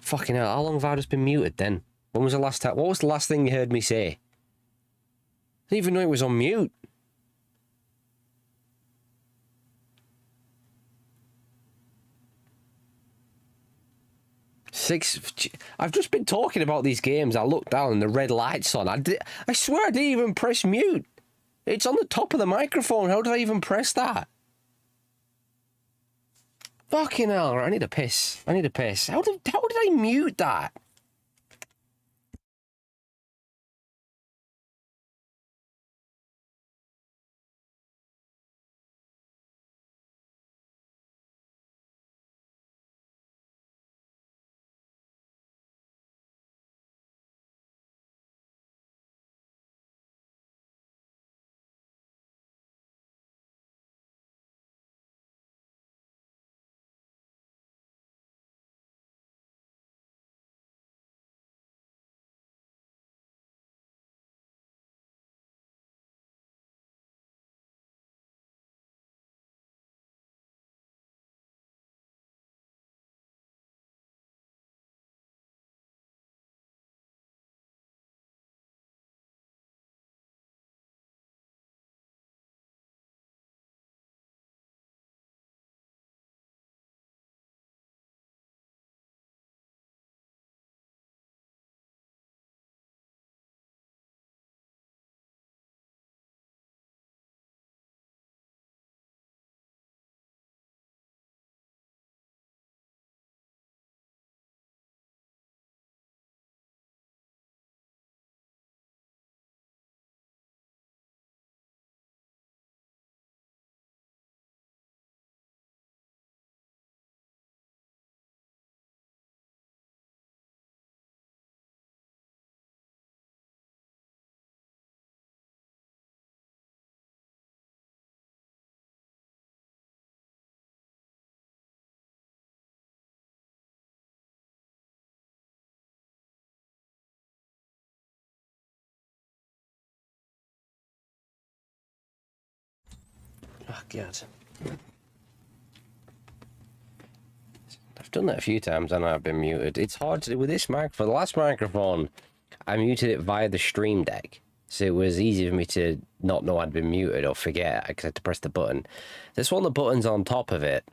Fucking hell, how long have I just been muted then? When was the last time? What was the last thing you heard me say? I didn't even know it was on mute. I've just been talking about these games. I looked down and the red light's on. I swear I didn't even press mute. It's on the top of the microphone. How did I even press that? Fucking hell, I need a piss. I need a piss. How did I mute that? Oh, God. I've done that a few times and I've been muted. It's hard to do with this microphone. The last microphone, I muted it via the Stream Deck. So it was easy for me to not know I'd been muted or forget because I had to press the button. This one, the button's on top of it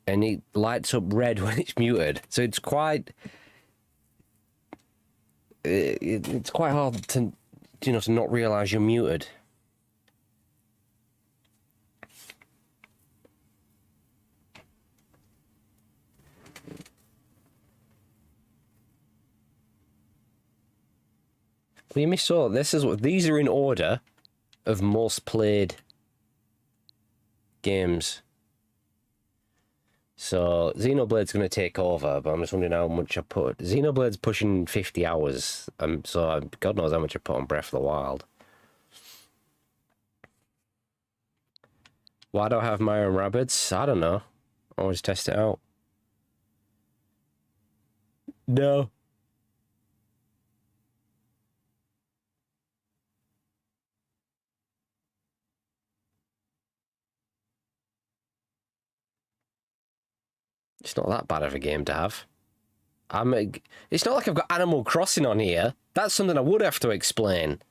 and it lights up red when it's muted. So it's quite... It's quite hard to, to not realise you're muted. Well, you missed so these are in order of most played games. So Xenoblade's going to take over, but I'm just wondering how much I put. Xenoblade's pushing 50 hours, so God knows how much I put on Breath of the Wild. Why do I have my own rabbits? I don't know. Always test it out. No. It's not that bad of a game to have. It's not like I've got Animal Crossing on here. That's something I would have to explain.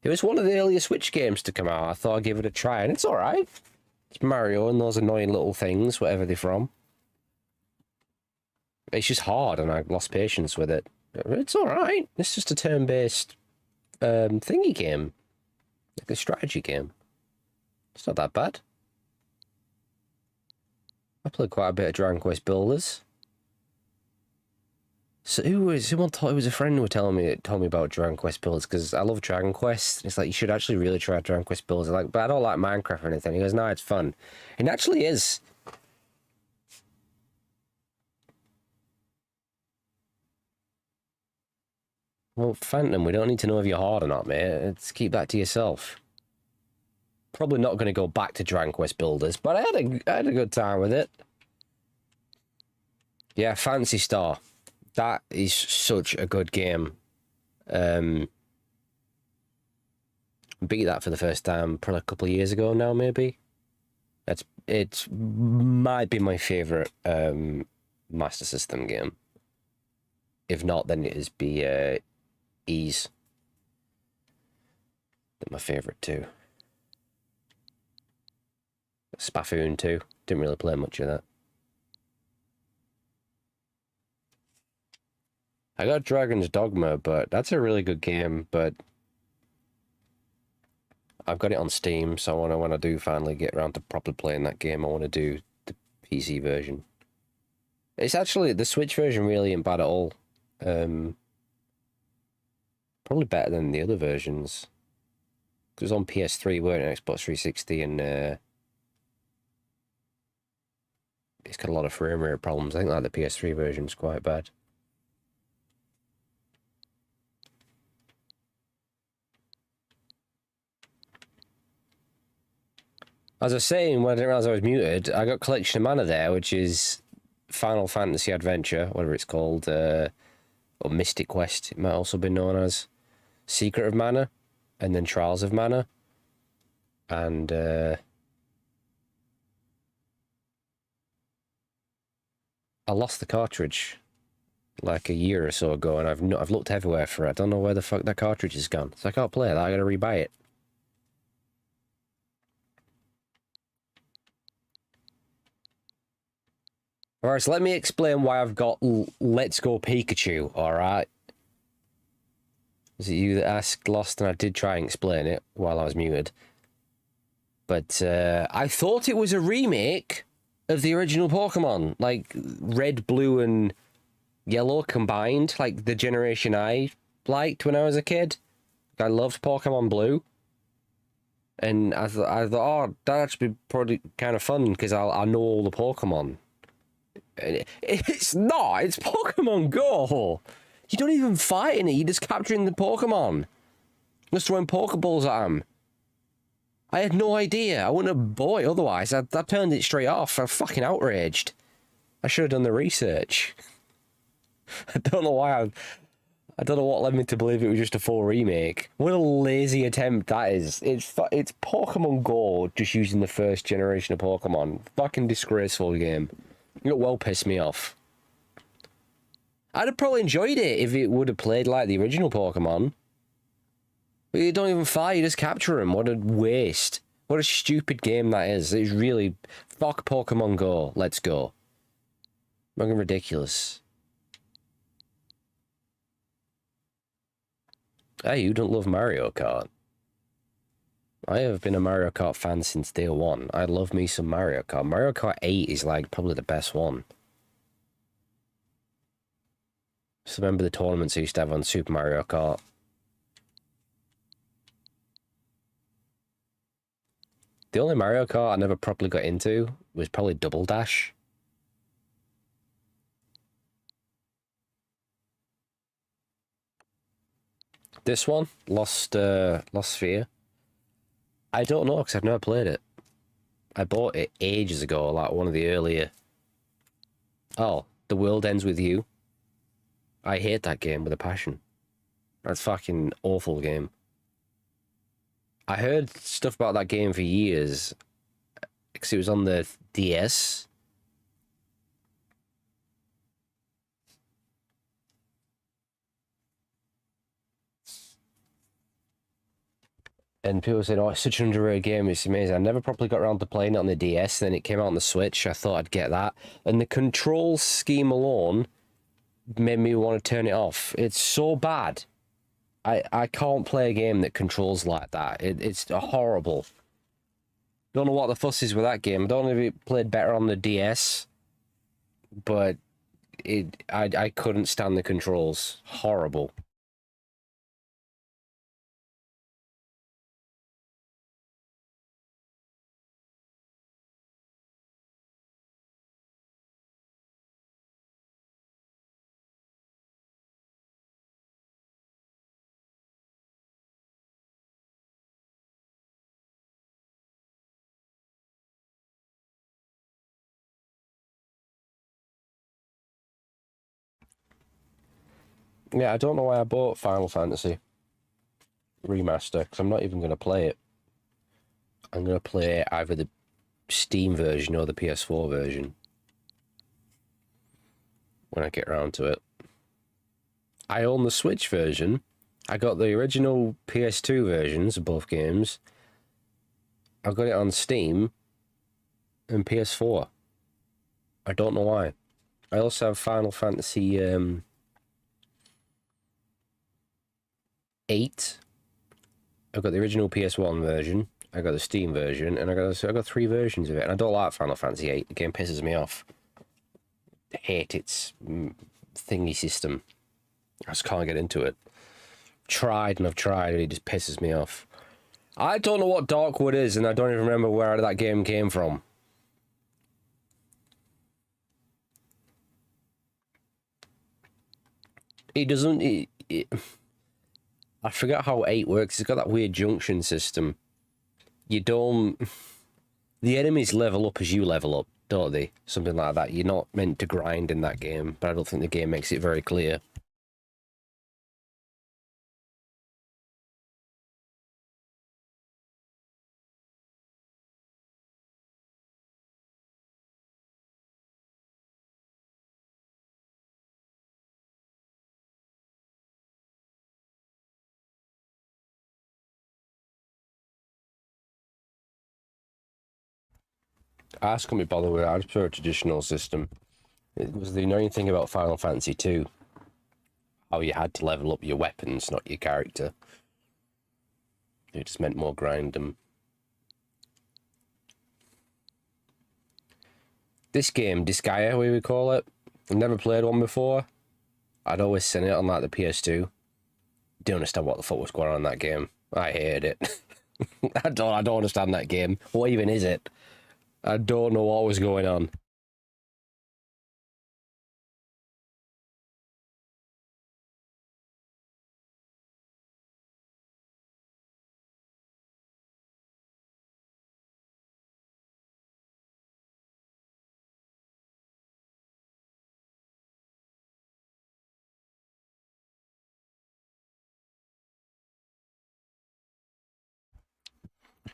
It was one of the earlier Switch games to come out. I thought I'd give it a try, and it's alright. It's Mario and those annoying little things, whatever they're from. It's just hard, and I lost patience with it. It's alright. It's just a turn-based thingy game. Like a strategy game. It's not that bad. I played quite a bit of Dragon Quest Builders. So someone thought it was a friend who told me about Dragon Quest Builders because I love Dragon Quest. It's like you should actually really try Dragon Quest Builders. Like, but I don't like Minecraft or anything. He goes, no, it's fun. It actually is. Well, Phantom, we don't need to know if you're hard or not, mate. Let's keep that to yourself. Probably not going to go back to Dragon Quest Builders, but I had a good time with it. Yeah, Fancy Star. That is such a good game. Beat that for the first time probably a couple of years ago now, maybe. It might be my favourite Master System game. If not, then it is be Ease. They're my favourite too. Spaffoon too. Didn't really play much of that. I got Dragon's Dogma, but that's a really good game, but I've got it on Steam, so when I do finally get around to properly playing that game, I want to do the PC version. It's actually, the Switch version really ain't bad at all. Probably better than the other versions. It was on PS3, weren't it? Xbox 360, and it's got a lot of frame rate problems. I think like the PS3 version's quite bad. As I was saying, when I didn't realize I was muted, I got Collection of Mana there, which is Final Fantasy Adventure, whatever it's called, or Mystic Quest, it might also be known as. Secret of Mana, and then Trials of Mana. And I lost the cartridge like a year or so ago, and I've looked everywhere for it. I don't know where the fuck that cartridge has gone. So I can't play that. I gotta rebuy it. Alright, so let me explain why I've got Let's Go Pikachu, alright? Was it you that asked Lost, and I did try and explain it while I was muted. But I thought it was a remake of the original Pokemon, like red, blue, and yellow combined, like the generation I liked when I was a kid. I loved Pokemon Blue. And I thought, oh, that'd actually be probably kind of fun, because I know all the Pokemon. It's not. It's Pokemon Go. You don't even fight in it. You're just capturing the Pokemon. Just throwing Pokeballs at them. I had no idea. I wouldn't have bought it otherwise. I turned it straight off. I'm fucking outraged. I should have done the research. I don't know why I don't know what led me to believe it was just a full remake. What a lazy attempt that is. It's Pokemon Go just using the first generation of Pokemon. Fucking disgraceful game. It well pissed me off. I'd have probably enjoyed it if it would have played like the original Pokemon. But you don't even fight, you just capture them. What a waste. What a stupid game that is. It's really... Fuck Pokemon Go. Let's go. Fucking ridiculous. Hey, you don't love Mario Kart? I have been a Mario Kart fan since day one. I love me some Mario Kart. Mario Kart 8 is like probably the best one. Just remember the tournaments I used to have on Super Mario Kart. The only Mario Kart I never properly got into was probably Double Dash. This one, Lost Sphere. I don't know, because I've never played it. I bought it ages ago, like one of the earlier... Oh, The World Ends With You. I hate that game with a passion. That's fucking awful game. I heard stuff about that game for years, because it was on the DS. And people said, oh, it's such an underrated game, it's amazing. I never properly got around to playing it on the DS, then it came out on the Switch, I thought I'd get that. And the control scheme alone made me want to turn it off. It's so bad. I can't play a game that controls like that. It's horrible. Don't know what the fuss is with that game. I don't know if it played better on the DS, but I couldn't stand the controls. Horrible. Yeah, I don't know why I bought Final Fantasy Remaster, because I'm not even going to play it. I'm going to play either the Steam version or the PS4 version. when I get around to it. I own the Switch version. I got the original PS2 versions of both games. I got it on Steam and PS4. I don't know why. I also have Final Fantasy 8. I've got the original PS1 version. I got the Steam version, and I got 3 versions of it. And I don't like Final Fantasy 8. The game pisses me off. I hate its thingy system. I just can't get into it. Tried and I've tried, and it just pisses me off. I don't know what Darkwood is, and I don't even remember where that game came from. It doesn't... I forgot how 8 works. It's got that weird junction system. You don't... The enemies level up as you level up, don't they? Something like that. You're not meant to grind in that game, but I don't think the game makes it very clear. I just couldn't be bothered with it. I just prefer a traditional system. It was the annoying thing about Final Fantasy 2. How you had to level up your weapons, not your character. It just meant more grinding. This game, Disgaea, we would call it. I've never played one before. I'd always seen it on like the PS2. Don't understand what the fuck was going on in that game. I hated it. I don't understand that game. What even is it? I don't know what was going on.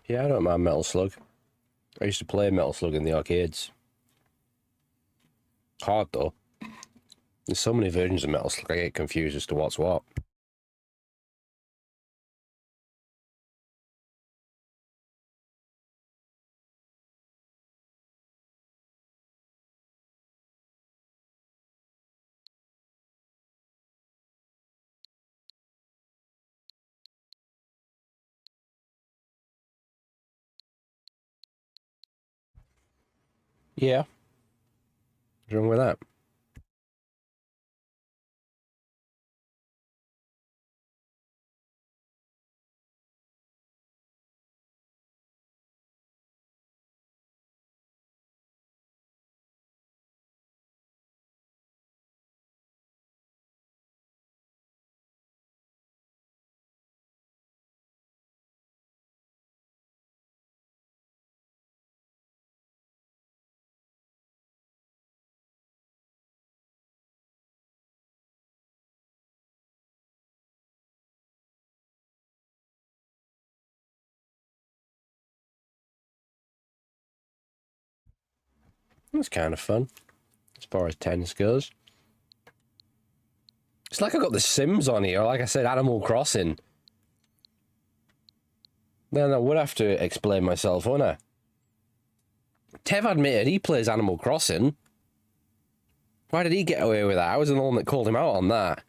Yeah, I don't mind Metal Slug. I used to play Metal Slug in the arcades. Hard though. There's so many versions of Metal Slug, I get confused as to what's what. Yeah. What's wrong with that? It's kind of fun, as far as tennis goes. It's like I got The Sims on here, or like I said, Animal Crossing. Then I would have to explain myself, wouldn't I? Tev admitted he plays Animal Crossing. Why did he get away with that? I was the one that called him out on that.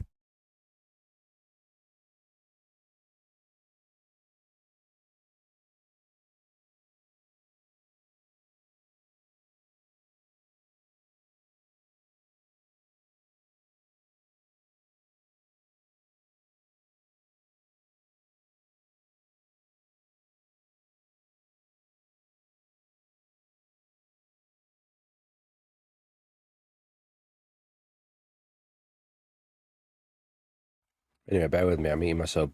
Anyway, bear with me, I'm eating my sub.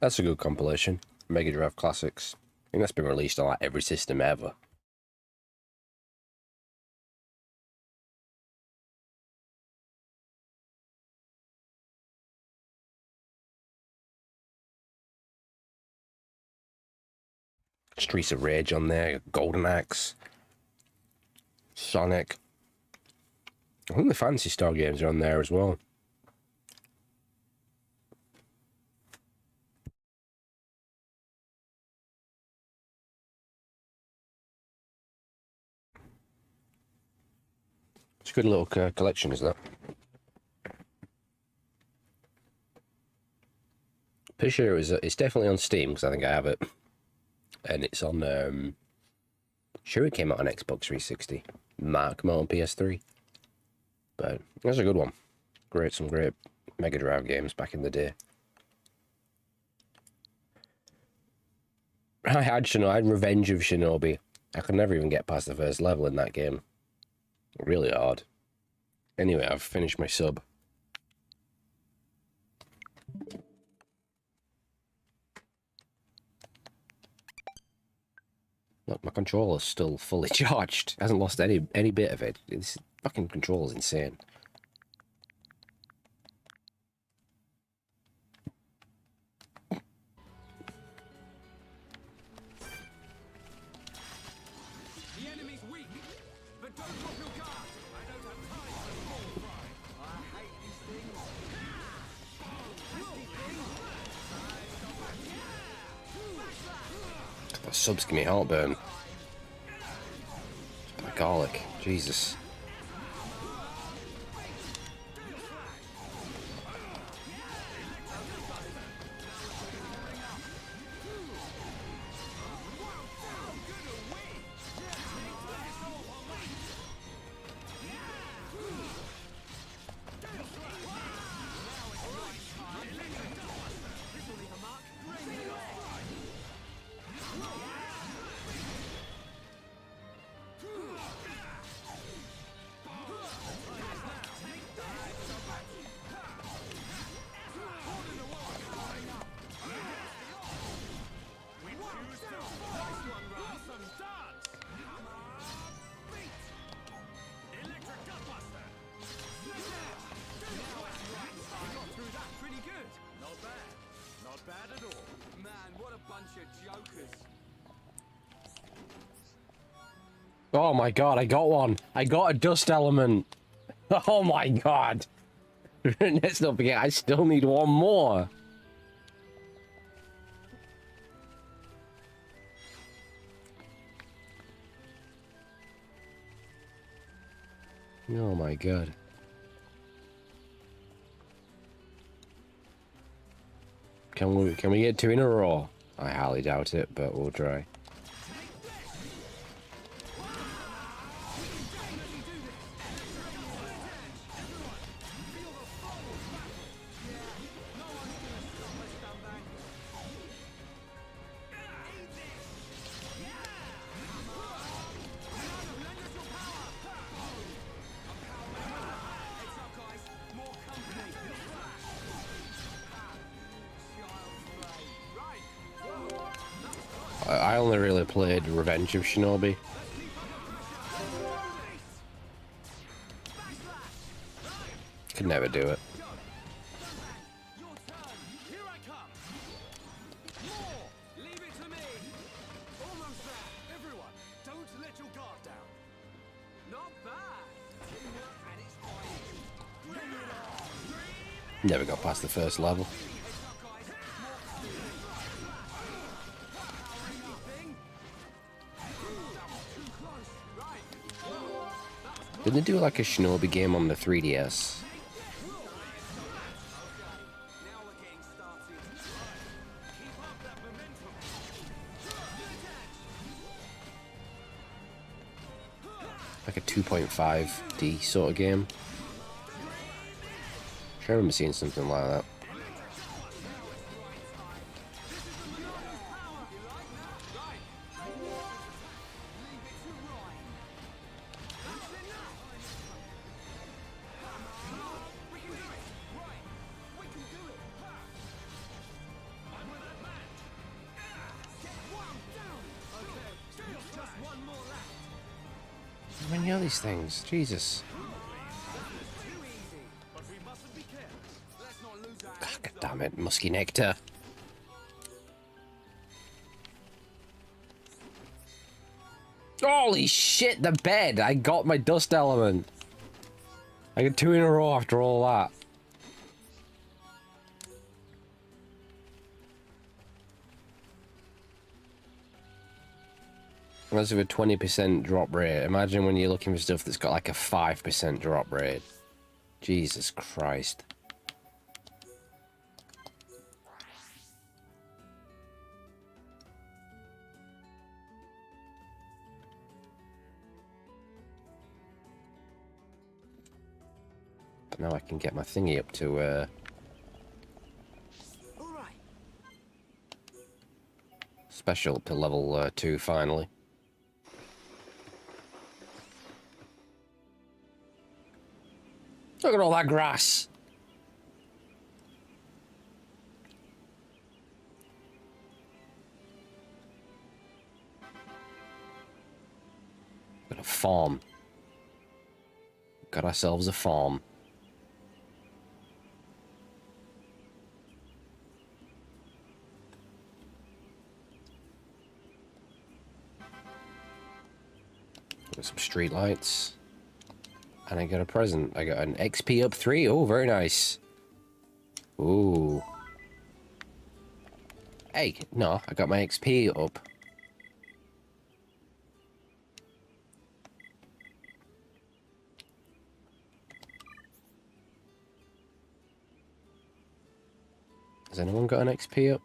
That's a good compilation. Mega Drive Classics. I think that's been released on like every system ever. Streets of Rage on there, Golden Axe, Sonic. I think the Fantasy Star games are on there as well. It's a good little collection, isn't it? Pretty sure it's definitely on Steam because I think I have it, and it's on. Sure, it came out on Xbox 360. Might come out on PS3, but that's a good one. Some great Mega Drive games back in the day. I had Revenge of Shinobi. I could never even get past the first level in that game. Really hard. Anyway, I've finished my sub. Look, my controller's still fully charged. Hasn't lost any bit of it. This fucking controller's insane. The enemy's weak, but don't drop your guard. I don't have time for small fry. I hate these things. The subs give me heartburn. My garlic. Jesus. Bad at all. Man, what a bunch of jokers. Oh my god, I got one. I got a dust element. Oh my god. Let's not forget, I still need one more. Oh my god. Can we get two in a row? I highly doubt it, but we'll try. I only really played Revenge of Shinobi. Could never do it. Your turn. Here I come. More. Leave it to me. Almost there. Everyone, don't let your guard down. Not bad. Teamwork at its finest. Bring it on. Never got past the first level. Did they do like a Shinobi game on the 3DS? Like a 2.5D sort of game. I remember seeing something like that. these things? Jesus. But we mustn't be careless. Let's not lose our Ah, heads, God damn it, musky nectar. Holy shit, the bed! I got my dust element. I got 2 in a row after all that. That's with a 20% drop rate. Imagine when you're looking for stuff that's got like a 5% drop rate. Jesus Christ. But now I can get my thingy up to All right. special up to level 2 finally. Look at all that grass. Got a farm. Got ourselves a farm. Got some street lights. And I got a present. I got an XP up 3. Oh, very nice. Ooh. Hey, no, I got my XP up. Has anyone got an XP up?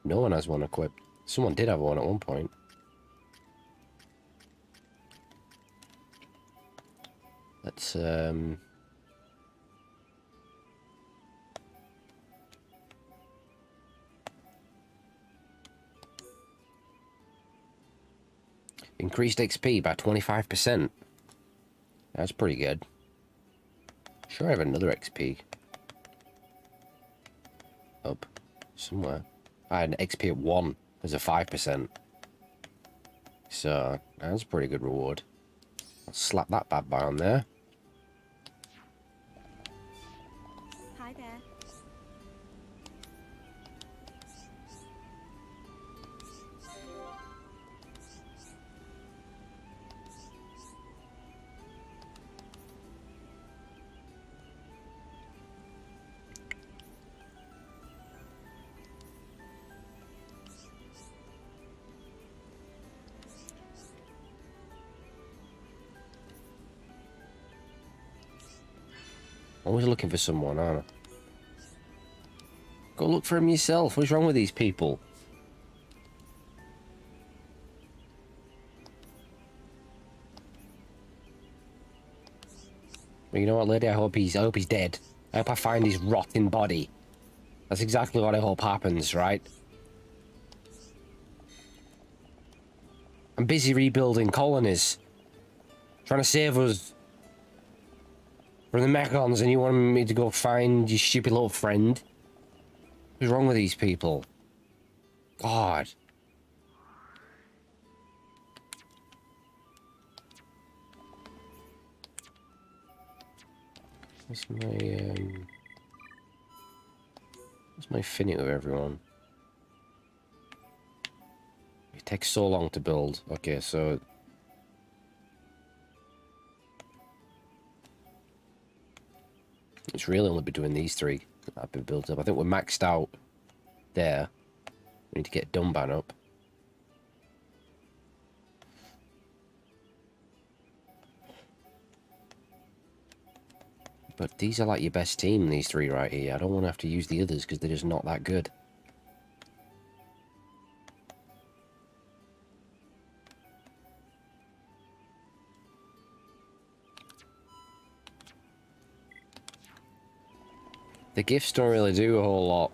No one has one equipped. Someone did have one at one point. Let's, increased XP by 25%. That's pretty good. Sure, I have another XP up somewhere. I had an XP at 1 as a 5%. So, that's a pretty good reward. I'll slap that bad boy on there. Hi there. Always looking for someone, aren't I? Go look for him yourself. What's wrong with these people? Well, you know what, lady? I hope he's dead. I hope I find his rotting body. That's exactly what I hope happens, right? I'm busy rebuilding colonies. Trying to save us from the Mechons, and you want me to go find your stupid little friend? What's wrong with these people? God. What's my finny with everyone? It takes so long to build. Okay, so it's really only between these 3 that have been built up. I think we're maxed out there. We need to get Dunban up. But these are like your best team, these 3 right here. I don't want to have to use the others because they're just not that good. The gifts don't really do a whole lot.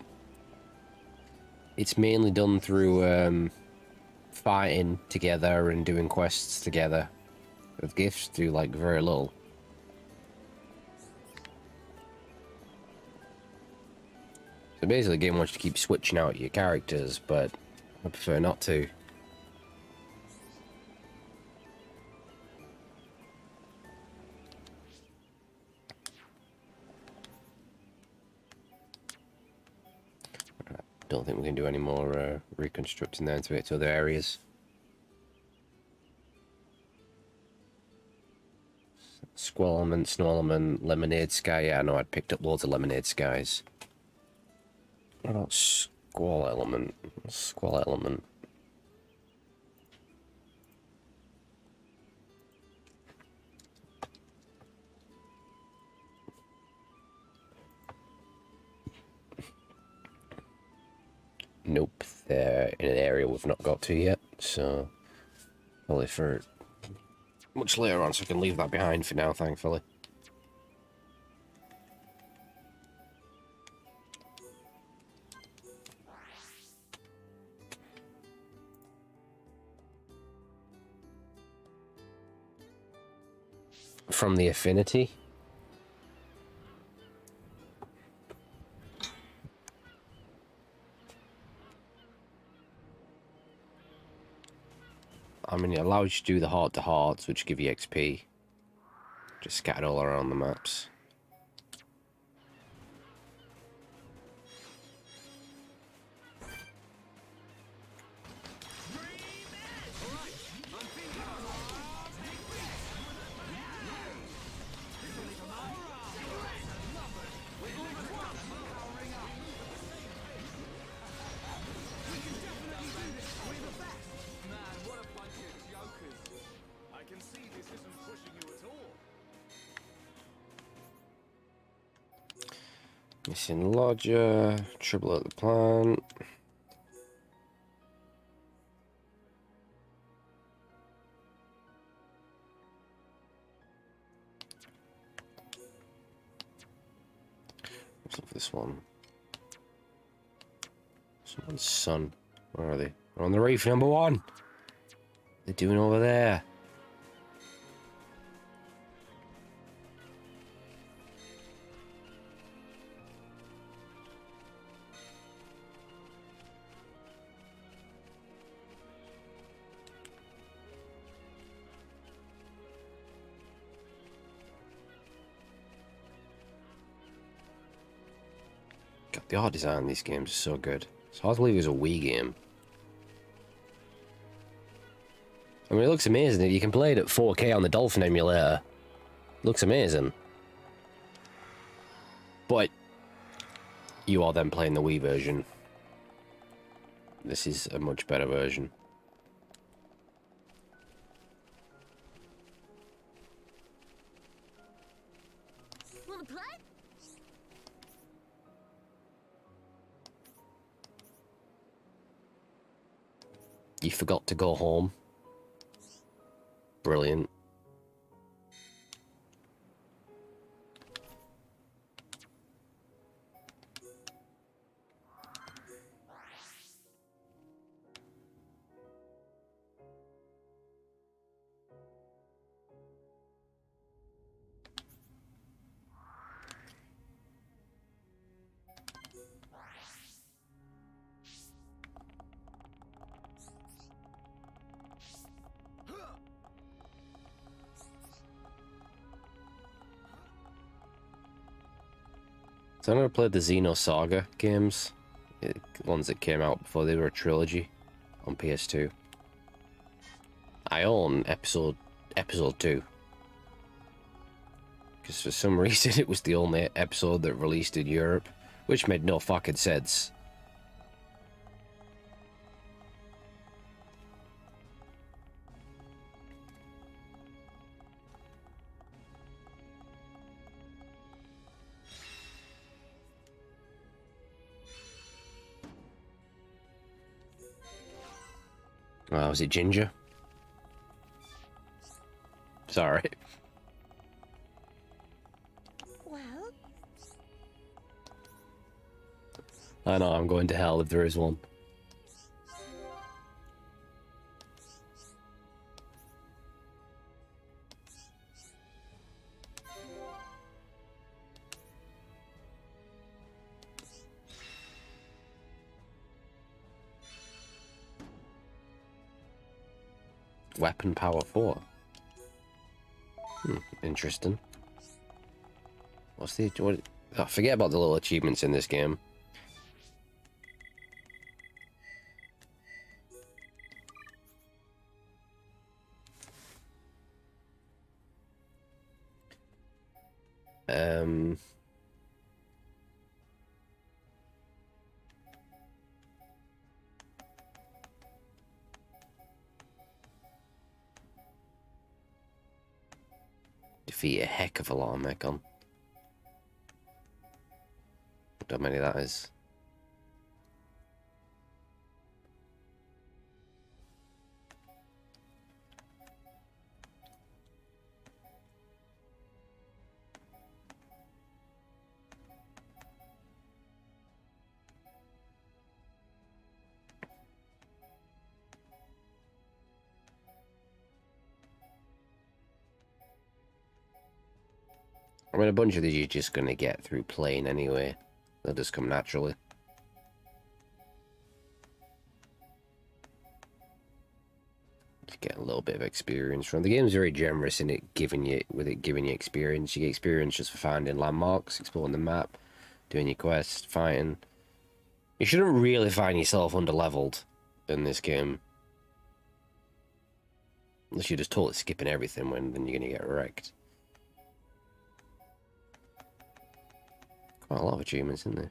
It's mainly done through fighting together and doing quests together. With gifts do like very little. So basically the game wants you to keep switching out your characters, but I prefer not to. Don't think we can do any more reconstructing there into other areas. Squall element, snow element, lemonade sky. Yeah, I know I'd picked up loads of lemonade skies. What about squall element? Squall element. Nope, they're in an area we've not got to yet, so probably for much later on, so I can leave that behind for now, thankfully. From the affinity. I mean, it allows you to do the heart-to-hearts, which give you XP. Just scattered all around the maps. Missing lodger, trouble at the plant. Let's look for this one. Someone's son. Where are they? They're on the reef, number 1. What are they doing over there? God, the art design in these games is so good. It's hard to believe it was a Wii game. I mean, it looks amazing. You can play it at 4K on the Dolphin emulator. Looks amazing. But you are then playing the Wii version. This is a much better version. Wanna play? You forgot to go home. Brilliant. So I never played the Xenosaga games, ones that came out before they were a trilogy on PS2. I own episode 2 because for some reason it was the only episode that released in Europe, which made no fucking sense. Oh, was it Ginger? Sorry. Well, I know, I'm going to hell if there is one. Weapon power 4. Interesting. What's the... What, oh, forget about the little achievements in this game. Um, defeat a heck of a lot of Mechon. How many that is. I mean, a bunch of these you're just going to get through playing anyway. They'll just come naturally. Just get a little bit of experience from. The game's very generous in it, giving you experience. You get experience just for finding landmarks, exploring the map, doing your quests, fighting. You shouldn't really find yourself underleveled in this game. Unless you're just totally skipping everything, then you're going to get wrecked. Quite a lot of achievements, isn't there?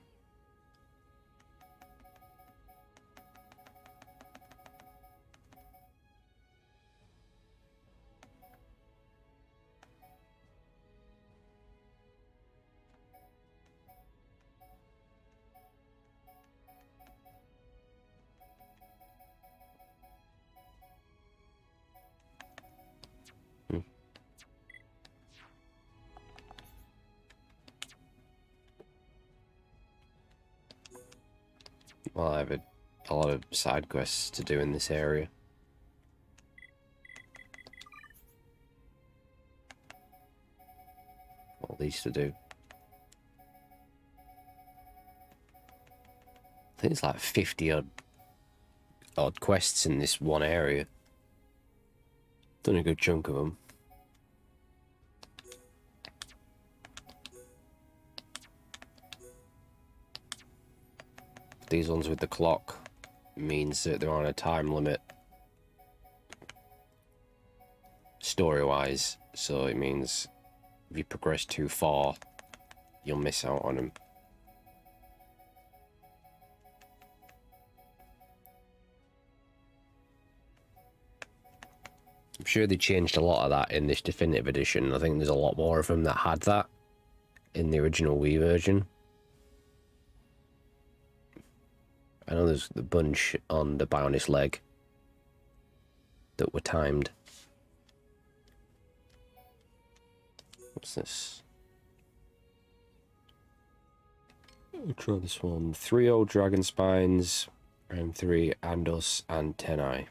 Well, I have a lot of side quests to do in this area. All these to do. I think it's like 50 odd quests in this one area. Done a good chunk of them. These ones with the clock means that they're on a time limit story-wise, so it means if you progress too far, you'll miss out on them. I'm sure they changed a lot of that in this definitive edition. I think there's a lot more of them that had that in the original Wii version. I know there's the bunch on the Bionis leg that were timed. What's this? I'll try this one. 3 old dragon spines, and 3 Andos antennae.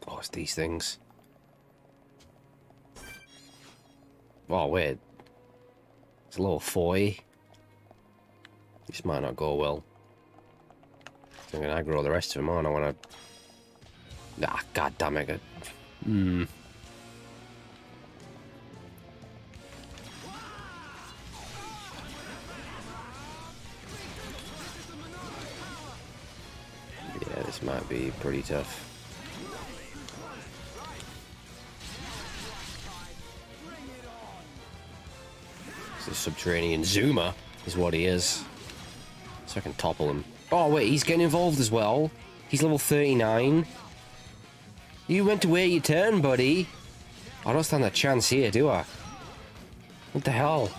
Oh, it's these things. Oh, wait. It's a little foy. This might not go well. I'm gonna aggro the rest of them on. I wanna... Ah, god damn it. Yeah, this might be pretty tough. The subterranean Zuma is what he is. So I can topple him. Oh wait, he's getting involved as well. He's level 39. You went to wait your turn, buddy. I don't stand a chance here, do I? What the hell?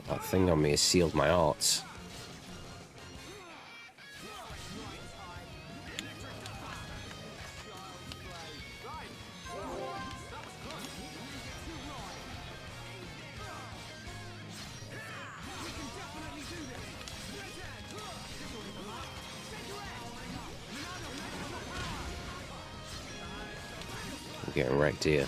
That thing on me has sealed my hearts. I'm getting wrecked here.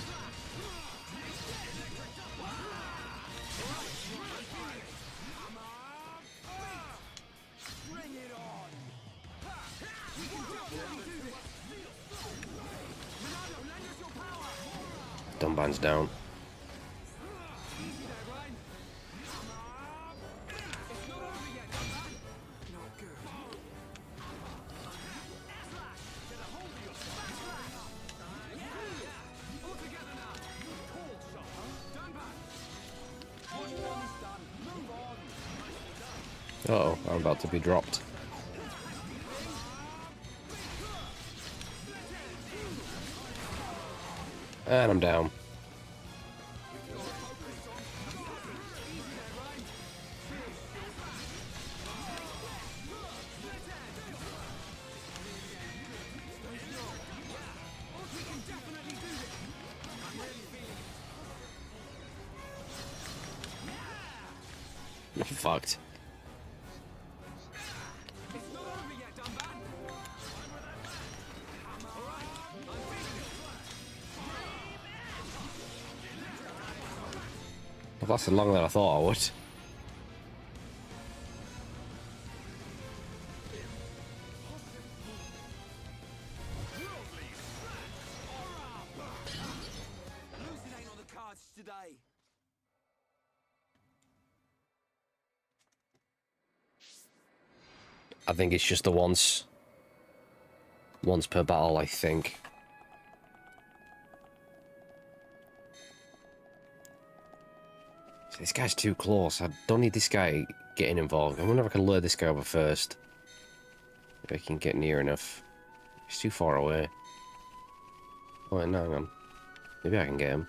Dunban's down. Uh-oh, I'm about to be dropped. And I'm down. You're fucked. Well, lasted longer than I thought I would. Losing ain't on the cards today. I think it's just the once per battle, I think. This guy's too close. I don't need this guy getting involved. I wonder if I can lure this guy over first. If I can get near enough. He's too far away. Oh, wait, no, hang on. Maybe I can get him.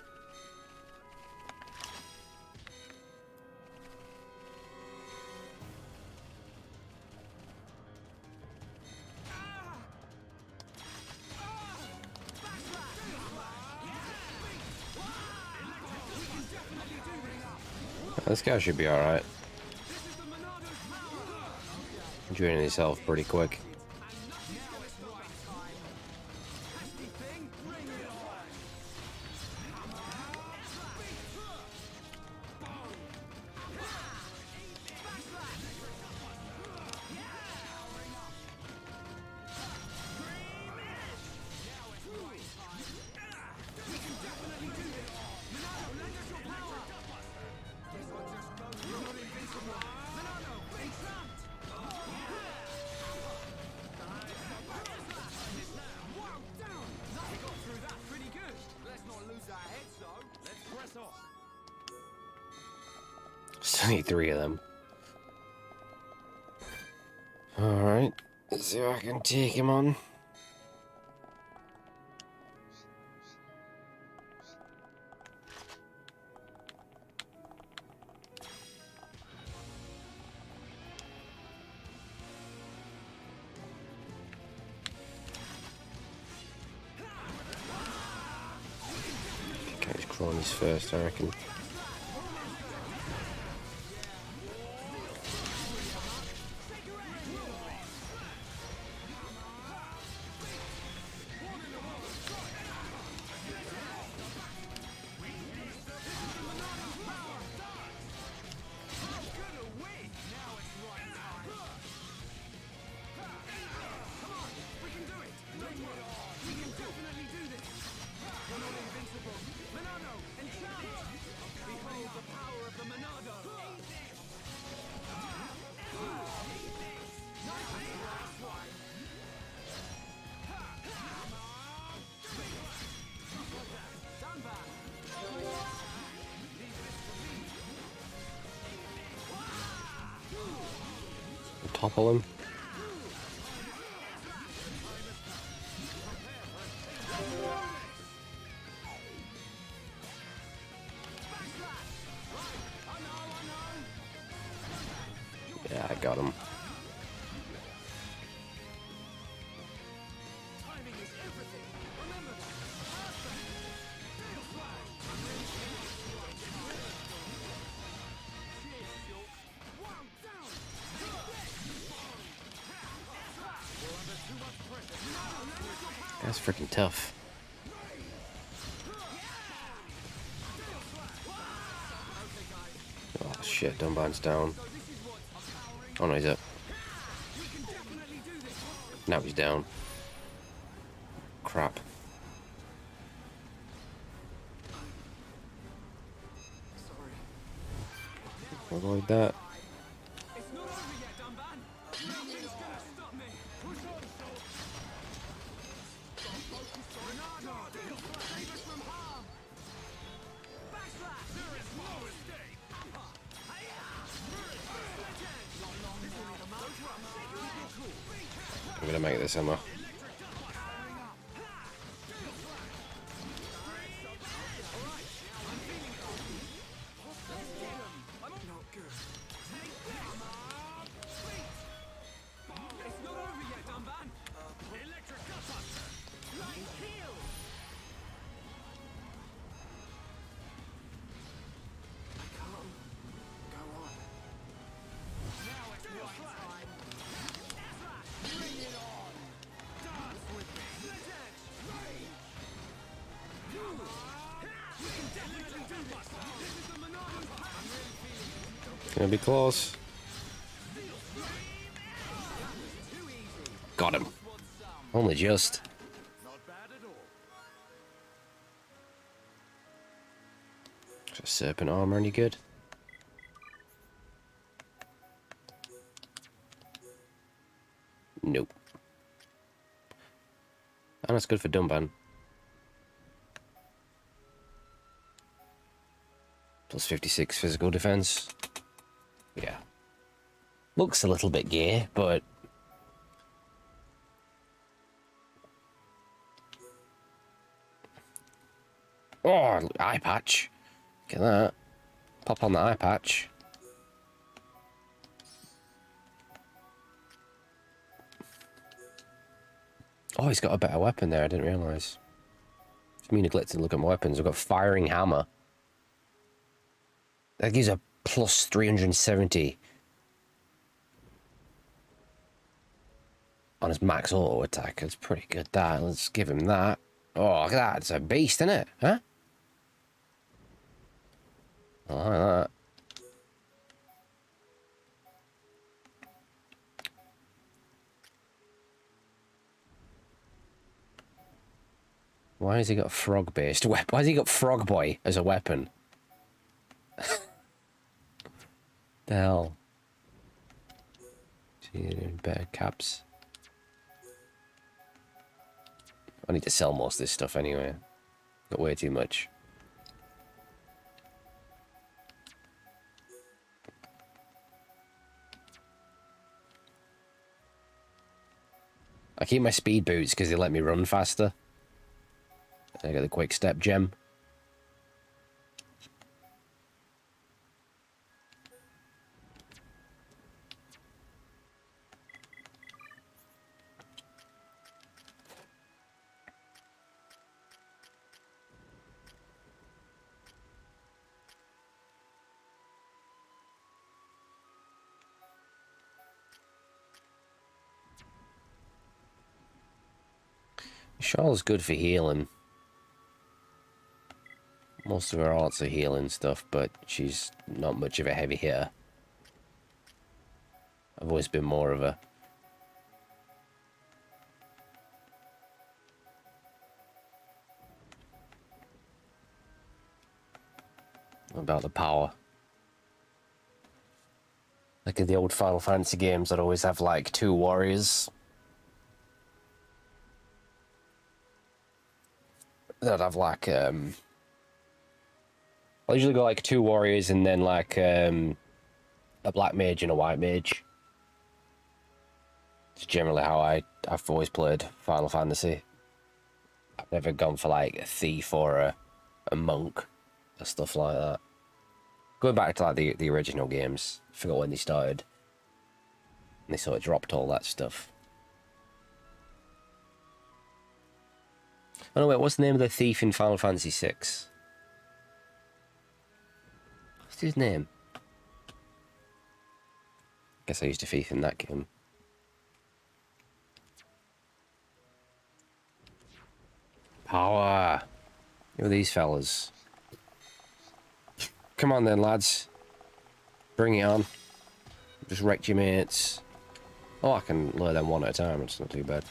This guy should be alright. Draining his health pretty quick. Still need 3 of them. Alright, let's see if I can take him on. Okay, his cronies first, I reckon. Topple him. got him. Timing is everything. Remember that. Perfect. Tail slash. Cheers, Shulk. Wow, down. We're under too much pressure. That's freaking tough. Oh shit, Dunban's down. Oh no, he's up. Now he's down. Crap. Avoid that. It's not over yet, Dunban. Nothing's gonna stop me. Push on, Shulk. Renado, save us from harm. Backslash. There is no escape. I'm gonna make this, Emma. It's not over yet, Dunban. Electric gutbuster. Light heal. I can't go on. Now it's right time. Bring it on. Dance with me. Split edge. We can definitely do this. This is the Monarch's path. I'm really feeling it. Gonna be close. Got him. Only just. Not bad at all. Is serpent armor any good? Nope. And that's good for Dunban. Plus 56 physical defense. Yeah. Looks a little bit gay, but oh, eye patch. Look at that. Pop on the eye patch. Oh, he's got a better weapon there. I didn't realise. It's me neglecting to look at my weapons. I've got firing hammer. That gives a plus 370 on his max auto attack. That's pretty good. That. Let's give him that. Oh, look at that. It's a beast, isn't it? Huh? I like that. Why has he got frog-based weapon? Why has he got Frog Boy as a weapon? The hell? Gee, better caps. I need to sell most of this stuff anyway. Got way too much. I keep my speed boots because they let me run faster. I got the quick step gem. Charlotte's good for healing. Most of her arts are healing stuff, but she's not much of a heavy hitter. I've always been more of a... about the power. Like in the old Final Fantasy games, I'd always have like 2 warriors. I'd have like I usually go like 2 warriors and then like a black mage and a white mage. It's generally how I've always played Final Fantasy. I've never gone for like a thief or a monk or stuff like that. Going back to like the original games, I forgot when they started. They sort of dropped all that stuff. Oh no, wait, what's the name of the thief in Final Fantasy VI? What's his name? Guess I used a thief in that game. Power! Who are these fellas? Come on then, lads. Bring it on. Just wrecked your mates. Oh, I can lure them one at a time. It's not too bad.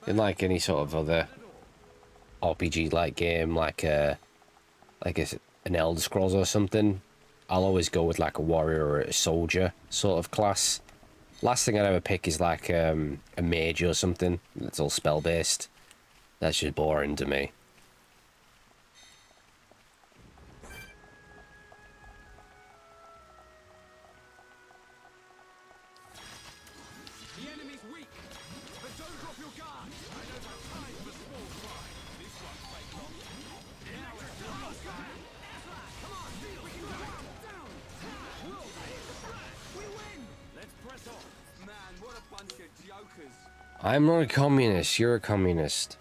In like any sort of other RPG-like game, like an Elder Scrolls or something, I'll always go with like a warrior or a soldier sort of class. Last thing I'd ever pick is like a mage or something that's all spell-based. That's just boring to me. The enemy's weak, but don't drop your guard. I know the time for small fry. This won't take long. Now it's time. Come on, we can go down. We win. Let's press on. Man, what a bunch of jokers. I'm not a communist. You're a communist.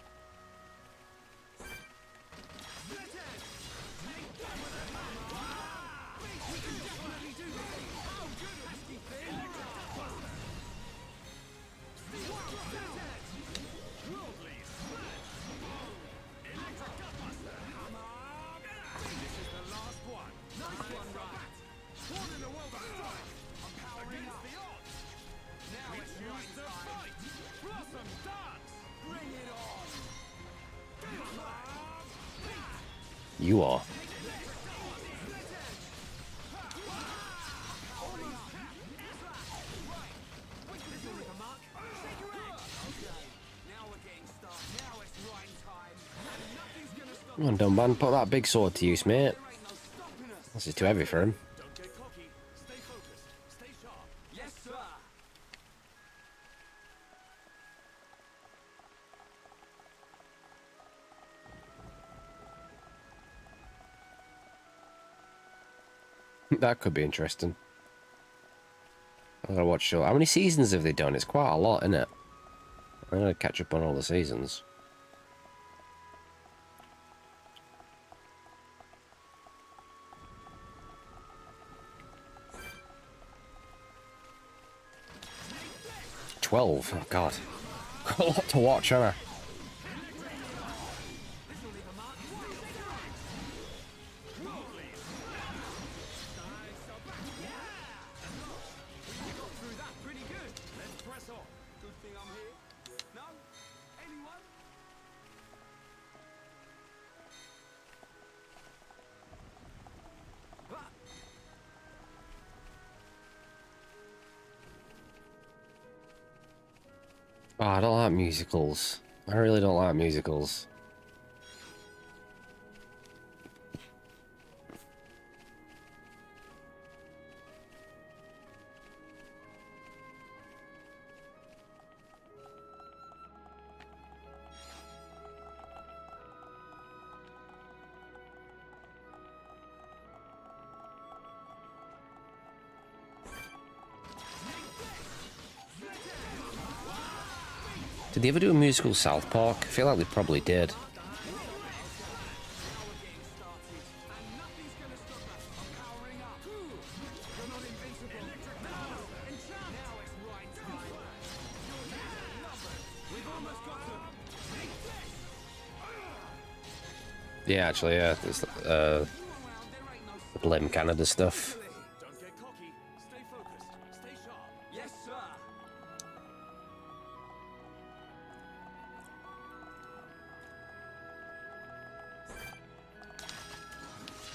You are. Come on, dumb man, put that big sword to use, mate. This is too heavy for him. Don't get cocky. Stay focused. Stay sharp. Yes, sir. That could be interesting. I gotta watch. How many seasons have they done? It's quite a lot, isn't it? I'm gonna catch up on all the seasons. Oh God, got a lot to watch, haven't I? Oh, I don't like musicals. I really don't like musicals. Did they ever do a musical South Park? I feel like they probably did. Yeah, actually, yeah. It's the Blim Canada stuff. Don't get cocky. Stay focused. Stay sharp. Yes, sir.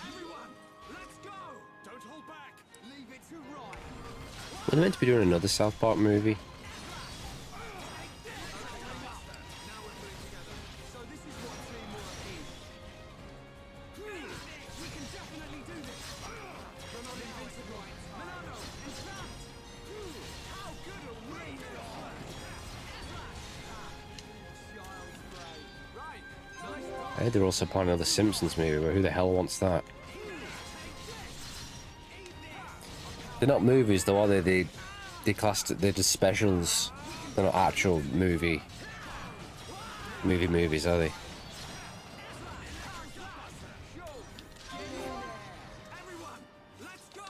Everyone, let's go. Don't hold back. Leave it to right. Were they meant to be doing another South Park movie? So this is what teamwork is. We can definitely do this. We're not invincible. Milano, and trapped. How good are we? I heard they're also planning another Simpsons movie, but who the hell wants that? They're not movies though, are they? They classed it, they're just specials. They're not actual movies, are they? Everyone, let's go!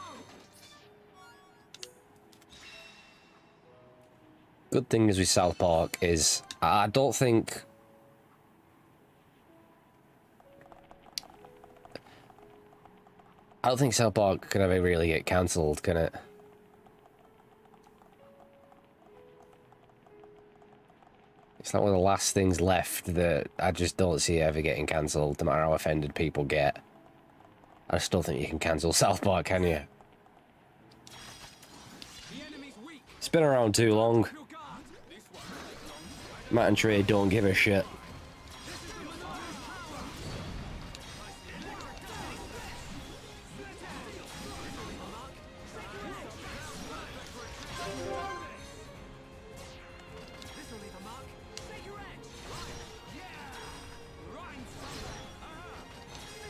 Good thing is with South Park is I don't think South Park can ever really get cancelled, can it? It's like one of the last things left that I just don't see ever getting cancelled, no matter how offended people get. I still think you can cancel South Park, can you? The enemy's weak. It's been around too long. Your guard. This won't take long. Matt and Trey don't give a shit. This'll leave a mark. Take your edge. Yeah. Right.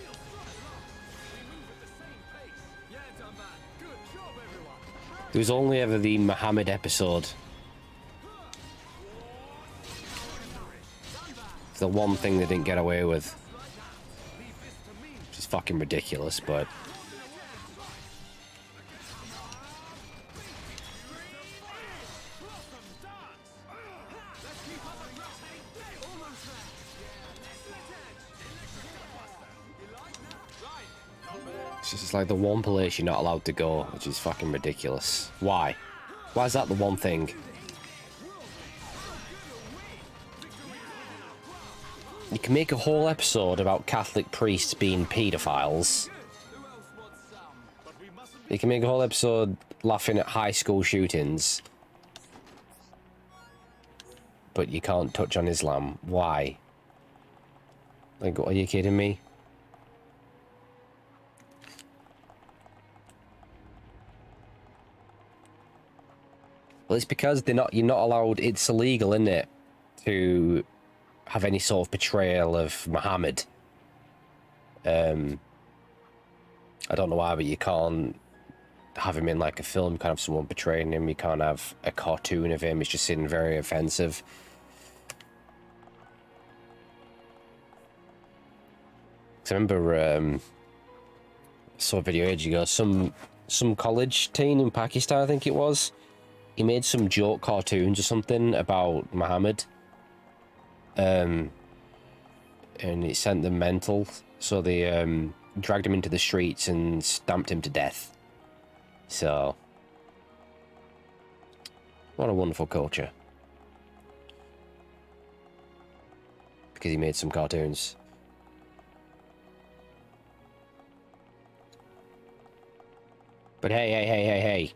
Feel strong. We move at the same pace. Yeah, done that. Good job, everyone. There was only ever the Muhammad episode. It's the one thing they didn't get away with. Which is fucking ridiculous, but... It's just like the one place you're not allowed to go, which is fucking ridiculous. Why? Why is that the one thing? You can make a whole episode about Catholic priests being paedophiles. You can make a whole episode laughing at high school shootings. But you can't touch on Islam. Why? Like, are you kidding me? Well, it's because you're not allowed, it's illegal, isn't it? To have any sort of portrayal of Muhammad. I don't know why, but you can't have him in like a film. You can't have someone portraying him. You can't have a cartoon of him. It's just seen very offensive. Cause I remember I saw a video ages ago. Some college teen in Pakistan, I think it was. He made some joke cartoons or something about Muhammad. And it sent them mental. So they dragged him into the streets and stamped him to death. So, what a wonderful culture. Because he made some cartoons. But hey.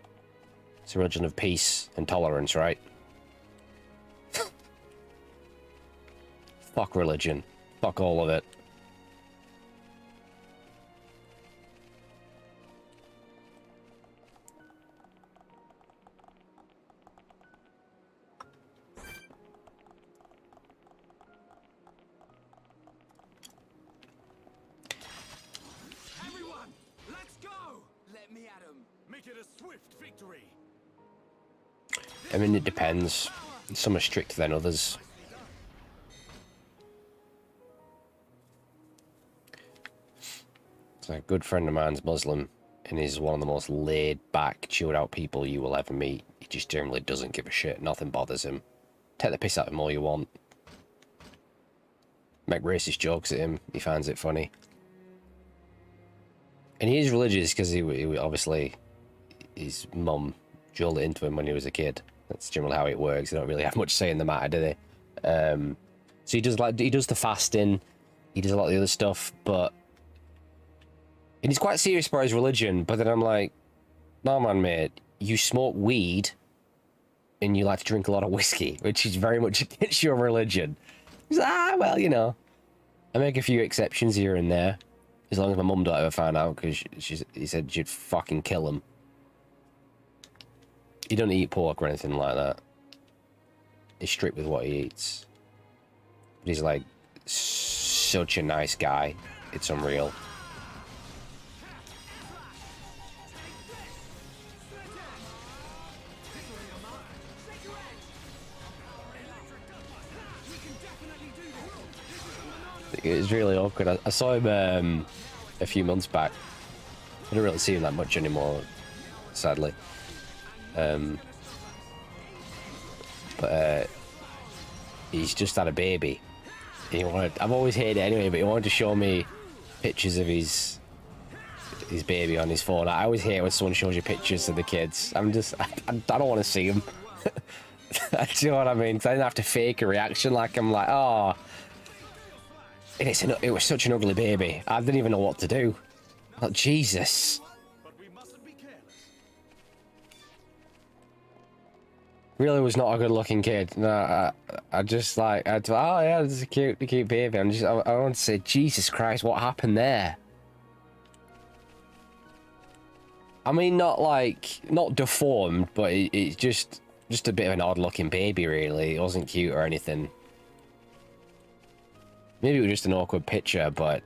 It's a religion of peace and tolerance, right? Fuck religion. Fuck all of it. Everyone, let's go. Let me at 'em. Make it a swift victory. I mean, it depends. Some are stricter than others. So a good friend of mine's Muslim, and he's one of the most laid-back, chilled-out people you will ever meet. He just generally doesn't give a shit. Nothing bothers him. Take the piss out of him all you want. Make racist jokes at him. He finds it funny. And he is religious because he obviously, his mum drilled it into him when he was a kid. That's generally how it works. They don't really have much say in the matter, do they? So he does the fasting. He does a lot of the other stuff, but... And he's quite serious about his religion, but then I'm like, no man, mate, you smoke weed and you like to drink a lot of whiskey, which is very much against your religion. He's like, well, you know, I make a few exceptions here and there, as long as my mum don't ever find out, because he said she'd fucking kill him. He don't eat pork or anything like that. He's strict with what he eats. But he's like such a nice guy. It's unreal. It's really awkward. I saw him a few months back. I don't really see him that much anymore, sadly. But he's just had a baby. He wanted, I've always hated it anyway, but he wanted to show me pictures of his baby on his phone. I always hate when someone shows you pictures of the kids. I don't want to see them. Do you know what I mean? 'Cause I didn't have to fake a reaction. Like, I'm like, oh. And it was such an ugly baby. I didn't even know what to do. Like, Jesus. But we mustn't be careless. Really was not a good looking kid. No, I just like, oh yeah, this is a cute baby. I want to say, Jesus Christ, what happened there? I mean, not deformed, but it's just a bit of an odd looking baby, really. It wasn't cute or anything. Maybe it was just an awkward picture, but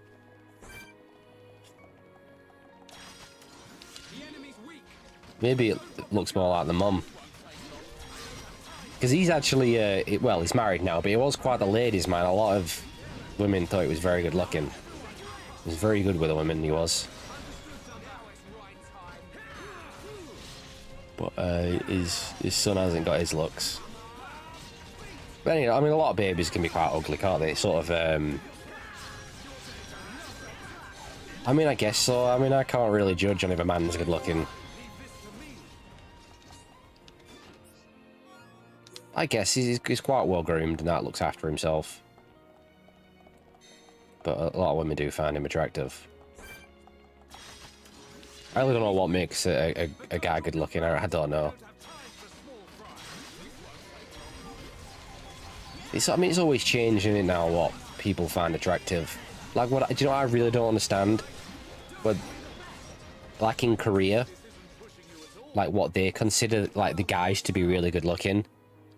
maybe it looks more like the mum. Because he's actually, well, he's married now, but he was quite the ladies' man. A lot of women thought he was very good looking. He was very good with the women, he was. But his son hasn't got his looks. But anyway, I mean, a lot of babies can be quite ugly, can't they? It's sort of, I mean, I guess so. I mean, I can't really judge on if a man's good looking. I guess he's quite well groomed and that looks after himself. But a lot of women do find him attractive. I really don't know what makes a guy good looking. I don't know. I mean, it's always changing it now what people find attractive. Like, do you know what I really don't understand? But like in Korea, like what they consider like the guys to be really good looking.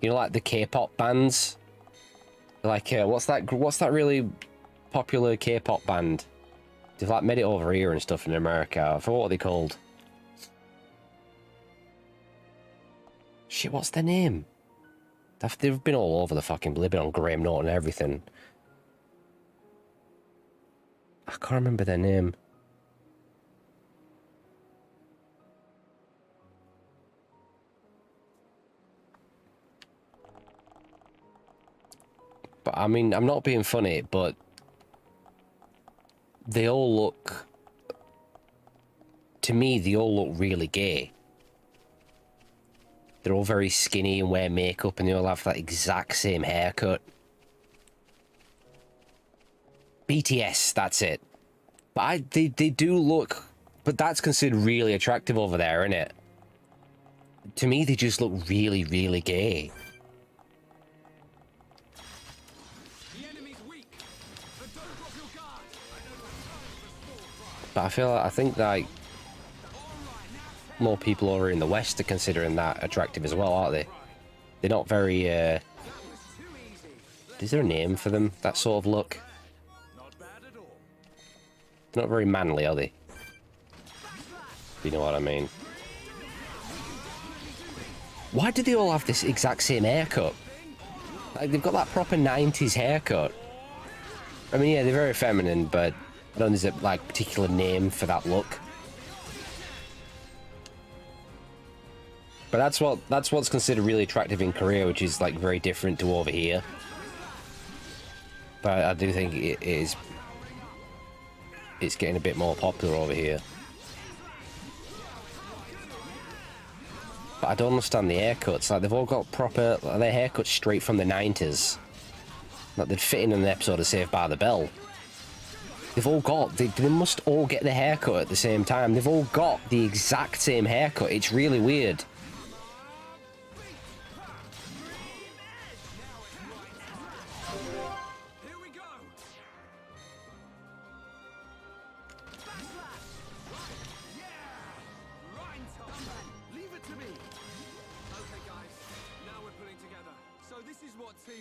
You know, like the K-pop bands. Like, what's that really popular K-pop band? They've like made it over here and stuff in America. I forgot what they're called. Shit, what's their name? They've been all over the fucking... They've been on Graham Norton and everything. I can't remember their name. But I mean, I'm not being funny, but they all look... To me, they all look really gay. They're all very skinny and wear makeup, and they all have that exact same haircut. BTS, that's it. But they do look... But that's considered really attractive over there, isn't it? To me, they just look really, really gay. But I think like more people over in the West are considering that attractive as well, aren't they? They're not very is there a name for them, that sort of look? They're not very manly, are they? You know what I mean? Why do they all have this exact same haircut? Like, they've got that proper 90s haircut. I mean, yeah, they're very feminine, but I don't know if there's a like particular name for that look. But that's what's considered really attractive in Korea, which is like very different to over here. But I do think it's getting a bit more popular over here. But I don't understand the haircuts. Like, they've all got proper... Their haircuts straight from the 90s. Like, they'd fit in an episode of Saved by the Bell. They've all got... They must all get the haircut at the same time. They've all got the exact same haircut. It's really weird.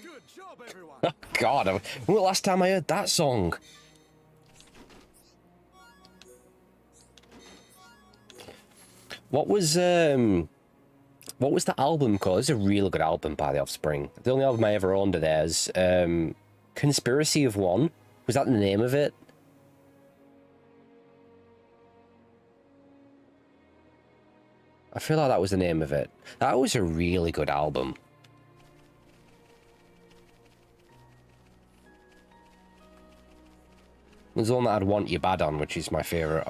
Good job, everyone. Oh, God, when was the last time I heard that song? What was the album called? It's a really good album by The Offspring. The only album I ever owned of theirs. Conspiracy of One. Was that the name of it? I feel like that was the name of it. That was a really good album. There's the one that I'd Want You Bad on, which is my favorite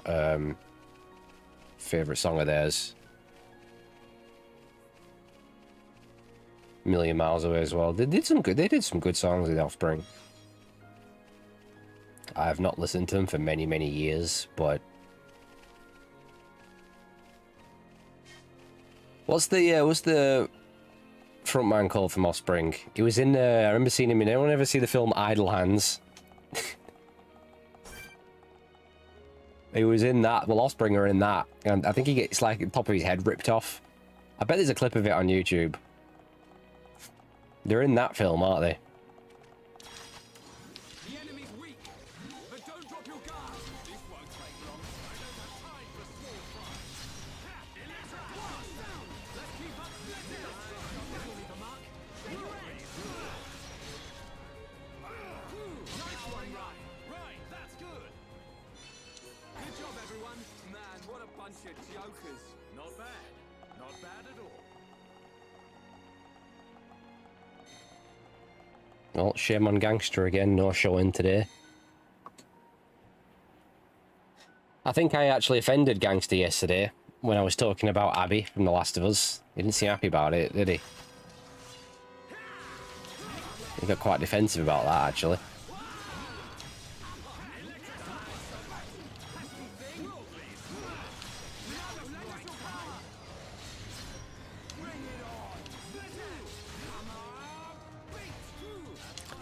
song of theirs. Million Miles Away as well. They did some good songs with Offspring. I have not listened to them for many, many years, but what's the frontman called from Offspring? He was in I remember seeing him in. Anyone ever see the film Idle Hands? He was in that. Well, Offspring are in that, and I think he gets like the top of his head ripped off. I bet there's a clip of it on YouTube. They're in that film, aren't they? The enemy's weak, but don't drop your guard. This won't take long. I don't have time for small fry. Ha! Electric blast down. Let's keep up. Let's This'll leave a mark. Nice one, right. Right, that's good. Good job, everyone. Man, what a bunch of jokers. Not bad. Not bad at all. Well, shame on Gangster again, no showing today. I think I actually offended Gangster yesterday when I was talking about Abby from The Last of Us. He didn't seem happy about it, did he? He got quite defensive about that, actually.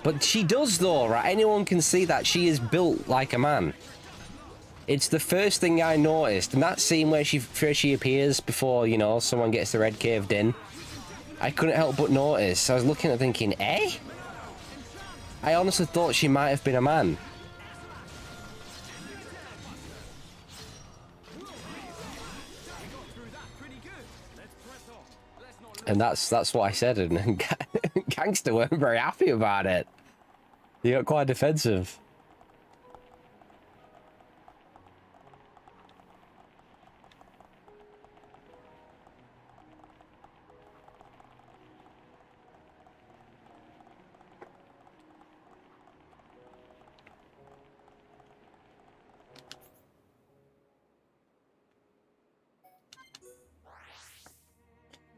But she does, though, right? Anyone can see that she is built like a man. It's the first thing I noticed. And that scene where she appears before, you know, someone gets their head caved in. I couldn't help but notice. I was looking at it thinking, eh? I honestly thought she might have been a man. And that's what I said, and Gangster weren't very happy about it. He got quite defensive.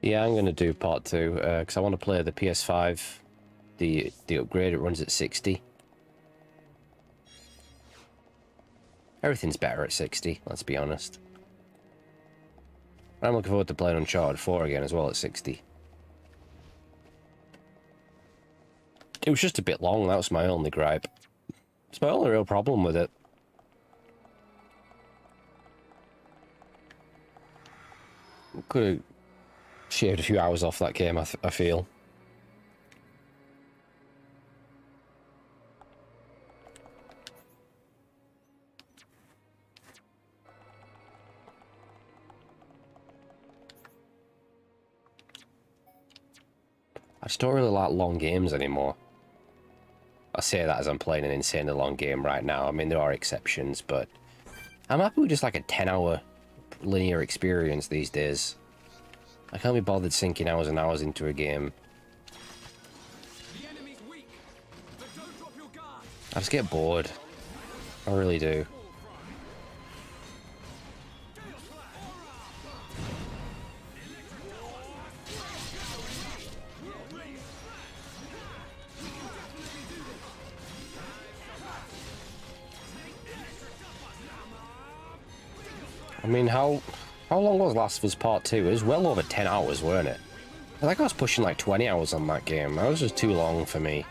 Yeah, I'm going to do part 2, because I want to play the PS5, the upgrade. It runs at 60. Everything's better at 60, let's be honest. I'm looking forward to playing Uncharted 4 again as well at 60. It was just a bit long, that was my only gripe. It's my only real problem with it. Could have shaved a few hours off that game, I feel. I just don't really like long games anymore. I say that as I'm playing an insanely long game right now. I mean, there are exceptions, but I'm happy with just like a 10-hour linear experience these days. I can't be bothered sinking hours and hours into a game. The enemy's weak, but don't drop your guard. I just get bored. I really do. I mean, how long was Last of Us Part 2? It was well over 10 hours, weren't it? I think I was pushing like 20 hours on that game. That was just too long for me.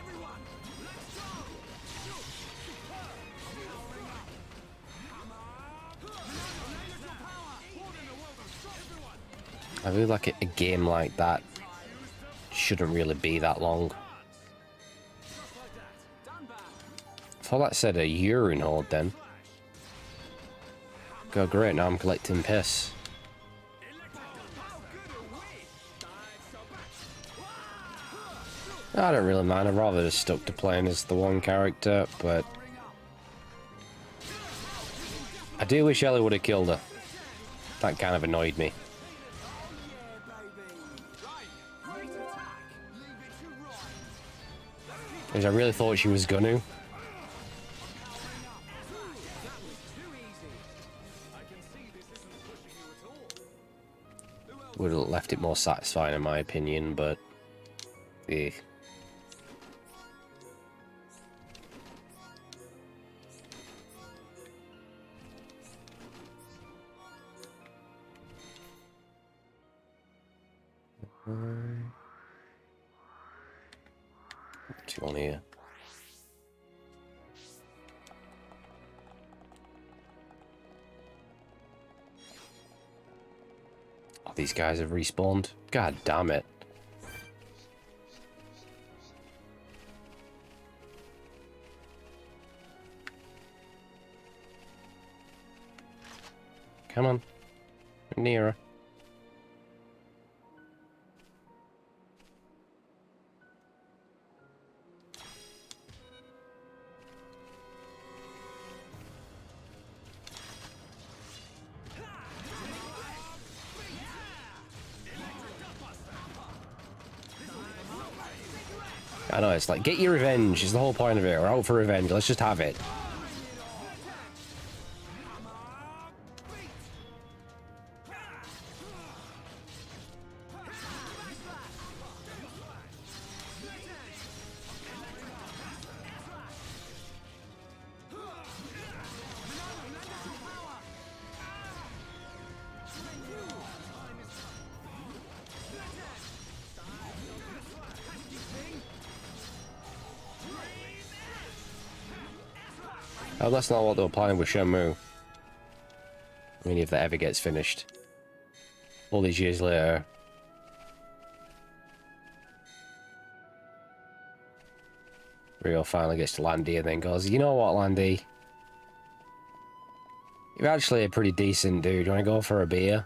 I feel like a game like that shouldn't really be that long. thought that said a urine horde then. Go great, now I'm collecting piss. I don't really mind, I'd rather just stuck to playing as the one character, but I do wish Ellie would have killed her. That kind of annoyed me. Because I really thought she was gonna. Would have left it more satisfying in my opinion, but eh. What's on here? Oh, these guys have respawned. God damn it. Come on. Nearer. I know, it's like, get your revenge is the whole point of it. We're out for revenge, let's just have it. Oh, that's not what they were planning with Shenmue. I mean, if that ever gets finished. All these years later. Rio finally gets to Landy and then goes, you know what, Landy? You're actually a pretty decent dude. You want to go for a beer?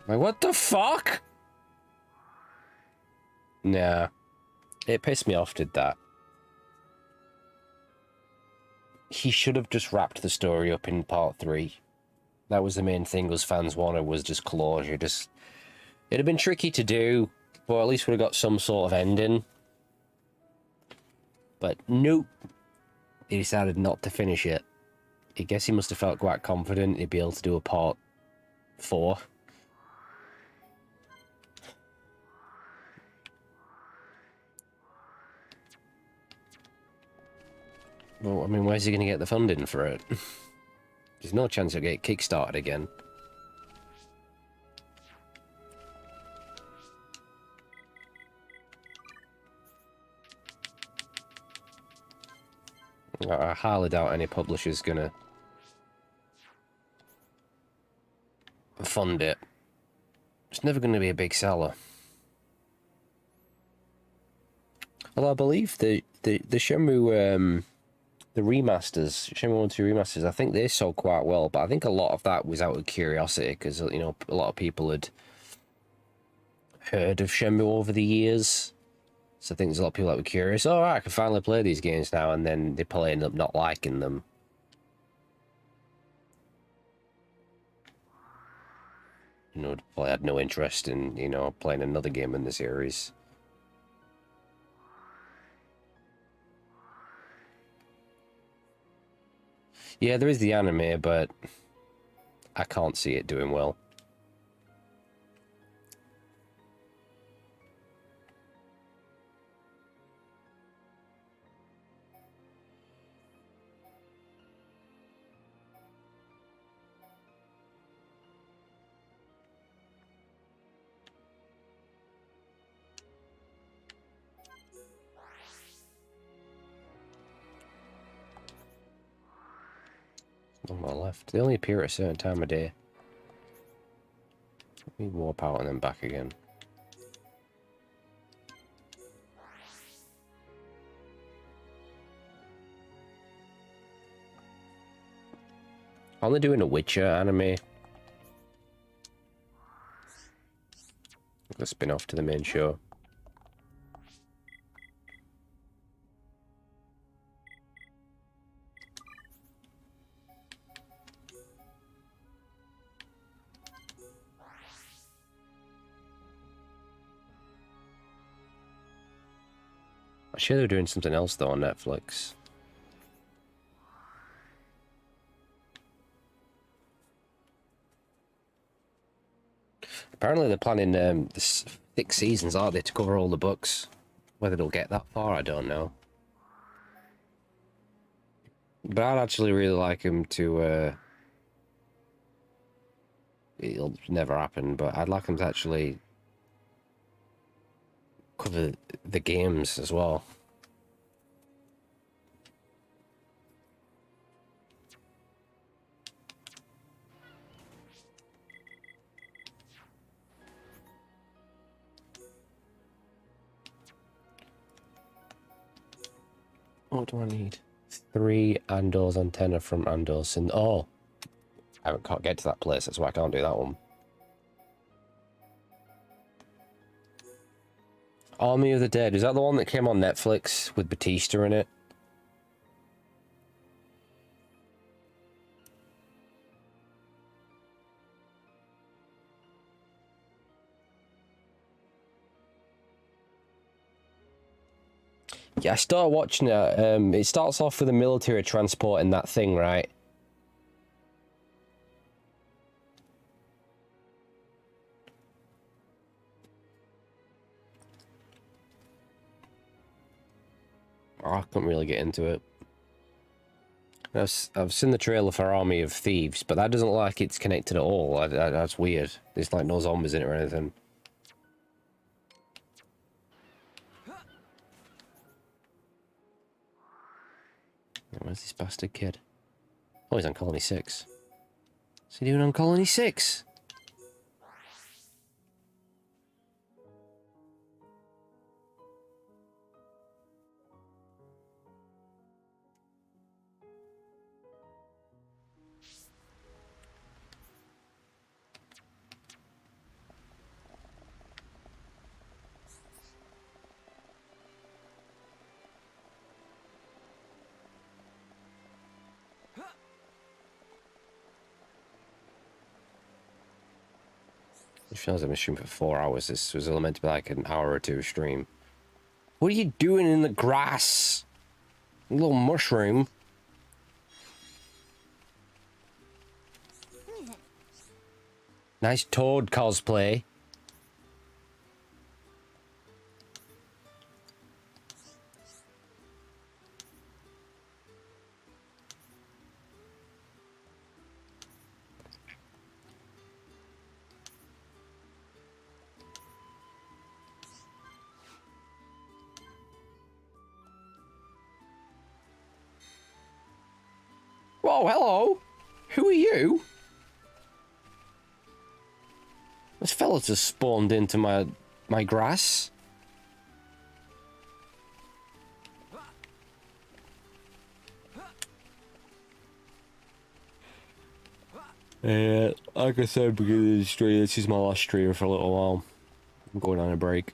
I'm like, what the fuck? Nah. It pissed me off, did that. He should have just wrapped the story up in part 3. That was the main thing us fans wanted, was just closure. It'd have been tricky to do, but at least would have got some sort of ending. But nope. He decided not to finish it. I guess he must have felt quite confident he'd be able to do a part 4. Well, I mean, where's he going to get the funding for it? There's no chance he'll get kickstarted again. I highly doubt any publisher's going to fund it. It's never going to be a big seller. Although I believe the Shenmue... the remasters, Shenmue 1 2 remasters, I think they sold quite well, but I think a lot of that was out of curiosity because, you know, a lot of people had heard of Shenmue over the years. So I think there's a lot of people that were curious, oh, I can finally play these games now, and then they probably end up not liking them. You know, probably had no interest in, you know, playing another game in the series. Yeah, there is the anime, but I can't see it doing well. On my left. They only appear at a certain time of day. Let me warp out and then back again. Aren't they doing a Witcher anime? The spin-off to the main show. I'm sure they're doing something else though on Netflix. Apparently they're planning this 6 seasons, aren't they, to cover all the books. Whether they'll get that far, I don't know. But I'd actually really like him to... it'll never happen, but I'd like him to actually cover the games as well. What do I need? 3 Andor's antenna from Andor's. And oh, I can't get to that place. That's why I can't do that one. Army of the Dead. Is that the one that came on Netflix with Batista in it? Yeah, I started watching it. It starts off with the military transporting that thing, right? Oh, I couldn't really get into it. I've seen the trailer for Army of Thieves, but that doesn't look like it's connected at all. That's weird. There's like no zombies in it or anything. Where's this bastard kid? Oh, he's on Colony 6. What's he doing on Colony 6? It feels like I'm streaming for 4 hours. This was only meant to be like an hour or two stream. What are you doing in the grass? A little mushroom. Nice Toad cosplay. Whoa, hello. Who are you? This fella just spawned into my grass. Like I said, beginning of the stream, this is my last stream for a little while. I'm going on a break.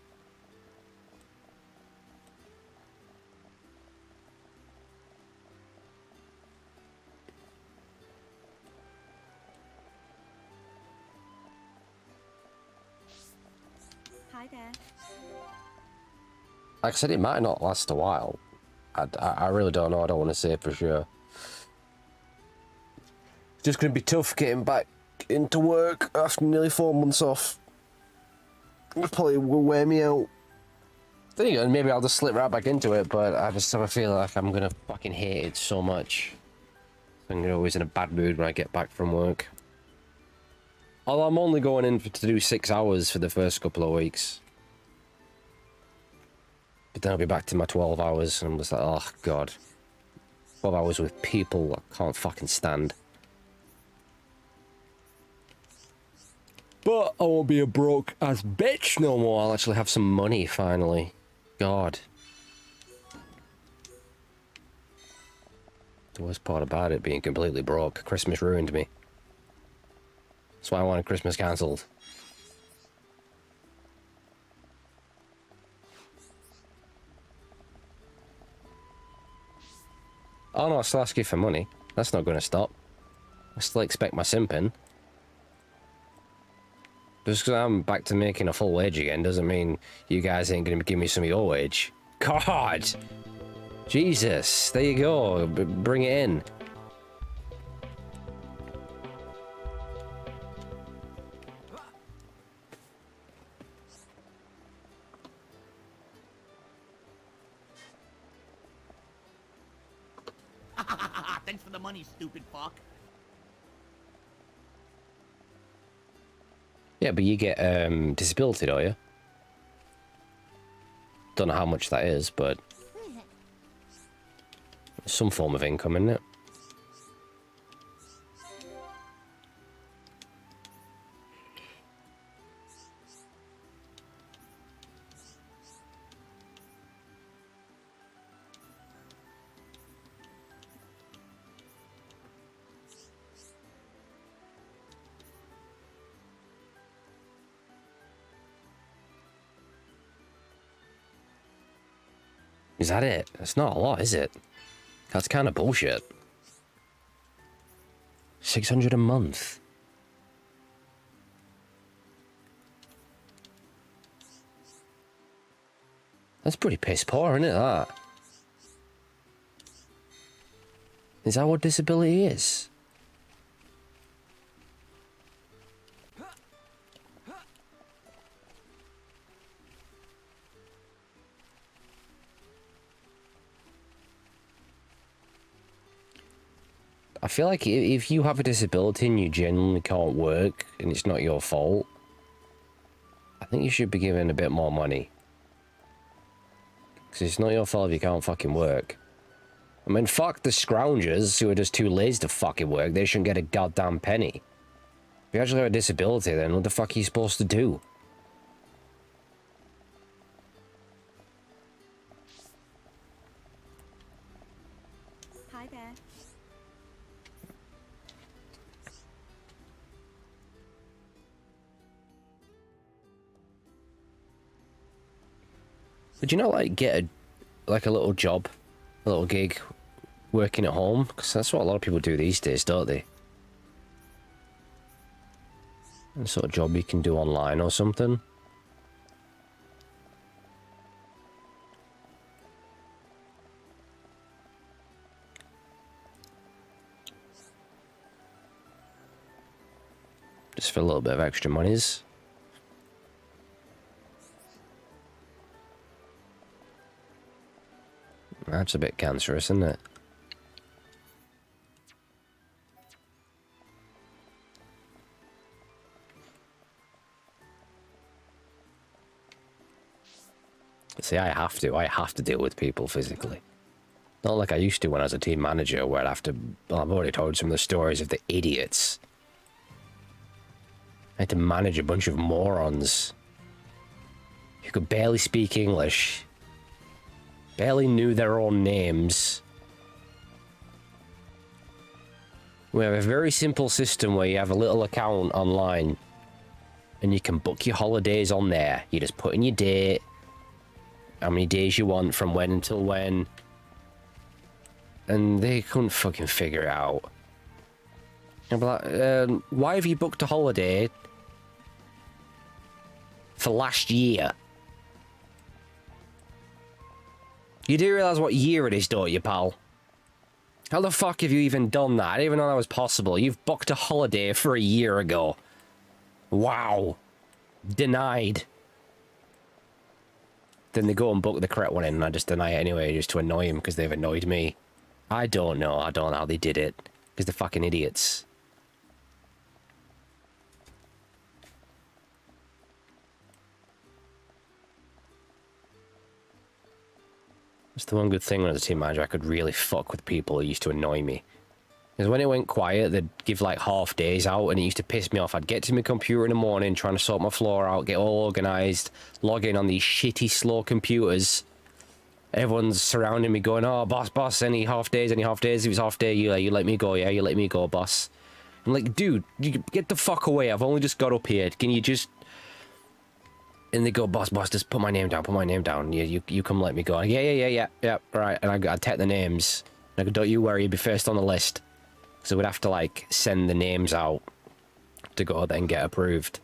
Hi there. Like I said, it might not last a while. I really don't know. I don't want to say for sure. It's just going to be tough getting back into work after nearly 4 months off. It probably will wear me out. Then again, maybe I'll just slip right back into it, but I just have a feeling like I'm going to fucking hate it so much. I'm always in a bad mood when I get back from work. Although I'm only going in to do 6 hours for the first couple of weeks. But then I'll be back to my 12 hours, and I'm just like, oh god. 12 hours with people I can't fucking stand. But I won't be a broke ass bitch no more. I'll actually have some money finally. God. The worst part about it being completely broke. Christmas ruined me. That's why I wanted Christmas cancelled. Oh no, I still ask you for money. That's not going to stop. I still expect my simping. Just because I'm back to making a full wage again doesn't mean you guys ain't going to give me some of your wage. God! Jesus, there you go. Bring it in. Thanks for the money, stupid fuck. Yeah, but you get disability, don't you? Don't know how much that is, but some form of income, isn't it? Is that it? It's not a lot, is it? That's kind of bullshit. 600 a month. That's pretty piss poor, isn't it, that? Is that what disability is? I feel like if you have a disability and you genuinely can't work and it's not your fault, I think you should be given a bit more money. Because it's not your fault if you can't fucking work. I mean, fuck the scroungers who are just too lazy to fucking work. They shouldn't get a goddamn penny. If you actually have a disability, then what the fuck are you supposed to do? Hi there. Would you not like get a little job, a little gig, working at home? Because that's what a lot of people do these days, don't they? Any sort of job you can do online or something. Just for a little bit of extra monies. That's a bit cancerous, isn't it? See, I have to deal with people physically. Not like I used to when I was a team manager, where I'd have to... Well, I've already told some of the stories of the idiots. I had to manage a bunch of morons who could barely speak English. Barely knew their own names. We have a very simple system where you have a little account online and you can book your holidays on there. You just put in your date, how many days you want, from when until when. And they couldn't fucking figure it out. I'd be like, why have you booked a holiday for last year? You do realise what year it is, don't you, pal? How the fuck have you even done that? I didn't even know that was possible. You've booked a holiday for a year ago. Wow. Denied. Then they go and book the correct one in and I just deny it anyway, just to annoy them because they've annoyed me. I don't know. I don't know how they did it. Because they're fucking idiots. That's the one good thing when I was a team manager. I could really fuck with people who used to annoy me. Because when it went quiet, they'd give like half days out and it used to piss me off. I'd get to my computer in the morning trying to sort my floor out, get all organised, log in on these shitty, slow computers. Everyone's surrounding me going, oh, boss, any half days? If it's half day, you let me go, yeah? You let me go, boss. I'm like, dude, you get the fuck away. I've only just got up here. Can you just... And they go, boss, just put my name down. You come let me go. Yeah, right. And I take the names. And I go, don't you worry, you'll be first on the list. So we'd have to, like, send the names out to go then get approved.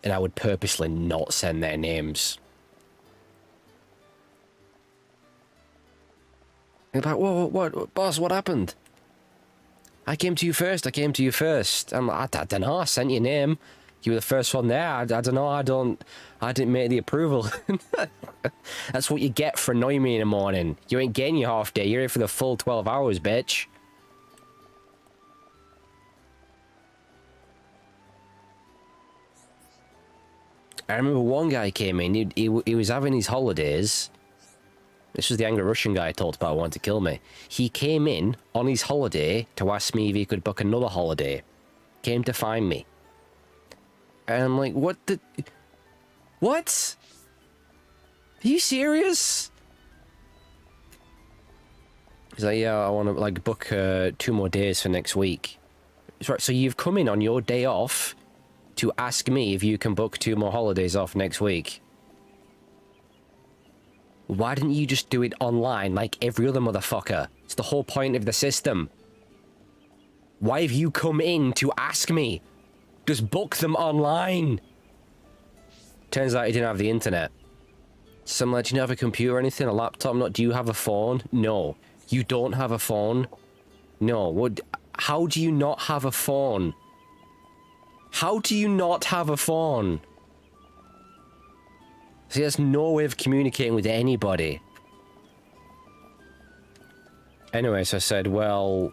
And I would purposely not send their names. And they're like, whoa, what, boss, what happened? I came to you first. I'm like, I don't know, I sent your name. You were the first one there. I don't know, I didn't make the approval. That's what you get for annoying me in the morning. You ain't getting your half day, you're here for the full 12 hours, bitch. I remember one guy came in, he was having his holidays. This was the angry Russian guy I talked about wanting to kill me. He came in on his holiday to ask me if he could book another holiday. Came to find me. And I'm like, what the... What? Are you serious? He's like, yeah, I want to, like, book 2 more days for next week. It's right, so you've come in on your day off to ask me if you can book 2 more holidays off next week. Why didn't you just do it online like every other motherfucker? It's the whole point of the system. Why have you come in to ask me? Just book them online. Turns out he didn't have the internet. So I'm like, do you have a computer or anything? A laptop? Not. Do you have a phone? No. You don't have a phone? No. What? How do you not have a phone? How do you not have a phone? See, there's no way of communicating with anybody. Anyway, so I said, well,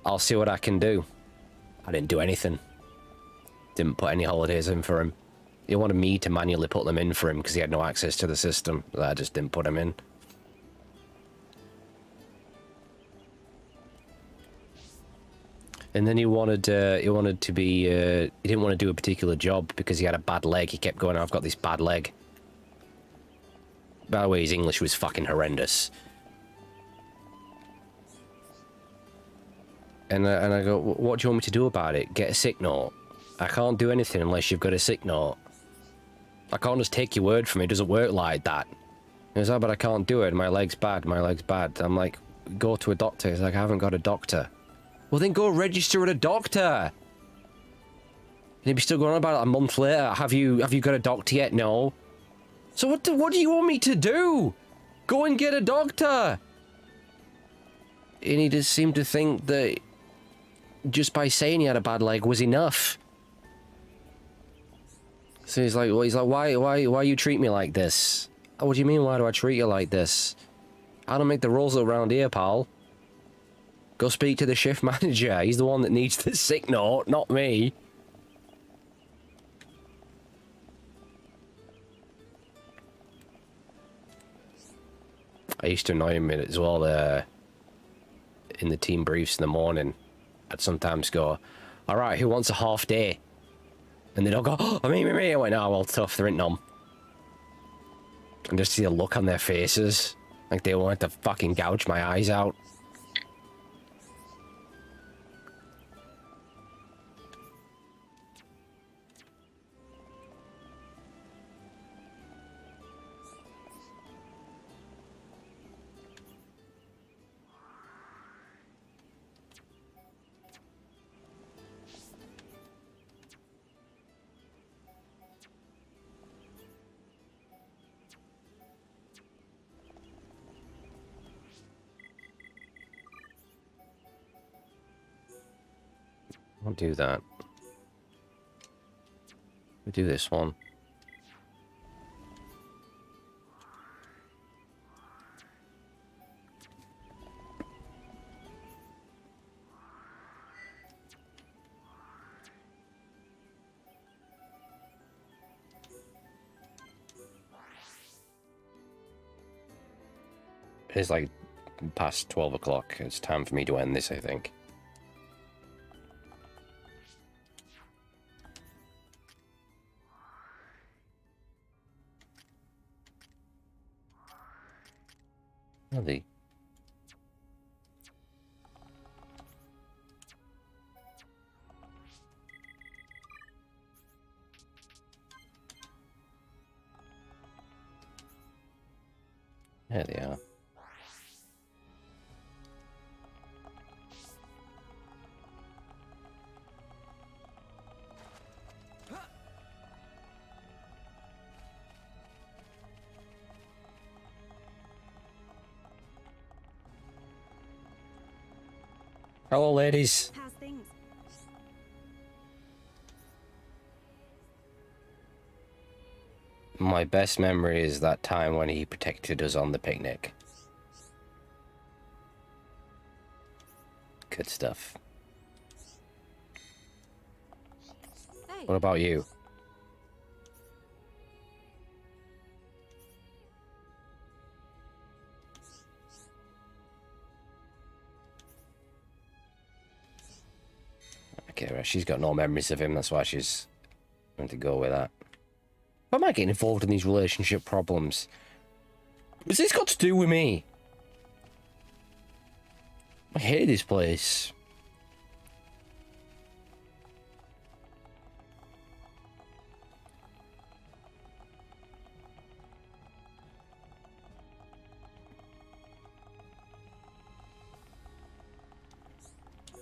I'll see what I can do. I didn't do anything. Didn't put any holidays in for him. He wanted me to manually put them in for him because he had no access to the system. I just didn't put them in. And then he wanted to be, he didn't want to do a particular job because he had a bad leg. He kept going, I've got this bad leg. By the way, his English was fucking horrendous. And I go, what do you want me to do about it? Get a sick note? I can't do anything unless you've got a sick note. I can't just take your word from it. It doesn't work like that. He was like, but I can't do it. My leg's bad. I'm like, go to a doctor. He's like, I haven't got a doctor. Well, then go register at a doctor. And he'd be still going on about it a month later. Have you got a doctor yet? No. So what do you want me to do? Go and get a doctor. And he just seemed to think that just by saying he had a bad leg was enough. So he's like, why you treat me like this? Oh, what do you mean, why do I treat you like this? I don't make the rules around here, pal. Go speak to the shift manager. He's the one that needs the sick note, not me. I used to annoy him as well in the team briefs in the morning. I'd sometimes go, all right, who wants a half day? And they'd all go, oh, me. I went, oh, well, tough, there ain't none. And just see the look on their faces. Like they wanted to fucking gouge my eyes out. I'll do that. We'll do this one. It's like past 12 o'clock. It's time for me to end this, I think. Are they? There they are. Hello, ladies. How's things? My best memory is that time when he protected us on the picnic. Good stuff. Hey. What about you? Okay, right, she's got no memories of him, that's why she's going to go with that. Why am I getting involved in these relationship problems? What's this got to do with me? I hate this place.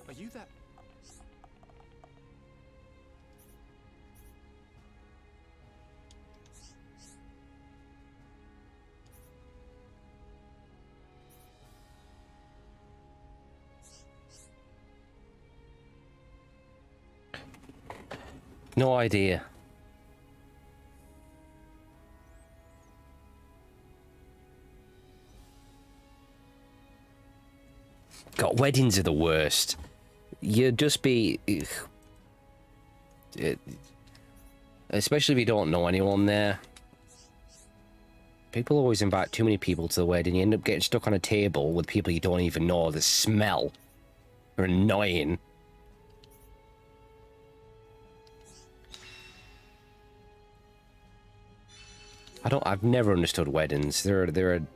Are you that? No idea. God, weddings are the worst. You'd just be... especially if you don't know anyone there. People always invite too many people to the wedding. You end up getting stuck on a table with people you don't even know that smell. They're annoying. I've never understood weddings. They're an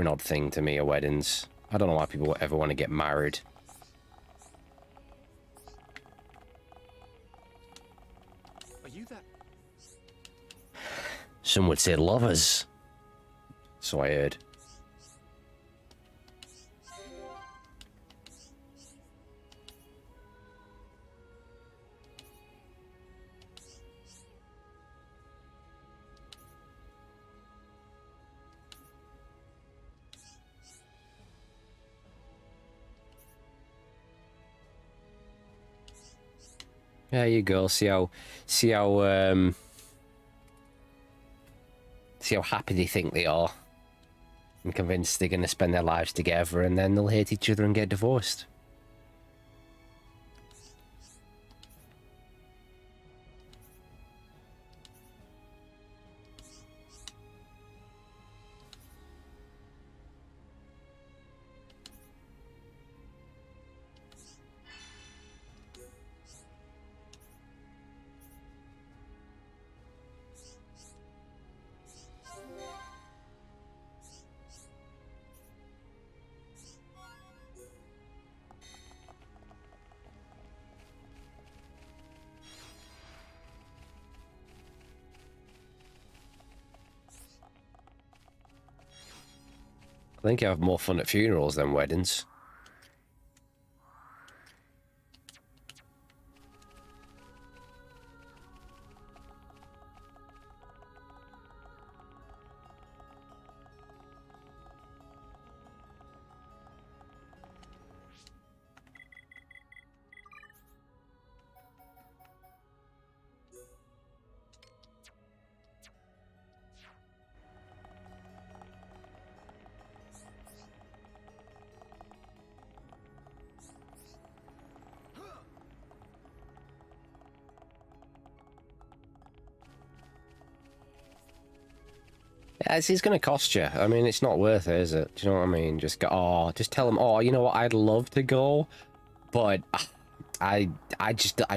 odd thing to me, weddings. I don't know why people ever want to get married. Are you that? Some would say lovers. So I heard. There you go. See how happy they think they are. I'm convinced they're going to spend their lives together and then they'll hate each other and get divorced. I think you have more fun at funerals than weddings. It's going to cost you. I mean, it's not worth it, is it? Do you know what I mean? Just go, oh, just tell them, oh, you know what? I'd love to go, but I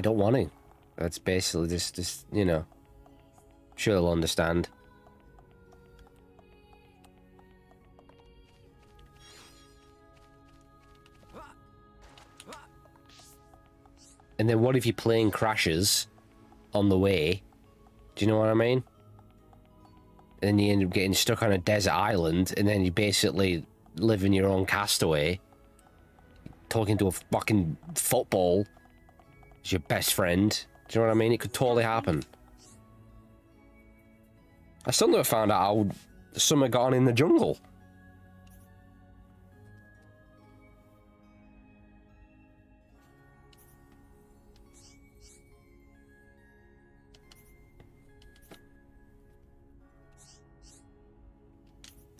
don't want to. That's basically just, you know, sure they'll understand. And then what if your plane crashes on the way? Do you know what I mean? And then you end up getting stuck on a desert island, and then you basically live in your own castaway, talking to a fucking football as your best friend. Do you know what I mean? It could totally happen. I still never found out how Summer got on in the jungle.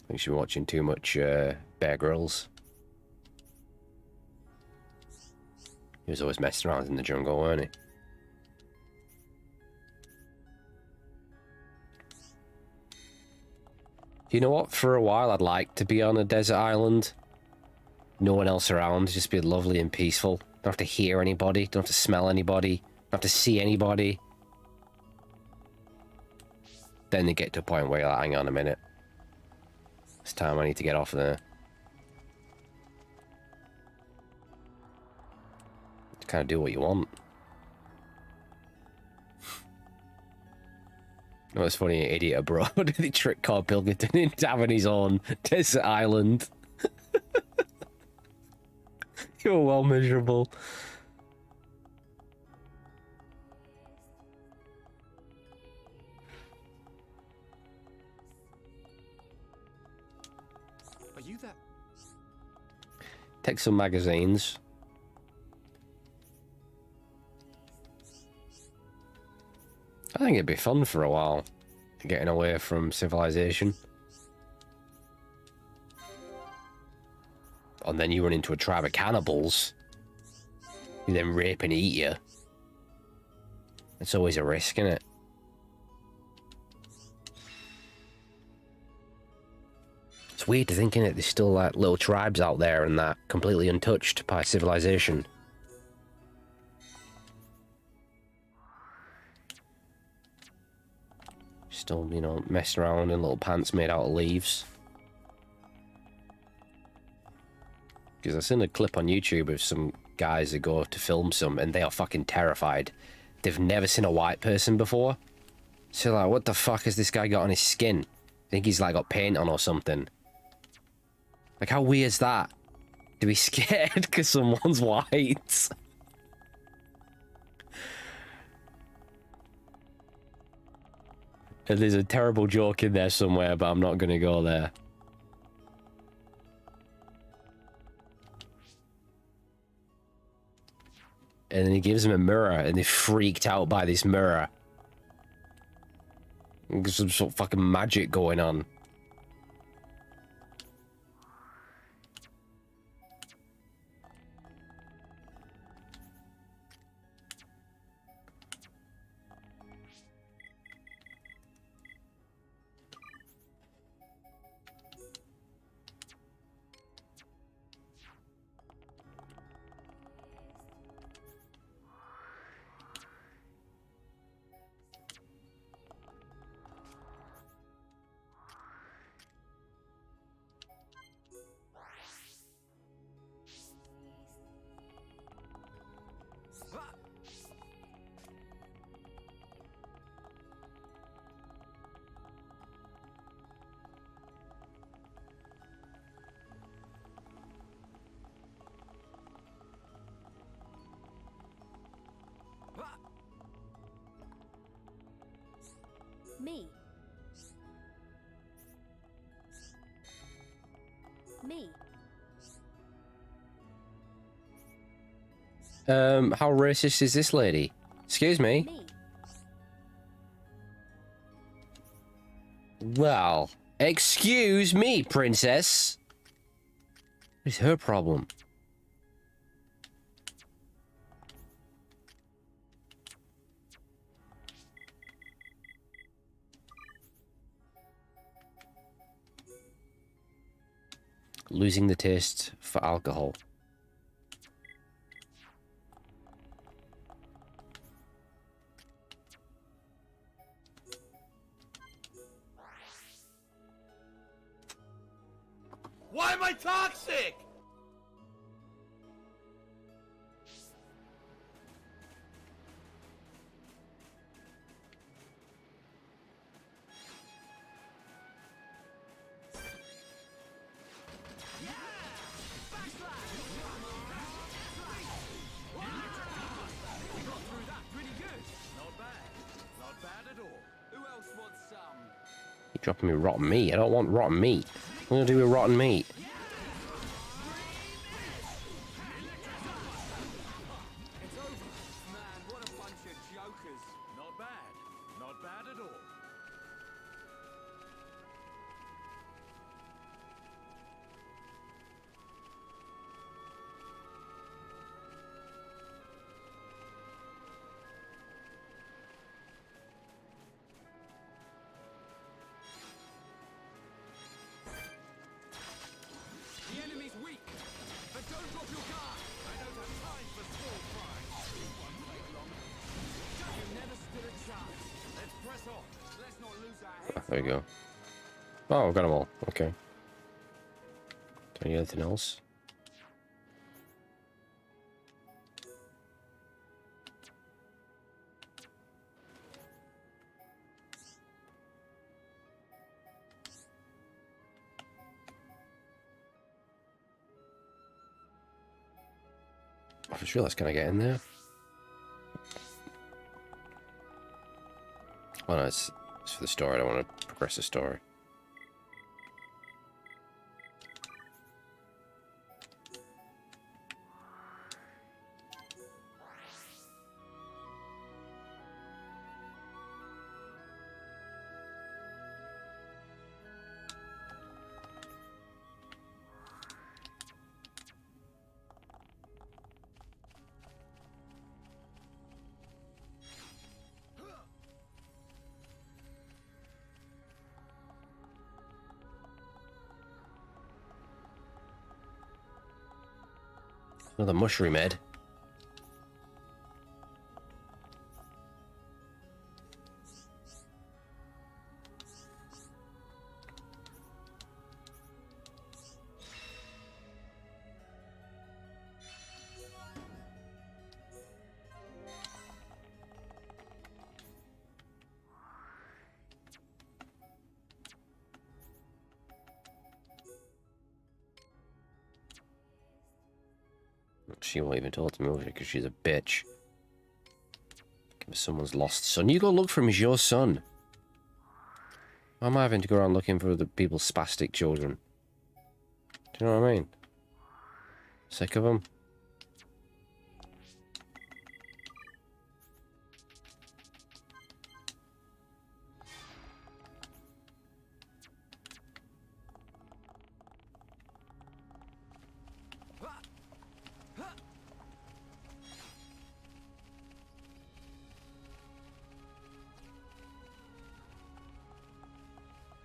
I think she's watching too much Bear Grylls. He was always messing around in the jungle, weren't he? You know what? For a while, I'd like to be on a desert island. No one else around. Just be lovely and peaceful. Don't have to hear anybody. Don't have to smell anybody. Don't have to see anybody. Then they get to a point where you're like, hang on a minute. It's time I need to get off there. Kind of do what you want. No, it's funny, idiot abroad. They tricked Carl Pilkington into having his own desert island. You're well miserable. Are you that? Take some magazines. I think it'd be fun for a while, getting away from civilization. And then you run into a tribe of cannibals who then rape and eat you. It's always a risk, isn't it? It's weird to think, innit? There's still like little tribes out there and that completely untouched by civilization. Still, you know, messing around in little pants made out of leaves. Because I've seen a clip on YouTube of some guys that go to film some and they are fucking terrified. They've never seen a white person before. So like, what the fuck has this guy got on his skin? I think he's like got paint on or something. Like, how weird is that? To be scared because someone's white? And there's a terrible joke in there somewhere, but I'm not going to go there. And then he gives him a mirror, and they're freaked out by this mirror. There's some sort of fucking magic going on. Me. Me. How racist is this lady? Excuse me? Me. Well, excuse me, princess. What is her problem? Losing the taste for alcohol. Why am I toxic? You're dropping me rotten meat. I don't want rotten meat. What am I gonna do with rotten meat? It's over. Man, what a bunch of jokers. Not bad. Not bad at all. The enemy's weak. But don't drop your guard. I don't have time for small fry. This won't take long. You never stood a chance. Let's press on. Let's not lose our heads. There you go. Oh, I've got them all. Okay. Do I need anything else? I just realised, can I get in there? Oh no, it's for the story. I don't want to progress the story. Another mushroom head. She won't even talk to me because she's a bitch. Give us someone's lost son. You go look for him as your son. Why am I having to go around looking for other people's spastic children? Do you know what I mean? Sick of them.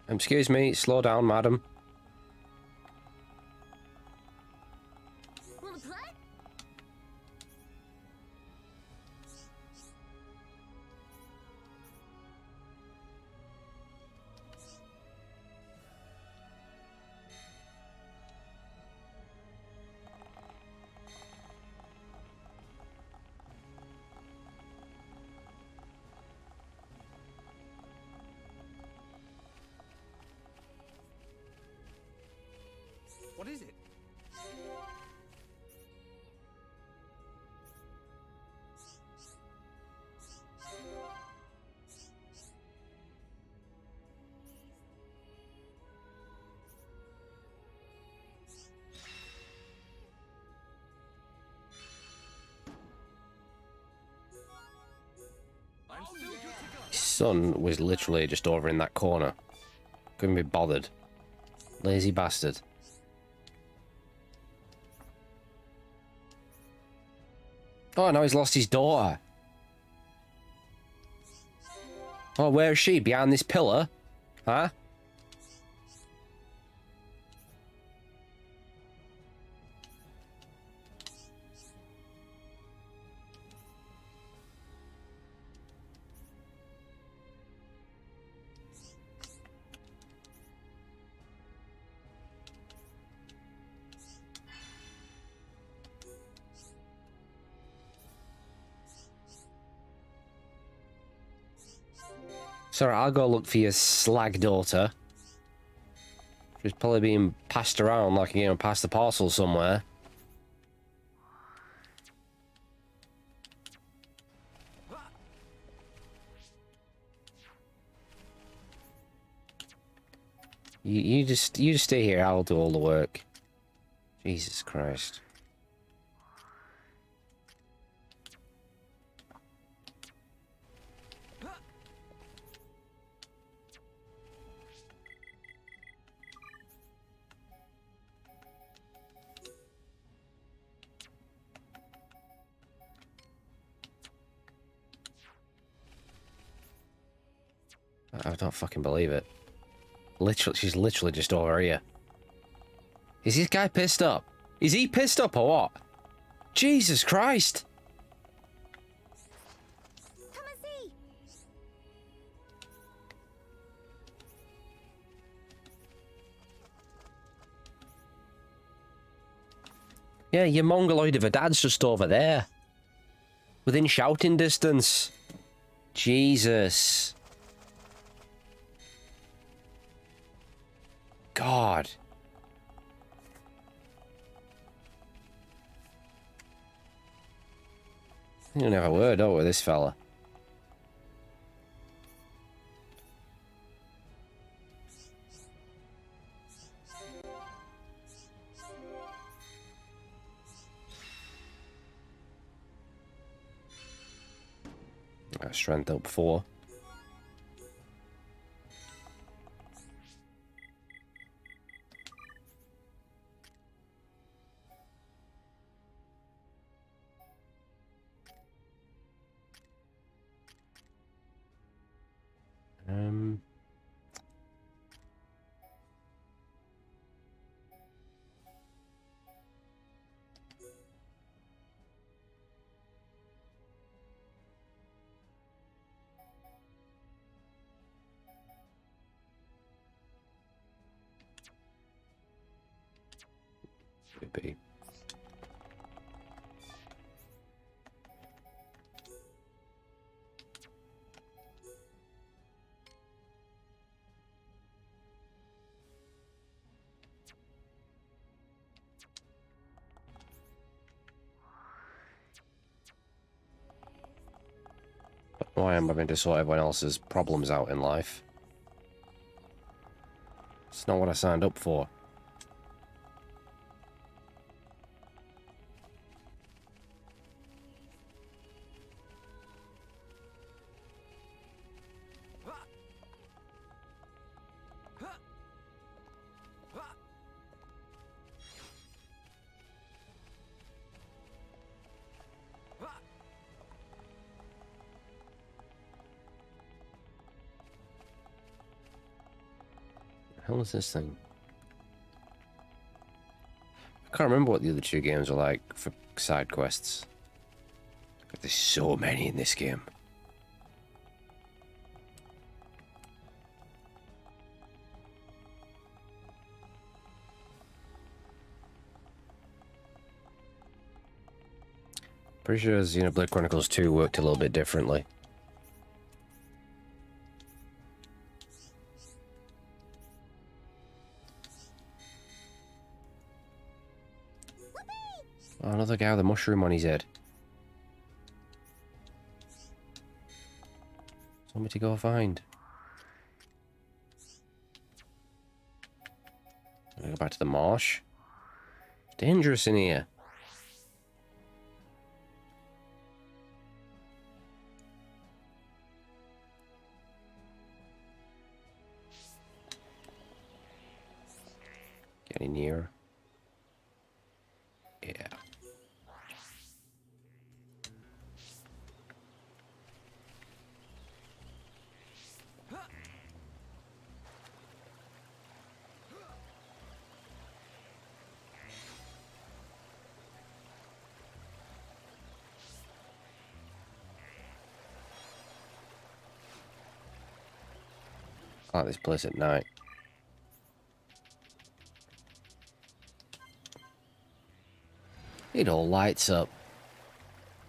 Excuse me, slow down, madam. Will the play? What is it? I'm still good to go. His son was literally just over in that corner. Couldn't be bothered. Lazy bastard. Oh, now he's lost his daughter. Oh, where is she? Behind this pillar? Huh? Sorry, I'll go look for your slag daughter. She's probably being passed around like, you know, past the parcel somewhere. You just stay here. I'll do all the work. Jesus Christ. I don't fucking believe it. Literally, she's literally just over here. Is this guy pissed up? Is he pissed up or what? Jesus Christ! Come and see. Yeah, your mongoloid of a dad's just over there. Within shouting distance. Jesus. God. You don't have a word, don't we, with this fella? Strength up 4. Should be. Why am I having to sort everyone else's problems out in life? It's not what I signed up for. The hell is this thing? I can't remember what the other 2 games are like for side quests. There's so many in this game. Pretty sure Xenoblade Chronicles 2 worked a little bit differently. Oh, another guy with a mushroom on his head. Want me to go find? Go back to the marsh. It's dangerous in here. Getting near. Yeah. I like this place at night. It all lights up.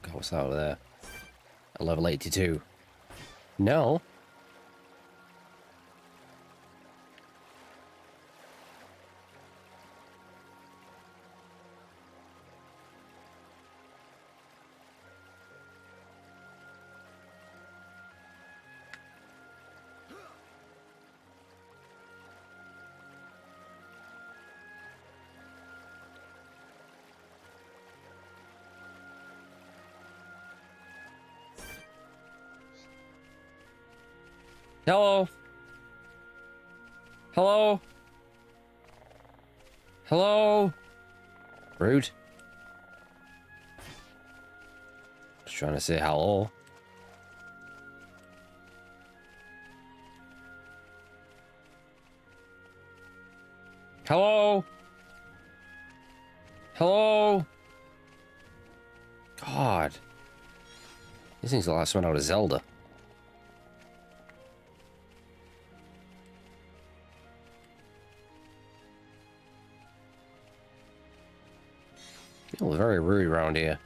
God, what's that over there? At level 82. No. Hello? Hello? Hello? Rude. Just trying to say hello. Hello? Hello? God. This thing's the last one out of Zelda. People are very rude around here.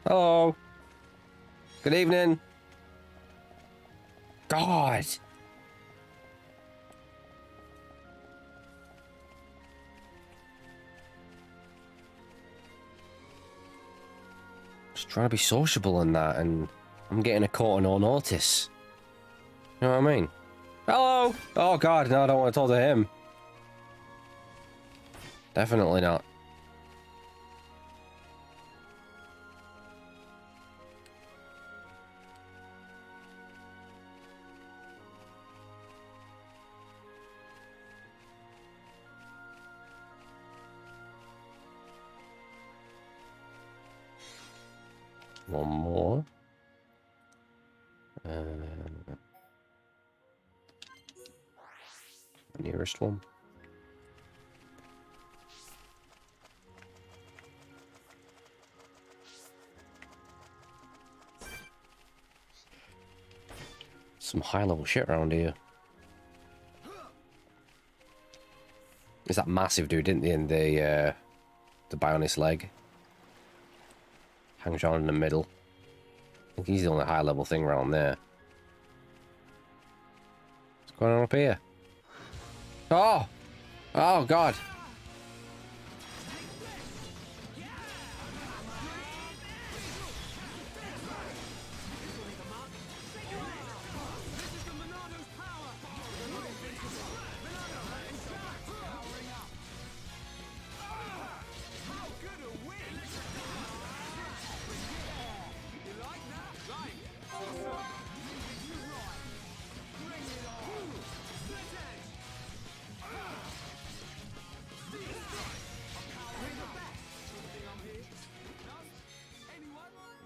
Hello. Good evening. God. Just trying to be sociable in that, and I'm getting a caught on no notice. You know what I mean? Hello. Oh God, no, I don't want to talk to him. Definitely not. One more. Nearest one. Some high-level shit around here. There's that massive dude, didn't they, in the Bionis leg? Hangs on in the middle. I think he's the only high-level thing around there. What's going on up here? Oh! Oh, God!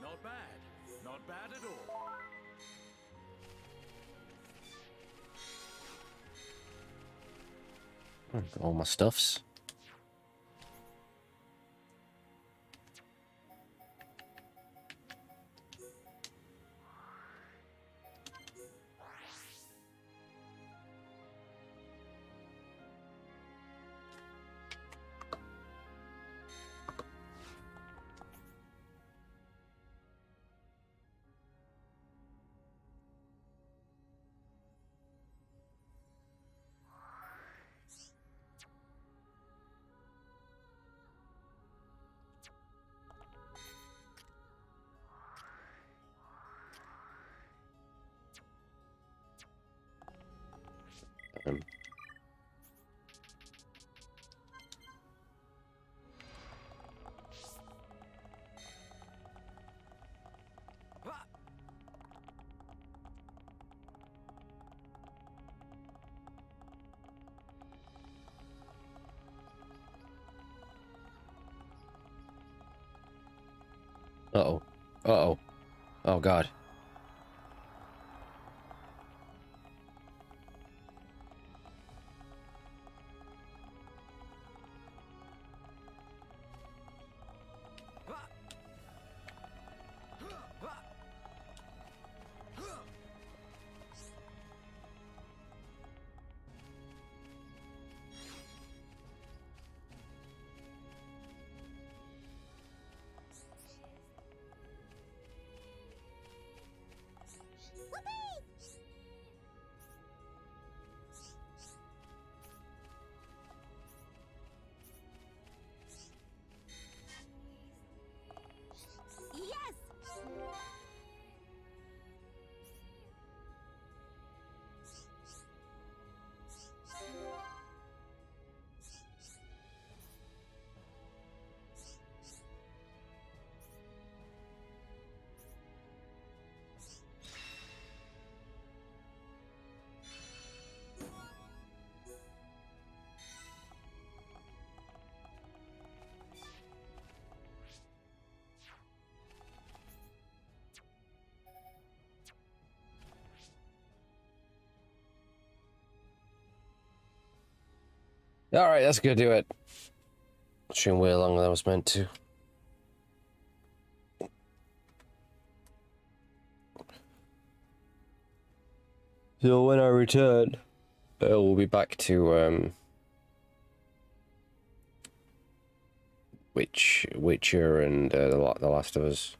Not bad. Not bad at all. All my stuffs. Um, Uh-oh. Uh-oh. Oh, God. Alright, that's gonna do it. Stream way longer than I was meant to. So when I return, we'll be back to Witcher and the Last of Us.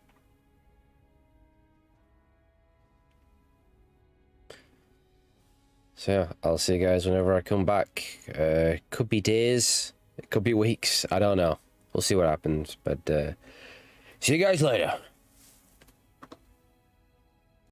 So yeah, I'll see you guys whenever I come back. Could be days, it could be weeks, I don't know. We'll see what happens, but see you guys later.